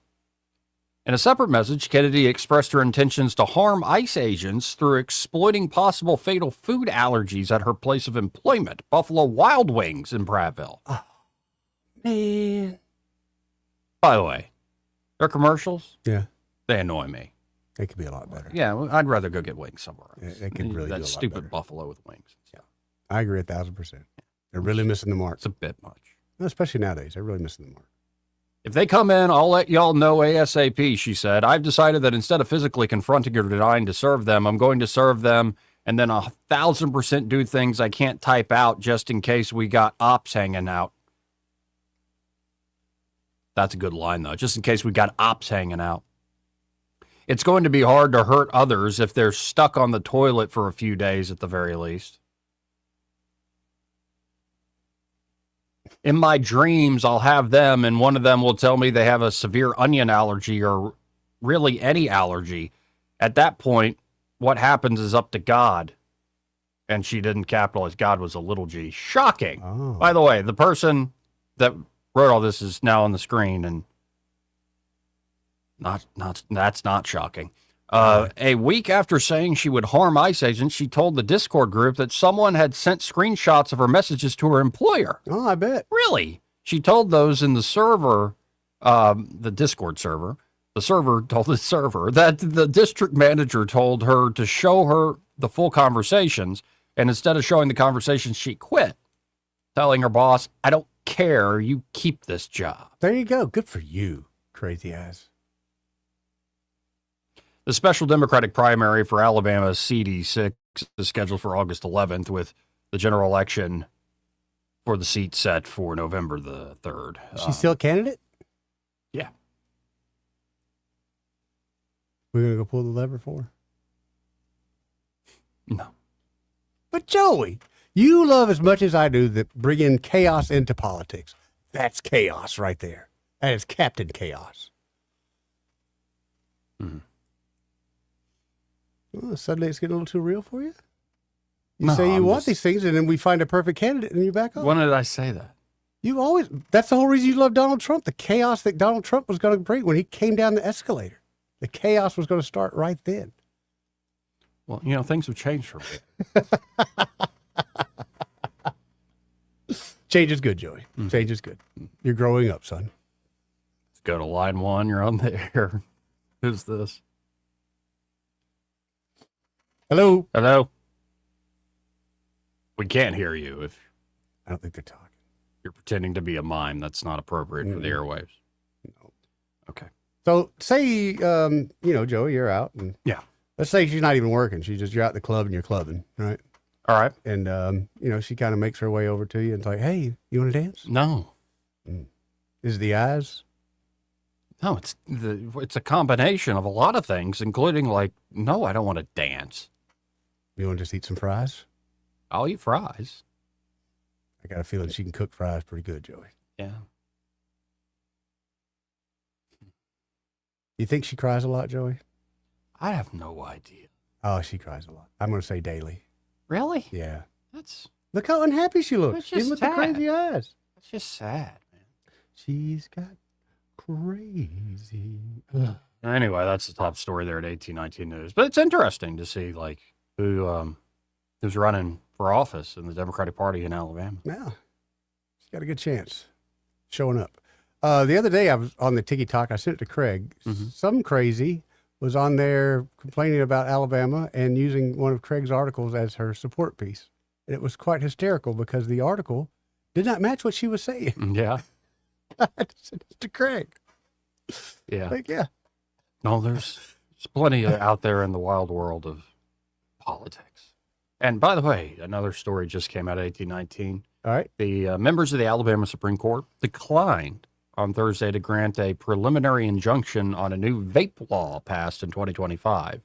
In a separate message, Kennedy expressed her intentions to harm ICE agents through exploiting possible fatal food allergies at her place of employment, Buffalo Wild Wings in Prattville. Oh, man. By the way, their commercials, yeah, they annoy me. They could be a lot better. Yeah, well, I'd rather go get wings somewhere else. They could really that do a lot stupid better. buffalo with wings. Yeah, I agree 1,000%. They're really missing the mark. It's a bit much. Especially nowadays. They're really missing the mark. If they come in, I'll let y'all know ASAP, she said. I've decided that instead of physically confronting or denying to serve them, I'm going to serve them and then 1,000% do things I can't type out just in case we got ops hanging out. That's a good line, though. Just in case we got ops hanging out. It's going to be hard to hurt others if they're stuck on the toilet for a few days at the very least. In my dreams, I'll have them, and one of them will tell me they have a severe onion allergy or really any allergy. At that point, what happens is up to God. And she didn't capitalize. God was a little g. Shocking. Oh. By the way, the person that wrote all this is now on the screen, and that's not shocking. A week after saying she would harm ICE agents, she told the Discord group that someone had sent screenshots of her messages to her employer. Oh, I bet. Really? She told those in the server, the Discord server. The server told the server that the district manager told her to show her the full conversations, and instead of showing the conversations, she quit, telling her boss, I don't care, you keep this job. There you go. Good for you, crazy ass. The special Democratic primary for Alabama's CD6 is scheduled for August 11th, with the general election for the seat set for November the 3rd. She's still a candidate? Yeah. We're going to go pull the lever for her? No. But Joey, you love as much as I do that bringing chaos into politics. That's chaos right there. That is Captain Chaos. Well, suddenly it's getting a little too real for you? You No, say you I'm want just- these things, and then we find a perfect candidate, and you back off. When did I say that? You always, that's the whole reason you love Donald Trump, the chaos that Donald Trump was going to bring when he came down the escalator. The chaos was going to start right then. Well, you know, things have changed for me. Change is good, Joey. Change is good. You're growing up, son. Let's go to line one. You're on the air. Who's this? Hello. Hello. We can't hear you if I don't think they're talking. You're pretending to be a mime. That's not appropriate for the airwaves. No. Okay. So say, Joey, you're out. And yeah. Let's say she's not even working. You're out at the club and you're clubbing, right? All right. And, she kind of makes her way over to you and it's like, hey, you want to dance? No. Is it the eyes? No, it's a combination of a lot of things, including no, I don't want to dance. You want to just eat some fries? I'll eat fries. I got a feeling she can cook fries pretty good, Joey. Yeah. You think she cries a lot, Joey? I have no idea. Oh, she cries a lot. I'm going to say daily. Really? Yeah. That's Look how unhappy she looks. That's just Even with sad. the crazy eyes. That's just sad, man. She's got crazy. Anyway, that's the top story there at 1819 News. But it's interesting to see who's running for office in the Democratic Party in Alabama. Yeah. She's got a good chance showing up. The other day I was on the Tiki Talk. I sent it to Craig. Some crazy was on there complaining about Alabama and using one of Craig's articles as her support piece. And it was quite hysterical because the article did not match what she was saying. Yeah. I sent it to Craig. Yeah. Yeah. No, there's plenty out there in the wild world of politics. And by the way, another story just came out of 1819. All right. The members of the Alabama Supreme Court declined on Thursday to grant a preliminary injunction on a new vape law passed in 2025.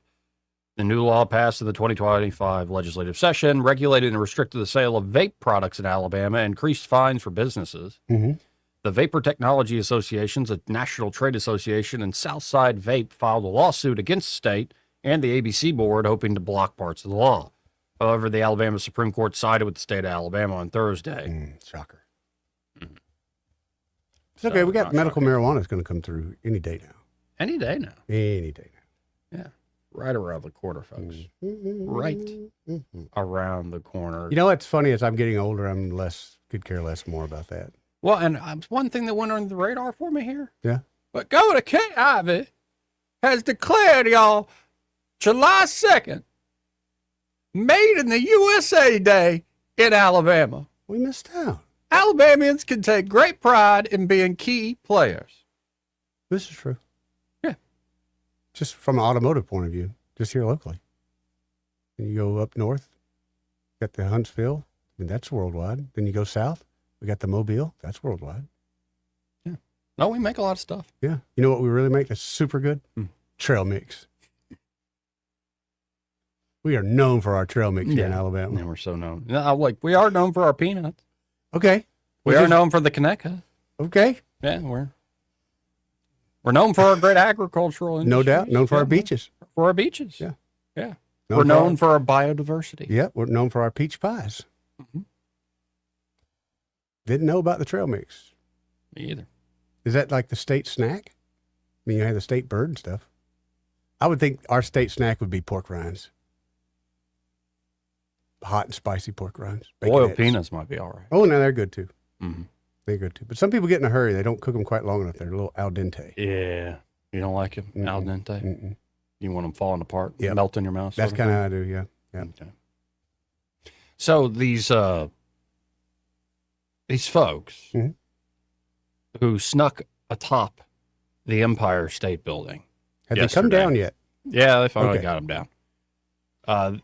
The new law passed in the 2025 legislative session regulated and restricted the sale of vape products in Alabama, increased fines for businesses. Mm-hmm. The Vapor Technology Associations, a national trade association, and Southside Vape filed a lawsuit against the state and the ABC board, hoping to block parts of the law. However, the Alabama Supreme Court sided with the state of Alabama on Thursday. Shocker. It's okay. We got medical marijuana is going to come through any day now. Any day now. Any day now. Yeah. Right around the corner, folks. Right around the corner. You know what's funny? As I'm getting older, could care less more about that. Well, and one thing that went under the radar for me here. Yeah. But Governor Kent Ivey has declared, y'all, July 2nd, Made in the USA Day in Alabama. We missed out. Alabamians can take great pride in being key players. This is true. Yeah. Just from an automotive point of view, just here locally. Then you go up north, got the Huntsville, and that's worldwide. Then you go south, we got the Mobile, that's worldwide. Yeah. No, we make a lot of stuff. Yeah. You know what we really make that's super good? Trail mix. We are known for our trail mix here in Alabama. Yeah, we're so known. We are known for our peanuts. Okay. We are known for the Conecuh. Okay. Yeah, we're known for our great agricultural industry. No doubt. Known for our beaches. For our beaches. Yeah. Yeah. We're known for our biodiversity. Yeah, we're known for our peach pies. Mm-hmm. Didn't know about the trail mix. Me either. Is that like the state snack? I mean, you have the state bird and stuff. I would think our state snack would be pork rinds. Hot and spicy pork rinds. Boiled peanuts might be all right. Oh, no, they're good too. Mm-hmm. They're good too. But some people get in a hurry. They don't cook them quite long enough. They're a little al dente. Yeah. You don't like them al dente? Mm-mm. You want them falling apart, melt in your mouth? That's kind of how I do, yeah. Okay. So these folks who snuck atop the Empire State Building. Have they come down yet? Yeah, they finally got them down.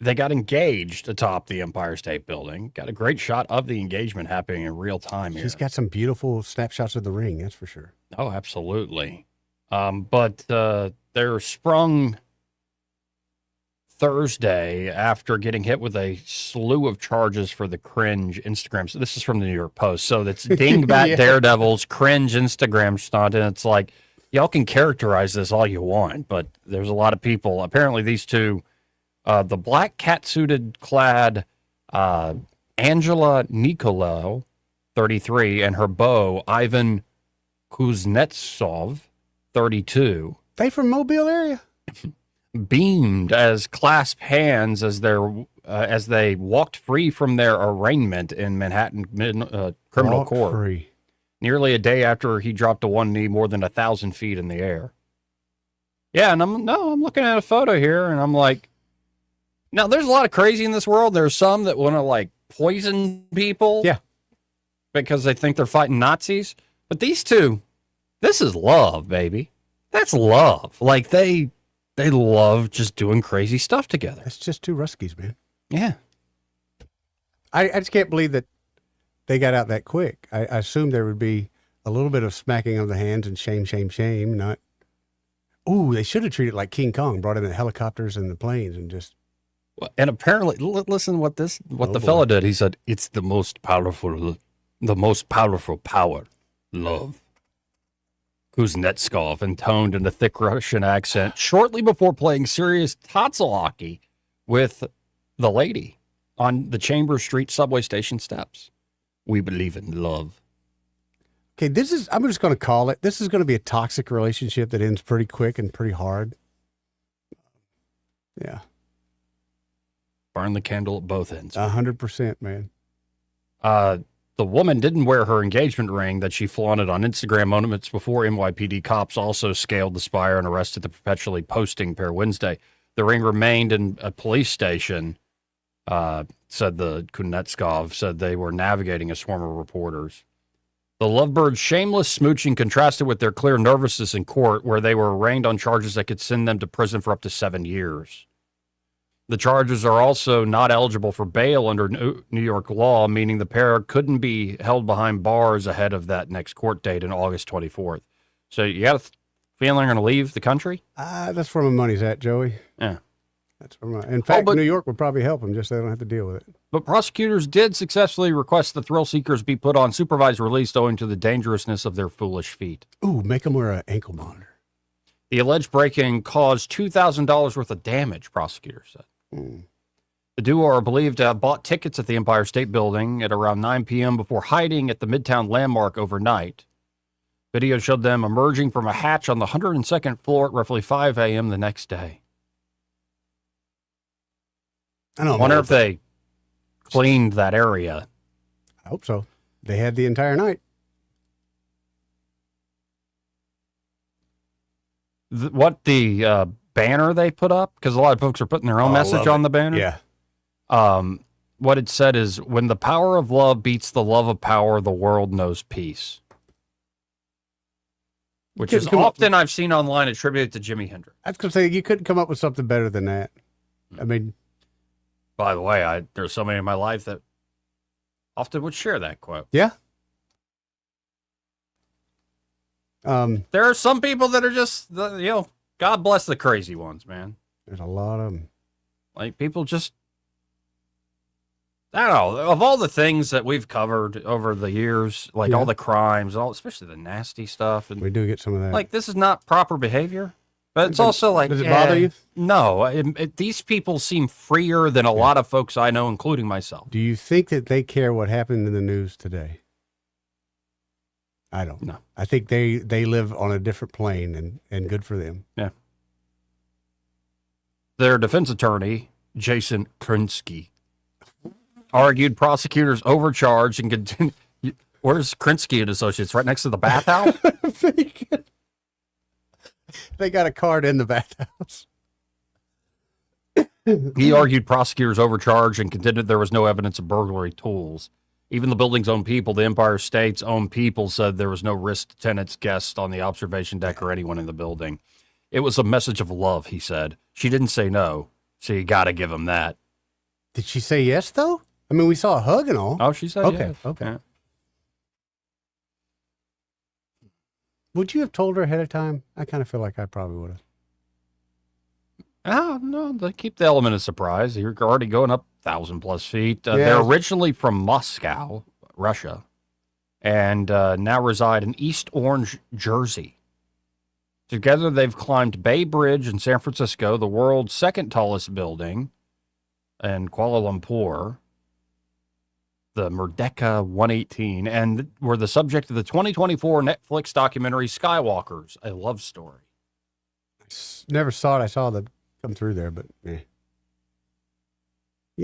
They got engaged atop the Empire State Building. Got a great shot of the engagement happening in real time here. She's got some beautiful snapshots of the ring, that's for sure. Oh, absolutely. But they're sprung Thursday after getting hit with a slew of charges for the cringe Instagram. So this is from the New York Post. So that's dingbat daredevils, cringe Instagram stunt. And it's like, y'all can characterize this all you want, but there's a lot of people. Apparently these two, the black cat-suited clad Angela Nikolao, 33, and her beau, Ivan Kuznetsov, 32. They from Mobile area? Beamed as clasped hands as they walked free from their arraignment in Manhattan criminal court. Free. Nearly a day after he dropped to one knee more than 1,000 feet in the air. Yeah, and I'm looking at a photo here, and I'm like, now there's a lot of crazy in this world. There's some that want to poison people, yeah, because they think they're fighting Nazis. But these two, this is love, baby. That's love. They love just doing crazy stuff together. It's just two Ruskies, man. Yeah. I just can't believe that they got out that quick. I assumed there would be a little bit of smacking of the hands and shame, shame, shame. Not, ooh, they should have treated it like King Kong, brought in the helicopters and the planes and just. And apparently, listen what the fella did. He said, it's the most powerful power, love. Kuznetsov intoned in a thick Russian accent shortly before playing serious tonsil hockey with the lady on the Chambers Street subway station steps. We believe in love. Okay, I'm just going to call it. This is going to be a toxic relationship that ends pretty quick and pretty hard. Yeah. Burn the candle at both ends. 100%, man. The woman didn't wear her engagement ring that she flaunted on Instagram moments before NYPD cops also scaled the spire and arrested the perpetually posting pair Wednesday. The ring remained in a police station, said the Kuznetsov, said they were navigating a swarm of reporters. The lovebirds' shameless smooching contrasted with their clear nervousness in court, where they were arraigned on charges that could send them to prison for up to 7 years. The charges are also not eligible for bail under New York law, meaning the pair couldn't be held behind bars ahead of that next court date on August 24th. So you got a feeling they're going to leave the country? That's where my money's at, Joey. Yeah. That's where in fact, New York would probably help them just so they don't have to deal with it. But prosecutors did successfully request the thrill seekers be put on supervised release owing to the dangerousness of their foolish feat. Ooh, make them wear an ankle monitor. The alleged break-in caused $2,000 worth of damage, prosecutors said. The duo are believed to have bought tickets at the Empire State Building at around 9 p.m. before hiding at the Midtown Landmark overnight. Video showed them emerging from a hatch on the 102nd floor at roughly 5 a.m. the next day. I don't wonder know. if they cleaned that area. I hope so. They had the entire night. What the banner they put up, because a lot of folks are putting their own message on the banner. Yeah. What it said is, when the power of love beats the love of power, the world knows peace. Which is often I've seen online attributed to Jimi Hendrix. I was going to say, you couldn't come up with something better than that. I mean, by the way, there's so many in my life that often would share that quote. Yeah. There are some people that are just, God bless the crazy ones, man. There's a lot of them. Like, people just, I don't know, of all the things that we've covered over the years, like all the crimes, especially the nasty stuff. And we do get some of that. Like, this is not proper behavior. But it's also like, does it bother you? No, these people seem freer than a lot of folks I know, including myself. Do you think that they care what happened in the news today? I don't. No. I think they live on a different plane, and good for them. Yeah. Their defense attorney, Jason Krinsky, argued prosecutors overcharged and continued. Where's Krinsky and Associates? Right next to the bathhouse? They got a card in the bathhouse. He argued prosecutors overcharged and contended there was no evidence of burglary tools. Even the building's own people, the Empire State's own people, said there was no risk to tenants, guests on the observation deck, or anyone in the building. It was a message of love, he said. She didn't say no, so you got to give him that. Did she say yes, though? I mean, we saw a hug and all. Oh, she said okay, yes. Okay. Yeah. Would you have told her ahead of time? I kind of feel like I probably would have. Oh, no, they keep the element of surprise. You're already going up 1,000+ feet. They're originally from Moscow, Russia, and now reside in East Orange, Jersey. Together, they've climbed Bay Bridge in San Francisco, the world's second tallest building, in Kuala Lumpur, the Merdeka 118, and were the subject of the 2024 Netflix documentary Skywalkers, a love story. Never saw it. I saw the come through there, but you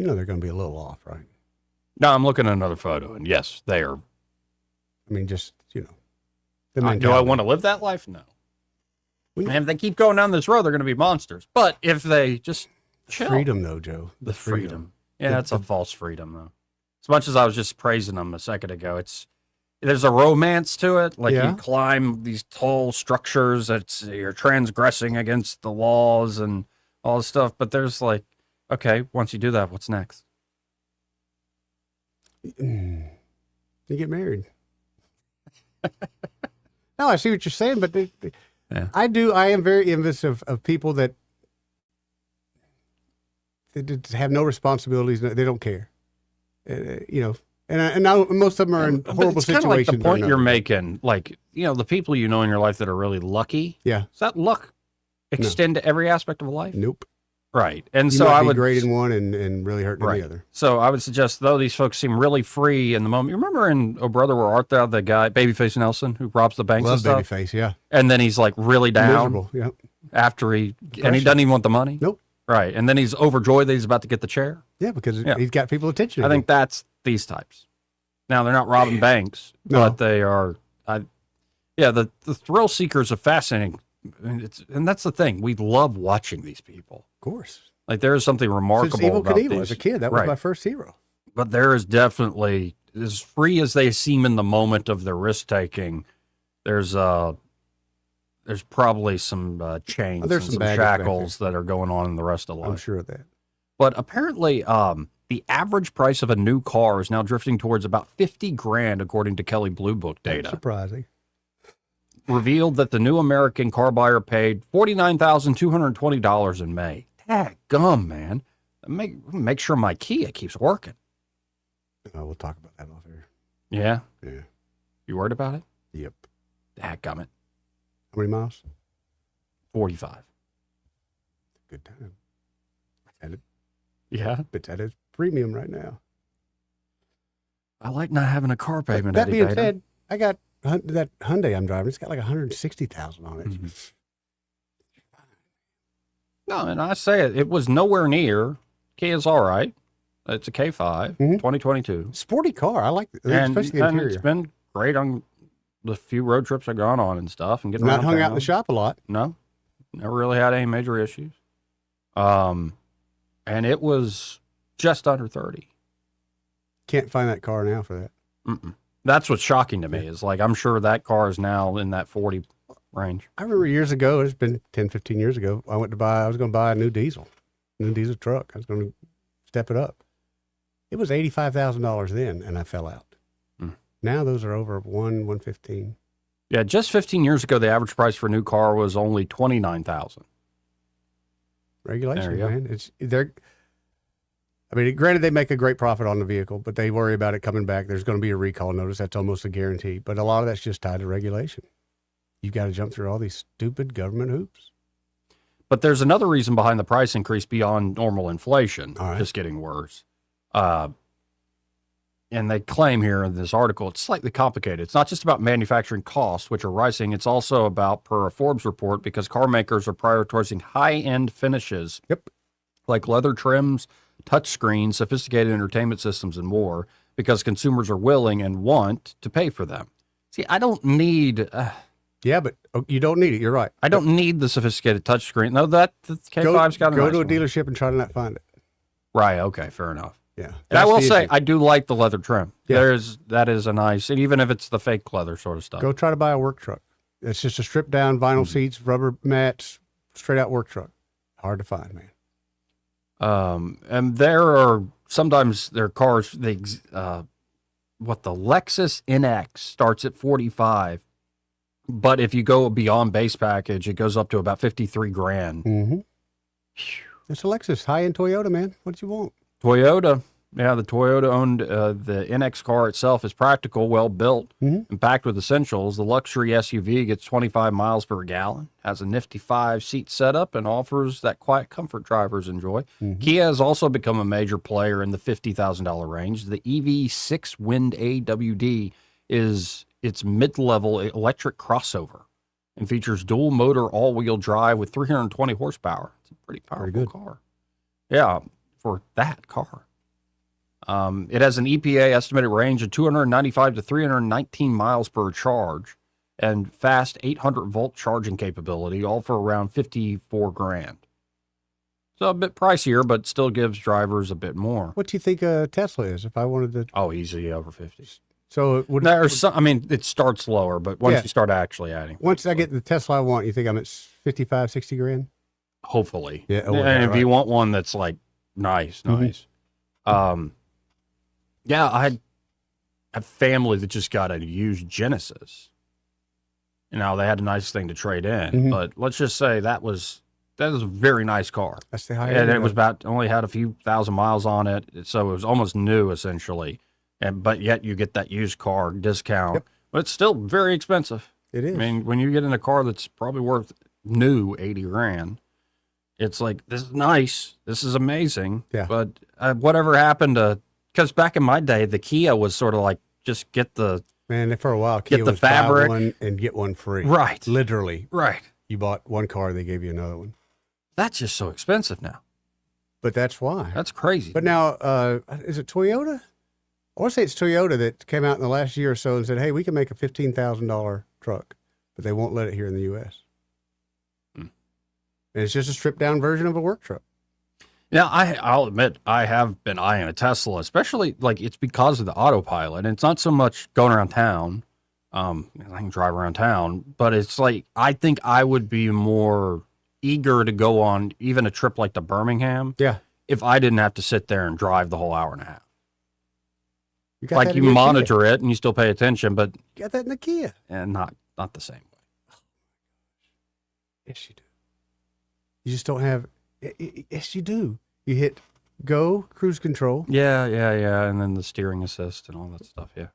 know they're going to be a little off, right? No, I'm looking at another photo, and yes, they are. I mean, just, the do I mentality. want to live that life? No. Man, if they keep going down this road, they're going to be monsters. But if they just chill. Freedom, though, Joe. The freedom. Yeah, it's a false freedom, though. As much as I was just praising them a second ago, there's a romance to it. Like, you climb these tall structures, you're transgressing against the laws and all this stuff. But there's like, okay, once you do that, what's next? You get married. No, I see what you're saying, but I am very envious of people that have no responsibilities. They don't care. And now most of them are in horrible it's kind of like situations. the point you're making, like, the people you know in your life that are really lucky. Yeah. Does that luck extend to every aspect of life? Nope. Right. And you so might I be would great in one and really hurting in the other. So I would suggest, though, these folks seem really free in the moment. You remember in Oh Brother, Where Art Thou, the guy, Babyface Nelson, who robs the banks Love and stuff? Babyface, yeah. And then he's like really down. Miserable, yeah. After and he doesn't even want the money? Nope. Right. And then he's overjoyed that he's about to get the chair? Yeah, because he's got people's attention. I think that's these types. Now, they're not robbing banks, but they are. The thrill seekers are fascinating. And that's the thing. We love watching these people. Of course. Like, there is something remarkable Evil about Knievel these. as a kid. That was my first hero. But there is definitely, as free as they seem in the moment of their risk-taking, there's probably some chains and some shackles that are going on in the rest of life. I'm sure of that. But apparently, the average price of a new car is now drifting towards about $50,000, according to Kelley Blue Book data. That's surprising. Revealed that the new American car buyer paid $49,220 in May. Dadgum, man. Make sure my Kia keeps working. We'll talk about that off here. Yeah? Yeah. You worried about it? Yep. Dadgummit. How many miles? 45. Good time. At it. Yeah? It's at its premium right now. I like not having a car payment. That being Bader. said, I got that Hyundai I'm driving. It's got like 160,000 on it. Mm-hmm. No, and I say it was nowhere near. Kia's all right. It's a K5, 2022. Sporty car. I like it, And especially the interior. it's been great on the few road trips I've gone on and stuff. And getting Not around hung out town. in the shop a lot. No, never really had any major issues. And it was just under 30. Can't find that car now for that. Mm-mm. That's what's shocking to me is like, I'm sure that car is now in that 40 range. I remember years ago, it's been 10, 15 years ago, I was going to buy a new diesel truck. I was going to step it up. It was $85,000 then, and I fell out. Now those are over 115. Yeah, just 15 years ago, the average price for a new car was only $29,000. Regulations, There you go. man. I mean, granted, they make a great profit on the vehicle, but they worry about it coming back. There's going to be a recall notice. That's almost a guarantee. But a lot of that's just tied to regulation. You've got to jump through all these stupid government hoops. But there's another reason behind the price increase beyond normal inflation, just getting worse. And they claim here in this article, it's slightly complicated. It's not just about manufacturing costs, which are rising. It's also about, per a Forbes report, because car makers are prioritizing high-end finishes. Yep. Like leather trims, touchscreens, sophisticated entertainment systems, and more, because consumers are willing and want to pay for them. See, I don't need... yeah, but you don't need it. You're right. I don't need the sophisticated touchscring. No, the K5's got a Go nice to a one. dealership and try to not find it. Right, okay, fair enough. Yeah. And I will That's the say, issue. I do like the leather trim. Yeah. That is a nice, and even if it's the fake leather sort of stuff. Go try to buy a work truck. It's just a stripped down vinyl seats, rubber mats, straight out work truck. Hard to find, man. And there are sometimes there are cars. The Lexus NX starts at 45, but if you go beyond base package, it goes up to about 53 grand. Mm-hmm. It's a Lexus, high end Toyota, man. What do you want? Toyota, yeah, the Toyota owned the NX car itself is practical, well built, and packed with essentials. The luxury SUV gets 25 miles per gallon, has a nifty 5-seat setup, and offers that quiet comfort drivers enjoy. Kia has also become a major player in the $50,000 range. The EV6 Wind AWD is its mid-level electric crossover and features dual motor all-wheel drive with 320 horsepower. It's a pretty powerful car. Yeah, for that car. It has an EPA estimated range of 295 to 319 miles per charge and fast 800-volt charging capability, all for around 54 grand. So a bit pricier, but still gives drivers a bit more. What do you think a Tesla is if I wanted to? Oh, easily over 50. So it would, There's some, I mean, it starts lower, but once Yeah. you start actually adding. once I get the Tesla I want, you think I'm at 55, 60 grand? Hopefully. Yeah. And if you want one that's like nice. Yeah, I had a family that just got a used Genesis. You know, they had a nice thing to trade in, but let's just say that was a very nice car. That's the high And end. it was only had a few thousand miles on it, so it was almost new essentially. But yet you get that used car discount, but it's still very expensive. It is. I mean, when you get in a car that's probably worth new 80 grand, it's like, this is nice. This is amazing. Yeah. But whatever happened to, because back in my day, the Kia was sort of like, just get the, Man, for a while, Kia get the was buy fabric. one and get one free. Right. Literally. Right. You bought one car, they gave you another one. That's just so expensive now. But that's why. That's crazy. But now, is it Toyota? I want to say it's Toyota that came out in the last year or so and said, hey, we can make a $15,000 truck, but they won't let it here in the U.S. And it's just a stripped down version of a work truck. Yeah, I'll admit I have been eyeing a Tesla, especially like it's because of the autopilot. And it's not so much going around town. I can drive around town, but it's like I think I would be more eager to go on even a trip like to Birmingham. Yeah. if I didn't have to sit there and drive the whole hour and a half. You got Like that you in your monitor it and you still pay attention, but Kia. Got that in the Kia. and not the same way. Yes, you do. You just don't have. Yes, you do. You hit go, cruise control, Yeah, and then the steering assist and all that stuff. Yeah,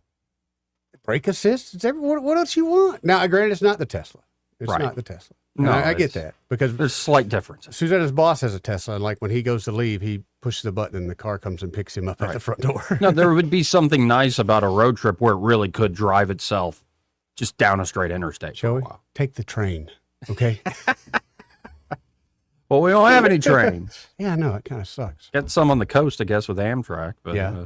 brake assist. It's what else you want? Now, granted, it's not the Tesla. It's Right. not the Tesla. And No, I get it's- that because there's slight differences. Susanna's boss has a Tesla, and like when he goes to leave, he pushes the button and the car comes and picks him up at the front door. No, there would be something nice about a road trip where it really could drive itself just down a straight interstate. Joey, take the train, okay? Well, we don't have any trains. Yeah, I know it kind of sucks. Get some on the coast, I guess, with Amtrak. But Yeah.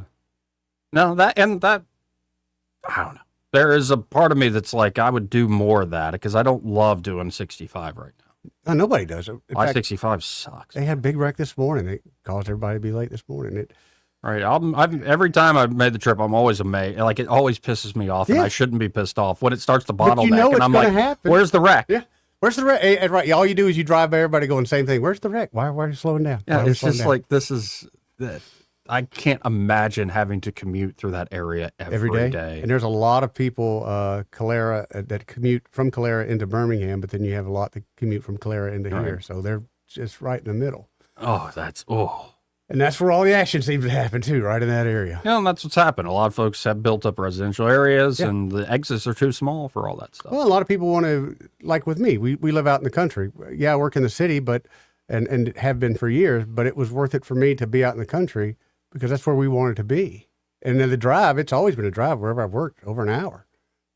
no, that I don't know. There is a part of me that's like, I would do more of that because I don't love doing 65 right now. No, nobody does it. In fact, I-65 sucks. they had a big wreck this morning. It caused everybody to be late this morning. Right. Every time I've made the trip, I'm always amazed. Like, it always pisses me off, and Yeah. I shouldn't be pissed off when it starts to But bottleneck. you know and it's I'm gonna like, happen. where's the wreck? Yeah. Where's the wreck? And right. All you do is you drive by everybody going the same thing. Where's the wreck? Why are you slowing down? Why Yeah, are we it's slowing just down? like, this is that. I can't imagine having to commute through that area every day. And there's a lot of people, Calera, that commute from Calera into Birmingham, but then you have a lot that commute from Calera into Right. here. So they're just right in the middle. Oh, And that's where all the action seems to happen too, right in that area. Yeah, and that's what's happened. A lot of folks have built up residential areas, Yeah. and the exits are too small for all that stuff. Well, a lot of people want to, like with me, we live out in the country. Yeah, I work in the city, but and have been for years, but it was worth it for me to be out in the country because that's where we wanted to be. And then the drive, it's always been a drive wherever I've worked, over an hour.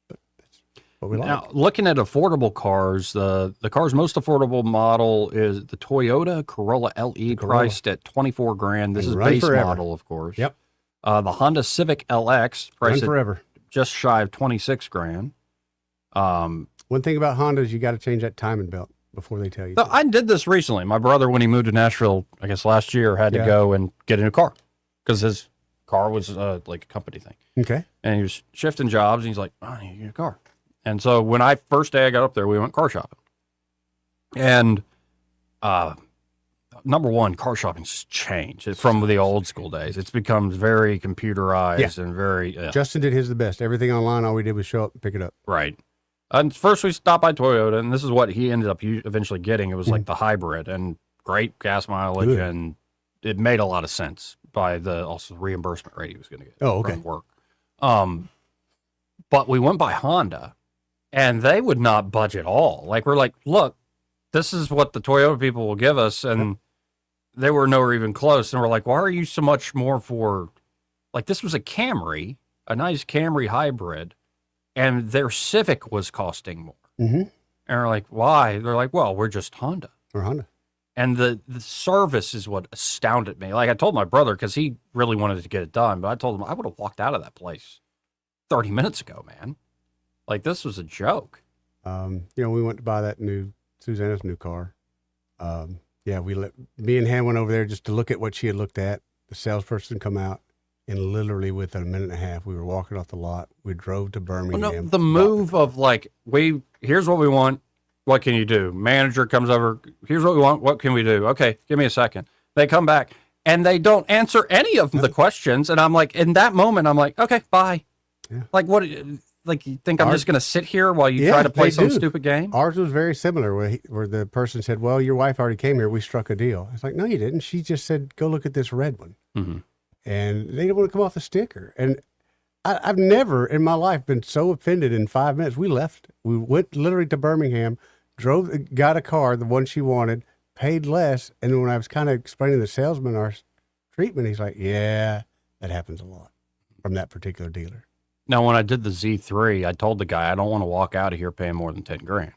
But that's what we like. Now, looking at affordable cars, the car's most affordable model is the Toyota Corolla LE, Corolla. priced at $24,000. This And is run base forever. model, of course. Yep. The Honda Civic LX, priced Run forever. at just shy of $26,000. One thing about Honda is you got to change that timing belt before they tell you. So I did this recently. My brother, when he moved to Nashville, I guess last year, had to Yeah. go and get a new car because his car was like a company thing. Okay. And he was shifting jobs, and he's like, I need to get a car. And so when first day I got up there, we went car shopping. And number one, car shopping's just changed from the old school days. It's become very computerized and very Justin did his the best. Everything online, all we did was show up and pick it up. right. And first we stopped by Toyota, and this is what he ended up eventually getting. It was like the hybrid and great gas mileage, Good. and it made a lot of sense by the also reimbursement rate he was going to get Oh, okay. from work. But we went by Honda, and they would not budge at all. Like, we're like, look, this is what the Toyota people will give us, and they were nowhere even close. And we're like, why are you so much more for, like, this was a Camry, a nice Camry hybrid, and their Civic was costing more. Mm-hmm. And we're like, why? They're like, well, we're just Honda. Or Honda. And the service is what astounded me. Like, I told my brother, because he really wanted to get it done, but I told him I would have walked out of that place 30 minutes ago, man. Like, this was a joke. We went to buy that Susanna's new car. Me and Han went over there just to look at what she had looked at. The salesperson come out, and literally within a minute and a half, we were walking off the lot. We drove to Birmingham. Well, no, the move of like, here's what we want. What can you do? Manager comes over. Here's what we want. What can we do? Okay, give me a second. They come back and they don't answer any of the questions. And I'm like, in that moment, I'm like, okay, bye. Yeah. Like, what? Like, you think I'm just going to sit here while you try to play they some do. stupid game? Ours was very similar, where the person said, "Well, your wife already came here. We struck a deal." It's like, no, you didn't. She just said, "Go look at this red one," and they didn't want to come off the sticker. And I've never in my life been so offended in 5 minutes. We left. We went literally to Birmingham, got a car, the one she wanted, paid less, and when I was kind of explaining to the salesman our treatment, he's like, "Yeah, that happens a lot from that particular dealer." Now, when I did the Z3, I told the guy I don't want to walk out of here paying more than $10,000.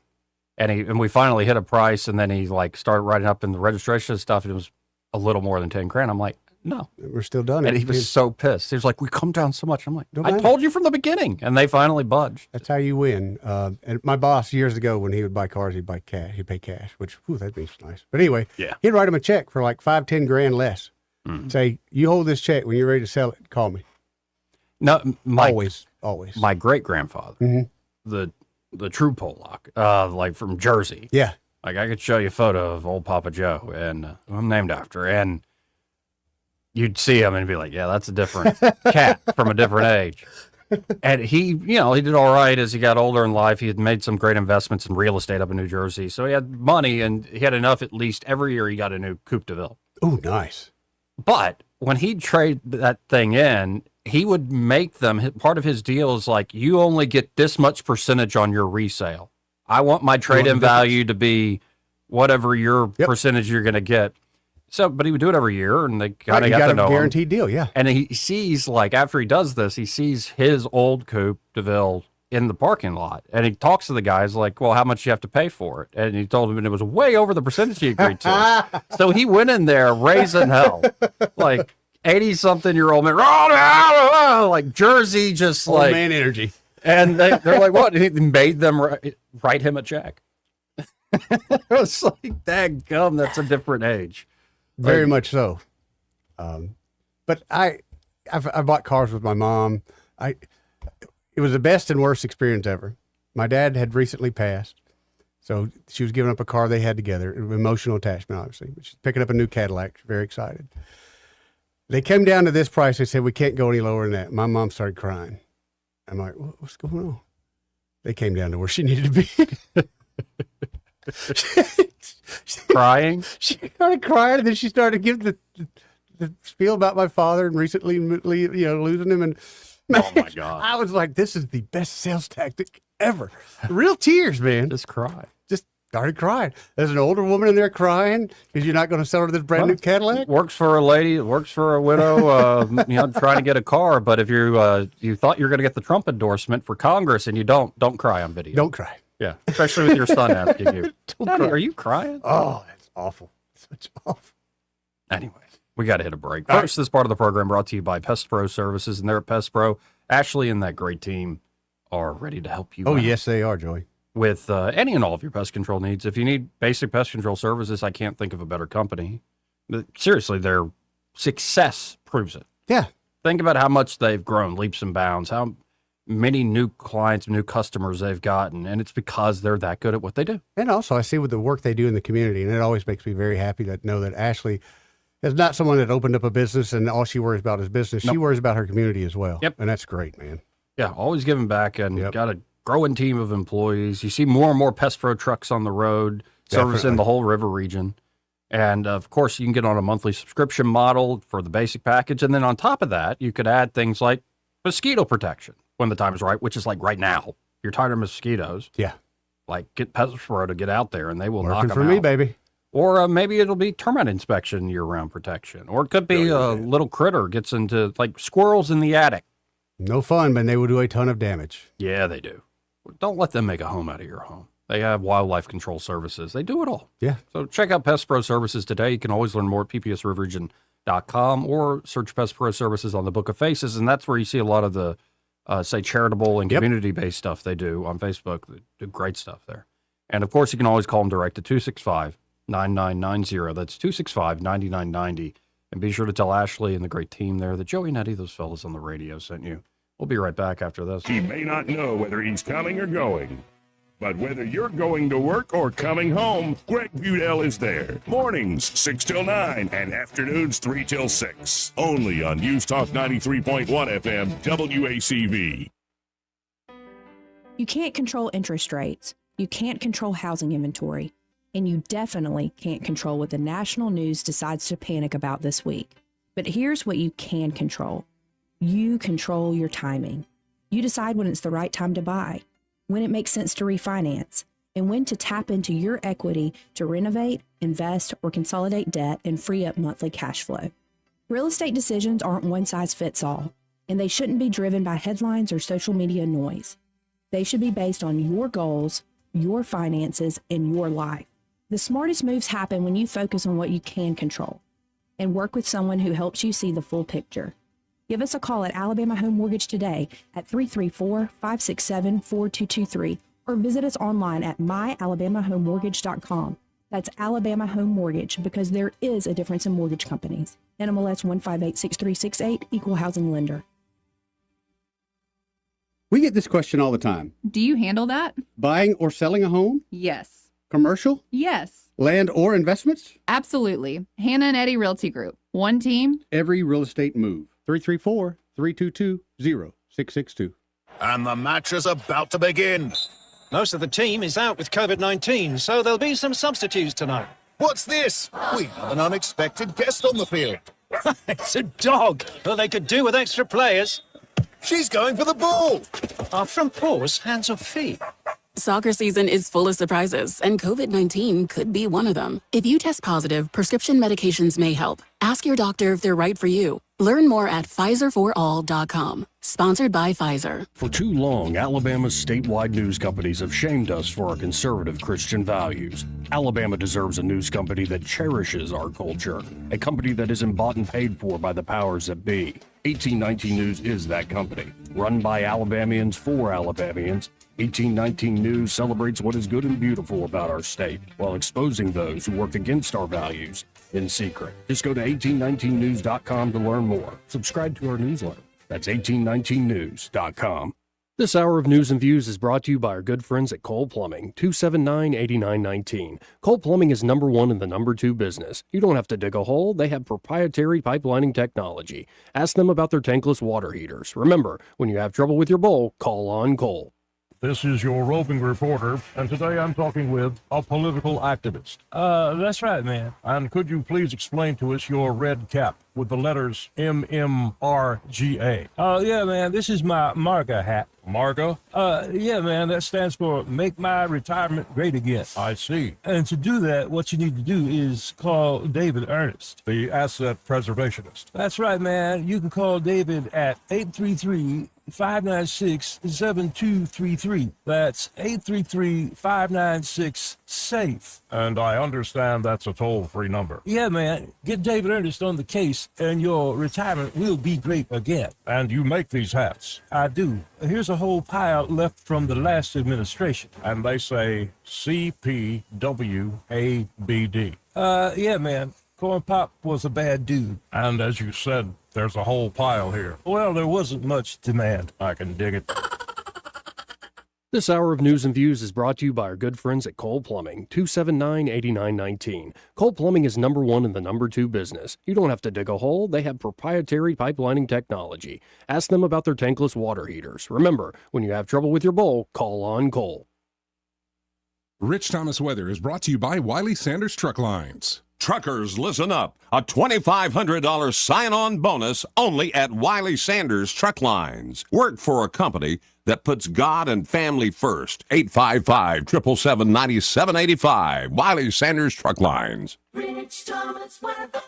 And we finally hit a price, and then he like started writing up in the registration stuff. It was a little more than $10,000. I'm like, no, we're still done. And he was so pissed. He was like, "We come down so much." I'm like, Don't I matter. told you from the beginning, and they finally budged. That's how you win. And my boss years ago, when he would buy cars, he'd buy cash. He'd pay cash, which that means nice. But anyway, he'd write him a check for like $5-10 less. Say, "You hold this check. When you're ready to sell it, call me." No, always. My great grandfather, the true Pollock, like from Jersey. Yeah. Like, I could show you a photo of old Papa Joe, and I'm named after. And you'd see him and be like, yeah, that's a different cat from a different age. And he, you know, he did all right as he got older in life. He had made some great investments in real estate up in New Jersey. So he had money, and he had enough at least every year he got a new Coupe de Ville. Oh, nice. But when he'd trade that thing in, he would make them, part of his deal is like, you only get this much percentage on your resale. I want my trade-in value to be whatever your percentage you're going to get. So, but he would do it every year, and they kind of got to know him. Guaranteed deal, yeah. And he sees, like, after he does this, he sees his old Coupe de Ville in the parking lot, and he talks to the guys like, well, how much you have to pay for it? And he told him, and it was way over the percentage he agreed to. So he went in there raising hell, like 80-something-year-old man, like Jersey, just Old like man energy. And they're like, what? He made them write him a check. It was like, dadgum, that's a different age. Very much so. But I bought cars with my mom. It was the best and worst experience ever. My dad had recently passed, so she was giving up a car they had together. Emotional attachment, obviously. But she's picking up a new Cadillac. She's very excited. They came down to this price. They said, we can't go any lower than that. My mom started crying. I'm like, what's going on? They came down to where she needed to be. Crying? She started crying, and then she started giving the spiel about my father and recently, losing him. And man, oh my God. I was like, this is the best sales tactic ever. Real tears, man. Just cry. Just started crying. There's an older woman in there crying because you're not going to sell her this brand new Cadillac. Works for a lady, works for a widow, trying to get a car. But if you thought you were going to get the Trump endorsement for Congress and you don't cry on video. Don't cry. Yeah, especially with your son asking you, Daddy, are you crying? Oh, that's awful. Such awful. Anyway, we got to hit a break. First, this part of the program brought to you by Pest Pro Services, and they're at Pest Pro. Ashley and that great team are ready to help you Oh, out yes, they are, Joey. with any and all of your pest control needs. If you need basic pest control services, I can't think of a better company. But seriously, their success proves it. Yeah. Think about how much they've grown, leaps and bounds, how many new clients, new customers they've gotten, and it's because they're that good at what they do. And also, I see with the work they do in the community, and it always makes me very happy to know that Ashley is not someone that opened up a business and all she worries about is business. Nope. She worries about her community as well. Yep. And that's great, man. Yeah, always giving back, and got a growing team of employees. You see more and more Pest Pro trucks on the road, servicing Definitely. the whole river region. And, of course, you can get on a monthly subscription model for the basic package. And then on top of that, you could add things like mosquito protection when the time is right, which is like right now. If you're tired of mosquitoes. Yeah. Like, get Pest Pro to get out there, and they will knock Working them for out. me, baby. Or maybe it'll be termite inspection year-round protection. Or it could be a little critter gets into, like, squirrels in the attic. No fun, but they will do a ton of damage. Yeah, they do. Don't let them make a home out of your home. They have wildlife control services. They do it all. Yeah. So check out Pest Pro Services today. You can always learn more at ppsriverregion.com or search Pest Pro Services on the Book of Faces, and that's where you see a lot of the, say, charitable and community-based stuff they do on Facebook. They do great stuff there. And, of course, you can always call them direct at 265-9990. That's 265-9990. And be sure to tell Ashley and the great team there that Joey and Eddie, those fellas on the radio, sent you. We'll be right back after this. He may not know whether he's coming or going, but whether you're going to work or coming home, Greg Budell is there. Mornings, 6 till 9, and afternoons, 3 till 6. Only on News Talk 93.1 FM, WACV. You can't control interest rates. You can't control housing inventory. And you definitely can't control what the national news decides to panic about this week. But here's what you can control. You control your timing. You decide when it's the right time to buy, when it makes sense to refinance, and when to tap into your equity to renovate, invest, or consolidate debt and free up monthly cash flow. Real estate decisions aren't one size fits all, and they shouldn't be driven by headlines or social media noise. They should be based on your goals, your finances, and your life. The smartest moves happen when you focus on what you can control and work with someone who helps you see the full picture. Give us a call at Alabama Home Mortgage today at 334-567-4223 or visit us online at myalabamahomemortgage.com. That's Alabama Home Mortgage, because there is a difference in mortgage companies. NMLS 1586368, Equal Housing Lender. We get this question all the time. Do you handle that? Buying or selling a home? Yes. Commercial? Yes. Land or investments? Absolutely. Hannah and Eddie Realty Group. One team. Every real estate move. 334-322-0662. And the match is about to begin. Most of the team is out with COVID-19, so there'll be some substitutes tonight. What's this? We have an unexpected guest on the field. It's a dog. Well, they could do with extra players. She's going for the ball. Our front paws, hands or feet. Soccer season is full of surprises, and COVID-19 could be one of them. If you test positive, prescription medications may help. Ask your doctor if they're right for you. Learn more at PfizerForAll.com. Sponsored by Pfizer. For too long, Alabama's statewide news companies have shamed us for our conservative Christian values. Alabama deserves a news company that cherishes our culture, a company that isn't bought and paid for by the powers that be. 1819 News is that company. Run by Alabamians for Alabamians, 1819 News celebrates what is good and beautiful about our state, while exposing those who work against our values in secret. Just go to 1819news.com to learn more. Subscribe to our newsletter. That's 1819news.com. This hour of News and Views is brought to you by our good friends at Cole Plumbing, 279-8919. Cole Plumbing is number one in the number two business. You don't have to dig a hole. They have proprietary pipelining technology. Ask them about their tankless water heaters. Remember, when you have trouble with your bowl, call on Cole. This is your roving reporter, and today I'm talking with a political activist. That's right, man. And could you please explain to us your red cap with the letters MMRGA? Oh, yeah, man. This is my MARGA hat. MARGA? Yeah, man. That stands for Make My Retirement Great Again. I see. And to do that, what you need to do is call David Ernest, the asset preservationist. That's right, man. You can call David at 833-596-7233. That's 833-596-SAFE. And I understand that's a toll-free number. Yeah, man. Get David Ernest on the case, and your retirement will be great again. And you make these hats? I do. Here's a whole pile left from the last administration. And they say CPWABD. Yeah, man. Corn Pop was a bad dude. And as you said, there's a whole pile here. Well, there wasn't much demand. I can dig it. This hour of News and Views is brought to you by our good friends at Cole Plumbing, 279-8919. Cole Plumbing is number one in the number two business. You don't have to dig a hole. They have proprietary pipelining technology. Ask them about their tankless water heaters. Remember, when you have trouble with your bowl, call on Cole. Rich Thomas Weather is brought to you by Wiley Sanders Truck Lines. Truckers, listen up. A $2,500 sign-on bonus only at Wiley Sanders Truck Lines. Work for a company that puts God and family first. 855-777-9785. Wiley Sanders Truck Lines. Rich Thomas Weather.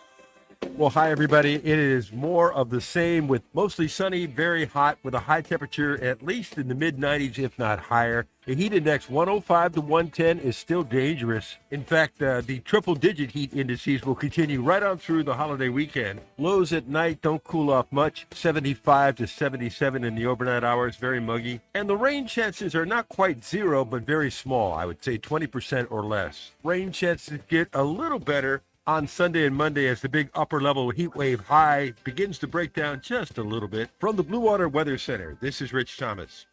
Well, hi, everybody. It is more of the same with mostly sunny, very hot, with a high temperature at least in the mid-90s, if not higher. The heat index 105 to 110 is still dangerous. In fact, the triple-digit heat indices will continue right on through the holiday weekend. Lows at night don't cool off much, 75 to 77 in the overnight hours, very muggy. And the rain chances are not quite zero, but very small. I would say 20% or less. Rain chances get a little better on Sunday and Monday as the big upper-level heat wave high begins to break down just a little bit. From the Blue Water Weather Center, this is Rich Thomas.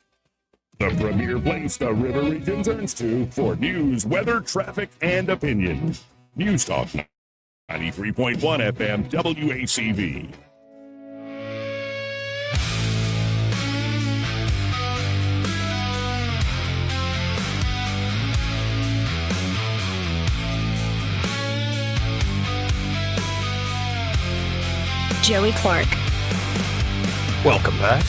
The premier place the River Region turns to for news, weather, traffic, and opinion. News Talk 93.1 FM WACV. Joey Clark. Welcome back.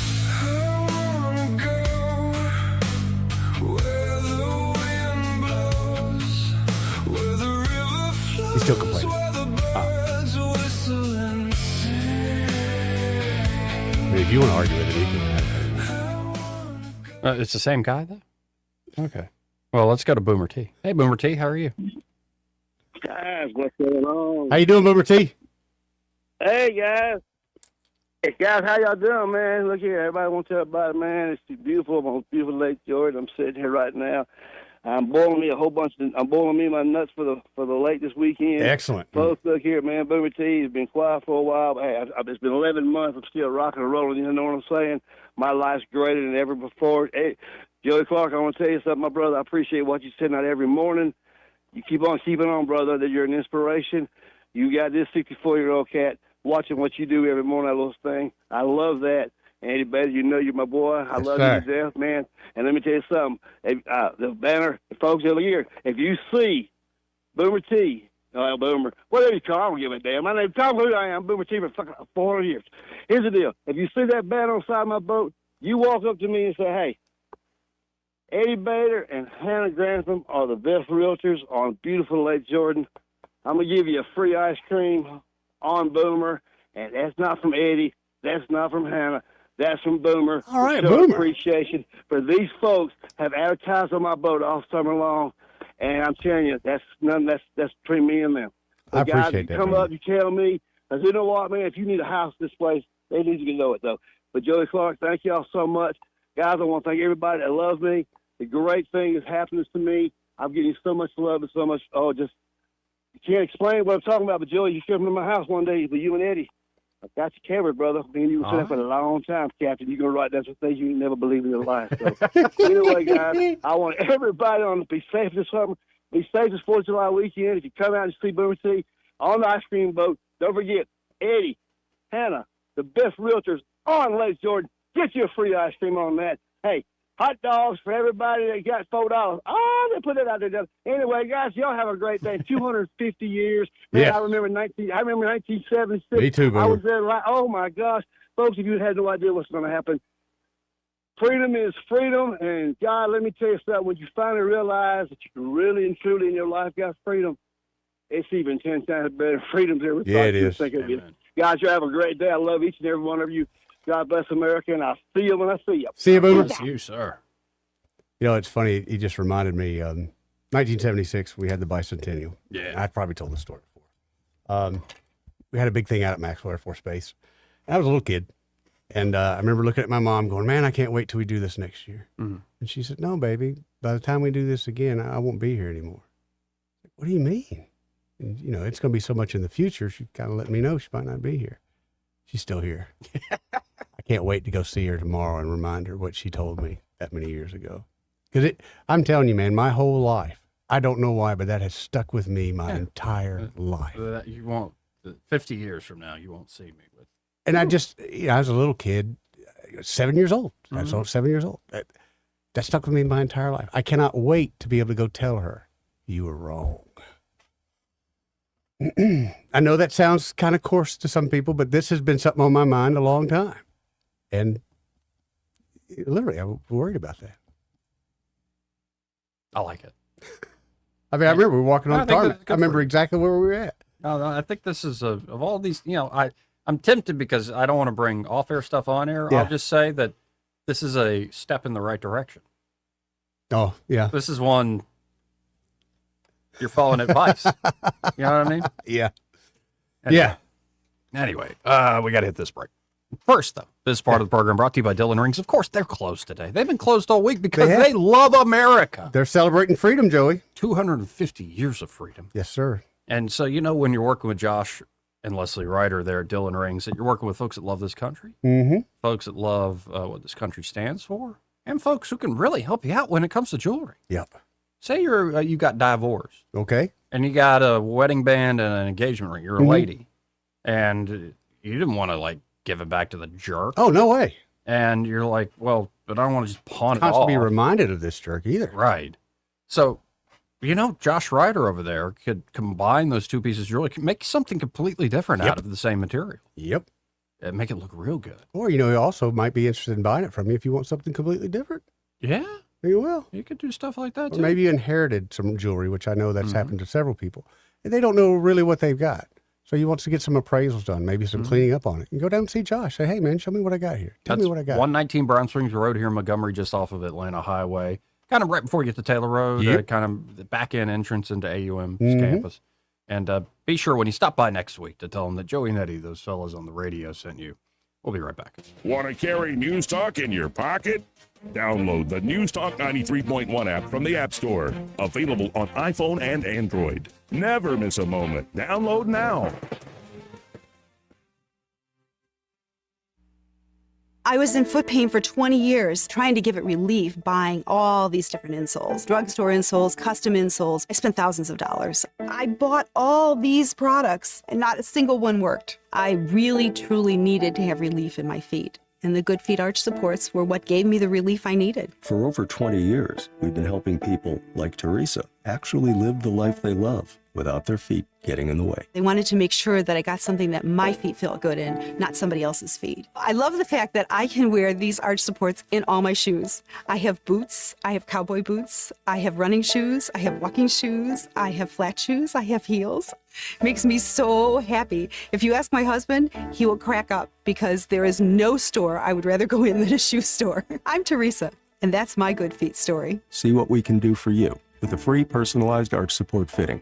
He's still complaining. If you want to argue with it, you can. It's the same guy, though? Okay. Well, let's go to Boomer T. Hey, Boomer T, how are you? Guys, what's going on? How you doing, Boomer T? Hey, guys. Hey, guys, how y'all doing, man? Look here, everybody wants to tell everybody, man, it's beautiful. I'm on beautiful Lake George. I'm sitting here right now. I'm boiling me my nuts for the lake this weekend. Excellent. Folks, look here, man. Boomer T has been quiet for a while. But hey, it's been 11 months. I'm still rocking and rolling. You know what I'm saying? My life's greater than ever before. Hey, Joey Clark, I want to tell you something, my brother. I appreciate what you send out every morning. You keep on keeping on, brother. That you're an inspiration. You got this 64-year-old cat watching what you do every morning, that little thing. I love that. Eddie Bader, you know you're my boy. I love you to death, man. And let me tell you something. The banner, the folks every year, if you see Boomer T, Boomer, whatever you call, I don't give a damn. My name's Tom, who I am, Boomer T for fucking 400 years. Here's the deal. If you see that banner on the side of my boat, you walk up to me and say, hey, Eddie Bader and Hannah Grantham are the best realtors on beautiful Lake Jordan. I'm going to give you a free ice cream on Boomer, and that's not from Eddie. That's not from Hannah. That's from Boomer. All right, Show Boomer. appreciation for these folks have advertised on my boat all summer long, and I'm telling you, that's between me and them. I guys, appreciate you that, come man. up, you tell me, because you know what, man, if you need a house this place, they need you to know it, though. But Joey Clark, thank y'all so much. Guys, I want to thank everybody that loves me. The great thing is happening to me. I'm getting so much love and so much, you can't explain what I'm talking about, but Joey, you should come to my house one day with you and Eddie. I got you covered, brother. Me and you were that for a long time, Captain. You're going to write down some things you never believe in your life. So, anyway, guys, I want everybody on to be safe this summer. Be safe this 4th of July weekend. If you come out and see Boomer T on the ice cream boat, don't forget, Eddie, Hannah, the best realtors on Lake Jordan. Get you a free ice cream on that. Hey, hot dogs for everybody that got $4. Oh, they put it out there. Anyway, guys, y'all have a great day. 250 years. Man, Yeah. I remember 1976. Me too, I Boomer. was there. Oh my gosh, folks! If you had no idea what's going to happen, freedom is freedom. And God, let me tell you something. When you finally realize that you can really and truly in your life got freedom, it's even 10 times better. Freedom's everything. Yeah, it is. Guys, you have a great day. I love each and every one of you. God bless America, and I'll see you when I see you. See you, Boomer. Bless you, sir. You know, it's funny. He just reminded me. 1976, we had the bicentennial. Yeah. I've probably told this story before. We had a big thing out at Maxwell Air Force Base. I was a little kid, and I remember looking at my mom, going, "Man, I can't wait till we do this next year." Mhm. And she said, "No, baby. By the time we do this again, I won't be here anymore." What do you mean? And, you know, it's going to be so much in the future. She kind of let me know she might not be here. She's still here. I can't wait to go see her tomorrow and remind her what she told me that many years ago. Because I'm telling you, man, my whole life, I don't know why, but that has stuck with me my entire life. You won't, 50 years from now, you won't see me with. And I just, I was a little kid, 7 years old. I was 7 years old. That stuck with me my entire life. I cannot wait to be able to go tell her, you were wrong. I know that sounds kind of coarse to some people, but this has been something on my mind a long time. And literally, I'm worried about that. I like it. I mean, I remember we were walking on the think tarmac. that's good I remember for you. exactly where we were at. No, I think this is of all these, I'm tempted because I don't want to bring off-air stuff on air. Yeah. I'll just say that this is a step in the right direction. Oh, yeah. This is one you're following advice. You know what I mean? Yeah. Anyway. Anyway, we got to hit this break. First, though, this part of the program brought to you by Dillon Rings. Of course, they're closed today. They've been closed all week because they love America. They're celebrating freedom, Joey. 250 years of freedom. Yes, sir. And so, when you're working with Josh and Leslie Ryder there at Dillon Rings, that you're working with folks that love this country, folks that love what this country stands for, and folks who can really help you out when it comes to jewelry. Yep. Say you got divorced. Okay. And you got a wedding band and an engagement ring. You're a lady. And you didn't want to, give it back to the jerk. Oh, no way. And you're like, well, but I don't want to just pawn it off. Constantly be reminded of this jerk either. Right. So, Josh Ryder over there could combine those two pieces of jewelry, make something completely different out of the same material. Yep. And make it look real good. Or, you also might be interested in buying it from you if you want something completely different. Yeah. You will. You could do stuff like that, Or too. maybe you inherited some jewelry, which I know that's happened to several people. And they don't know really what they've got. So you want to get some appraisals done, maybe some cleaning up on it. You go down and see Josh. Say, hey, man, show me what I got here. Tell me what I got. 119 Brown Springs Road here in Montgomery, just off of Atlanta Highway. Kind of right before you get to Taylor Road, kind of the back end entrance into AUM's campus. And be sure when you stop by next week to tell them that Joey and Eddie, those fellas on the radio, sent you. We'll be right back. Want to carry News Talk in your pocket? Download the News Talk 93.1 app from the App Store. Available on iPhone and Android. Never miss a moment. Download now. I was in foot pain for 20 years, trying to give it relief, buying all these different insoles, drugstore insoles, custom insoles. I spent thousands of dollars. I bought all these products and not a single one worked. I really, truly needed to have relief in my feet. And the Good Feet arch supports were what gave me the relief I needed. For over 20 years, we've been helping people like Teresa actually live the life they love without their feet getting in the way. They wanted to make sure that I got something that my feet felt good in, not somebody else's feet. I love the fact that I can wear these arch supports in all my shoes. I have boots, I have cowboy boots, I have running shoes, I have walking shoes, I have flat shoes, I have heels. It makes me so happy. If you ask my husband, he will crack up because there is no store I would rather go in than a shoe store. I'm Teresa, and that's my Good Feet story. See what we can do for you with a free personalized arch support fitting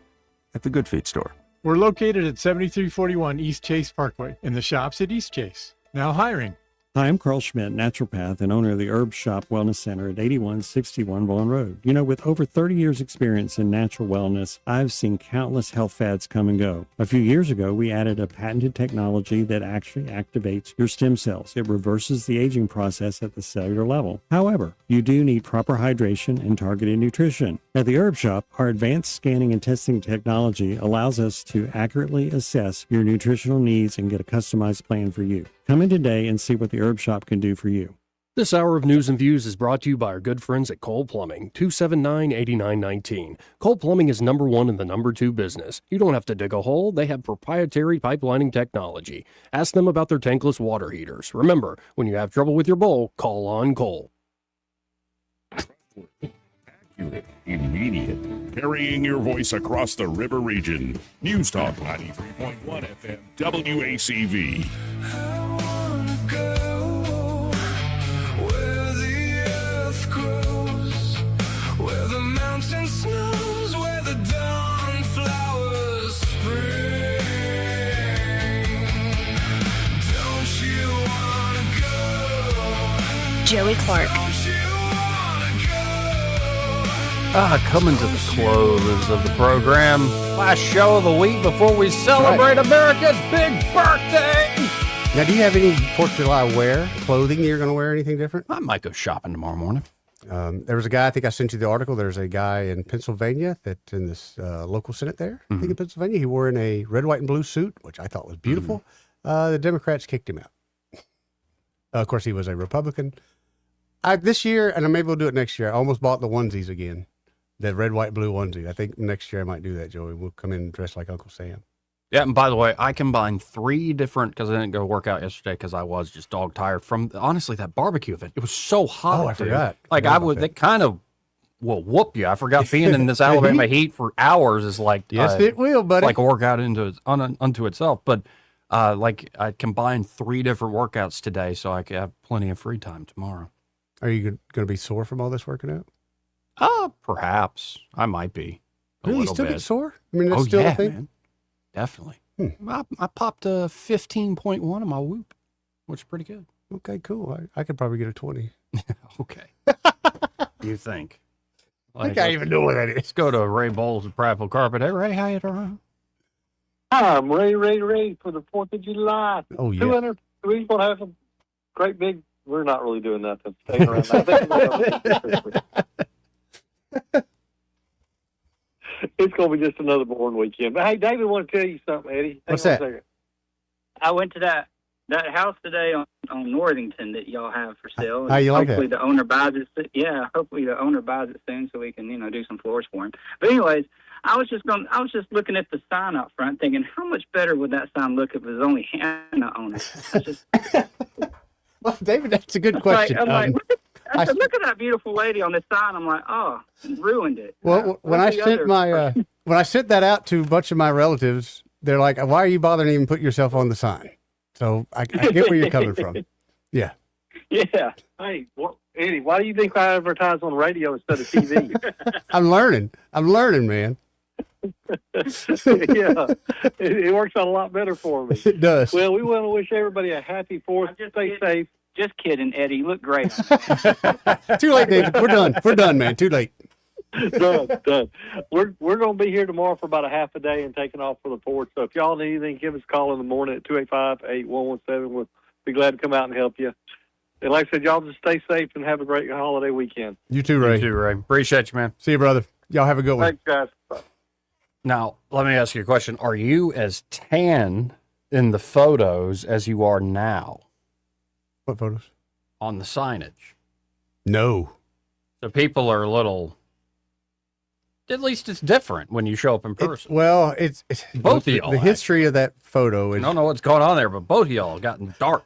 at the Good Feet store. We're located at 7341 East Chase Parkway in the shops at East Chase. Now hiring. Hi, I'm Carl Schmidt, naturopath and owner of the Herb Shop Wellness Center at 8161 Vaughan Road. You know, with over 30 years experience in natural wellness, I've seen countless health fads come and go. A few years ago, we added a patented technology that actually activates your stem cells. It reverses the aging process at the cellular level. However, you do need proper hydration and targeted nutrition. At the Herb Shop, our advanced scanning and testing technology allows us to accurately assess your nutritional needs and get a customized plan for you. Come in today and see what the Herb Shop can do for you. This hour of News and Views is brought to you by our good friends at Cole Plumbing, 279-8919. Cole Plumbing is number one in the number two business. You don't have to dig a hole. They have proprietary pipelining technology. Ask them about their tankless water heaters. Remember, when you have trouble with your bowl, call on Cole. Accurate, immediate, carrying your voice across the river region. News Talk 93.1 FM, WACV. Joey Clark. Coming to the close of the program. Last show of the week before we celebrate America's big birthday. Now, do you have any 4th of July wear, clothing you're going to wear, anything different? I might go shopping tomorrow morning. There was a guy, I think I sent you the article. There's a guy in Pennsylvania that's in this local Senate there, I think in Pennsylvania. He wore in a red, white, and blue suit, which I thought was beautiful. The Democrats kicked him out. Of course, he was a Republican. This year, and maybe we'll do it next year, I almost bought the onesies again. The red, white, blue onesie. I think next year I might do that, Joey. We'll come in dressed like Uncle Sam. Yeah, and by the way, I combined 3 different, because I didn't go work out yesterday because I was just dog tired from, honestly, that barbecue event. It was so hot. Oh, I forgot. Like, it kind of will whoop you. I forgot being in this Alabama heat for hours is like, yes, it will, buddy. Like a workout unto itself. But like I combined 3 different workouts today so I could have plenty of free time tomorrow. Are you going to be sore from all this working out? Perhaps. I might be. Really? You still get sore? I mean, that's still a thing? Man. Definitely. I popped a 15.1 on my Whoop, which is pretty good. Okay, cool. I could probably get a 20. Okay. You think? I think I even know what that is. Let's go to Ray Bowles at Prattville Carpet. Hey, Ray, how you doing? Hi, I'm Ray for the 4th of July. Oh, yeah. 200. We're going to have a great big. We're not really doing nothing. Staying around. I think it's going to be just another boring weekend. But hey, David, I want to tell you something, Eddie. What's that? I went to that house today on Northington that y'all have for sale. How you like hopefully that? The owner buys it. Yeah, hopefully the owner buys it soon so we can do some floors for him. But anyways, I was just looking at the sign up front, thinking how much better would that sign look if it was only Hannah on it. Well, David, that's a good question. I said, look at that beautiful lady on this sign. I'm like, oh, ruined it. Well, when I sent that out to a bunch of my relatives, they're like, why are you bothering to even put yourself on the sign? So I get where you're coming from. Yeah. Yeah. Hey, Eddie, why do you think I advertise on radio instead of TV? I'm learning, man. Yeah, it works out a lot better for me. It does. Well, we want to wish everybody a happy 4th. Stay safe. Just kidding, Eddie. You look great. Too late, David. We're done, man. Too late. Done. We're going to be here tomorrow for about a half a day and taking off for the 4th. So if y'all need anything, give us a call in the morning at 285-8117. We'll be glad to come out and help you. And like I said, y'all just stay safe and have a great holiday weekend. You too, Ray. You too, Ray. Appreciate you, man. See you, brother. Y'all have a good one. Thanks, guys. Bye. Now, let me ask you a question. Are you as tan in the photos as you are now What photos? on the signage? No. So people are a little, at least it's different when you show up in person. It's Both the, of y'all, the history of that photo I is don't know what's going on there, but both of y'all gotten dark.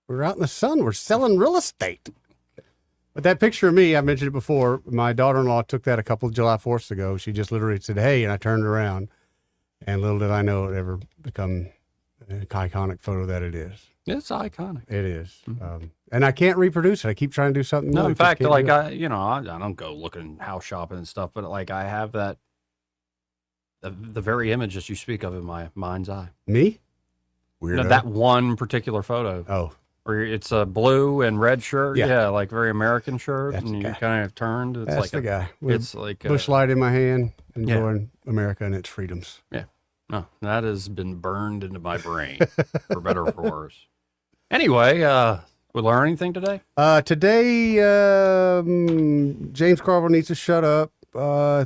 we're out in the sun. We're selling real estate. But that picture of me, I mentioned it before. My daughter-in-law took that a couple of July 4ths ago. She just literally said, "Hey," and I turned around, and little did I know it would ever become an iconic photo that it is. It's iconic. It is. And I can't reproduce it. I keep trying to do something. No, new. in I just fact, can't like do it. I don't go looking house shopping and stuff, but like I have that the very image that you speak of in my mind's eye. Me? No, that one particular photo. Oh, where it's a blue and red shirt. Yeah. Yeah, like very American shirt, That's and the you guy. kind of turned. It's that's like the guy. With It's like bush light in my hand, enjoying America and its freedoms. Yeah. No, that has been burned into my brain, for better or for worse. Anyway, we learn anything today? Today, James Carville needs to shut up.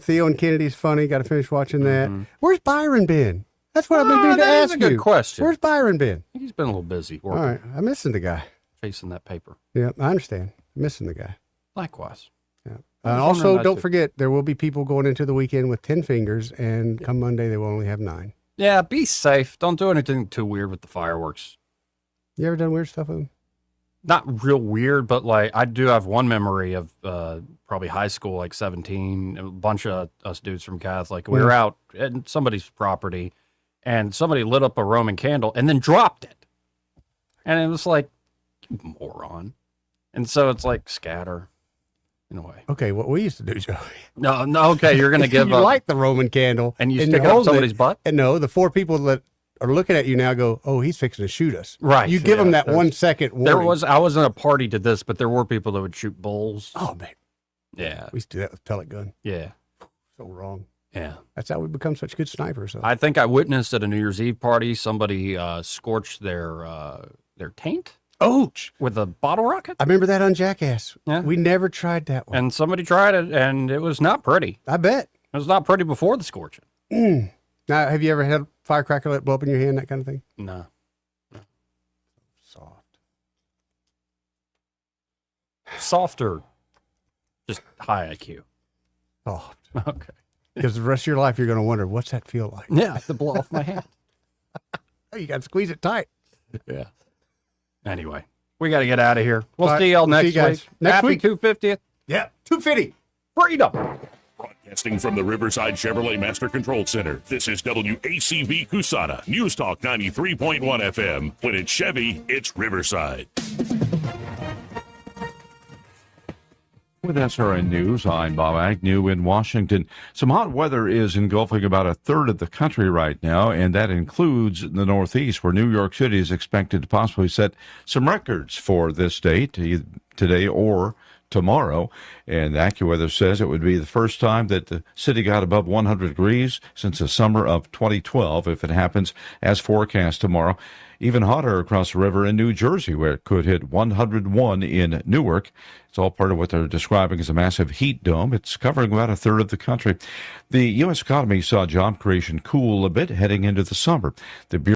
Theo and Kennedy's funny. Got to finish watching that. Where's Byron been? That's what I've been meaning to that ask is a good you. question. Where's Byron been? He's been a little busy All working, right, I'm missing the guy. chasing that paper. Yeah, I understand. Missing the guy. Likewise. Yeah. I And was also, wondering that don't too. forget, there will be people going into the weekend with 10 fingers, and come Monday, they will only have 9. Yeah, be safe. Don't do anything too weird with the fireworks. You ever done weird stuff with them? Not real weird, but like I do have one memory of probably high school, like 17, a bunch of us dudes from Catholic. We were out at somebody's property, and somebody lit up a Roman candle and then dropped it. And it was like, you moron. And so it's like scatter in a way. Okay, what we used to do, Joey. No, okay, you're going to give you up. light the Roman candle. And you and stick it up hold somebody's butt? And no, the 4 people that are looking at you now go, "Oh, he's fixing to shoot us." Right. You give them that there's- 1 second warning. I wasn't a party to this, but there were people that would shoot bulls. Oh, man. Yeah. We used to do that with pellet gun. Yeah. So wrong. Yeah. That's how we become such good snipers. So. I think I witnessed at a New Year's Eve party somebody scorched their taint. Ouch! With a bottle rocket. I remember that on Jackass. Yeah. We never tried that one. And somebody tried it, and it was not pretty. I bet. It was not pretty before the scorching. Now, have you ever had a firecracker let blow up in your hand, that kind of thing? No. Soft. Softer. Just high IQ. Soft. Okay. Because the rest of your life, you're going to wonder, what's that feel like? Yeah, to blow off my hand. Oh, you got to squeeze it tight. Yeah. Anyway, we got to get out of here. We'll All right, see y'all we'll see next you guys week. next Happy week. 250th. Yeah, 250. Freedom. Broadcasting from the Riverside Chevrolet Master Control Center, this is WACV Cusana, News Talk 93.1 FM. When it's Chevy, it's Riverside. With SRN News, I'm Bob Agnew in Washington. Some hot weather is engulfing about a third of the country right now, and that includes the Northeast, where New York City is expected to possibly set some records for this date, either today or tomorrow. And AccuWeather says it would be the first time that the city got above 100 degrees since the summer of 2012, if it happens as forecast tomorrow. Even hotter across the river in New Jersey, where it could hit 101 in Newark. It's all part of what they're describing as a massive heat dome. It's covering about a third of the country. The U.S. economy saw job creation cool a bit heading into the summer. The Bureau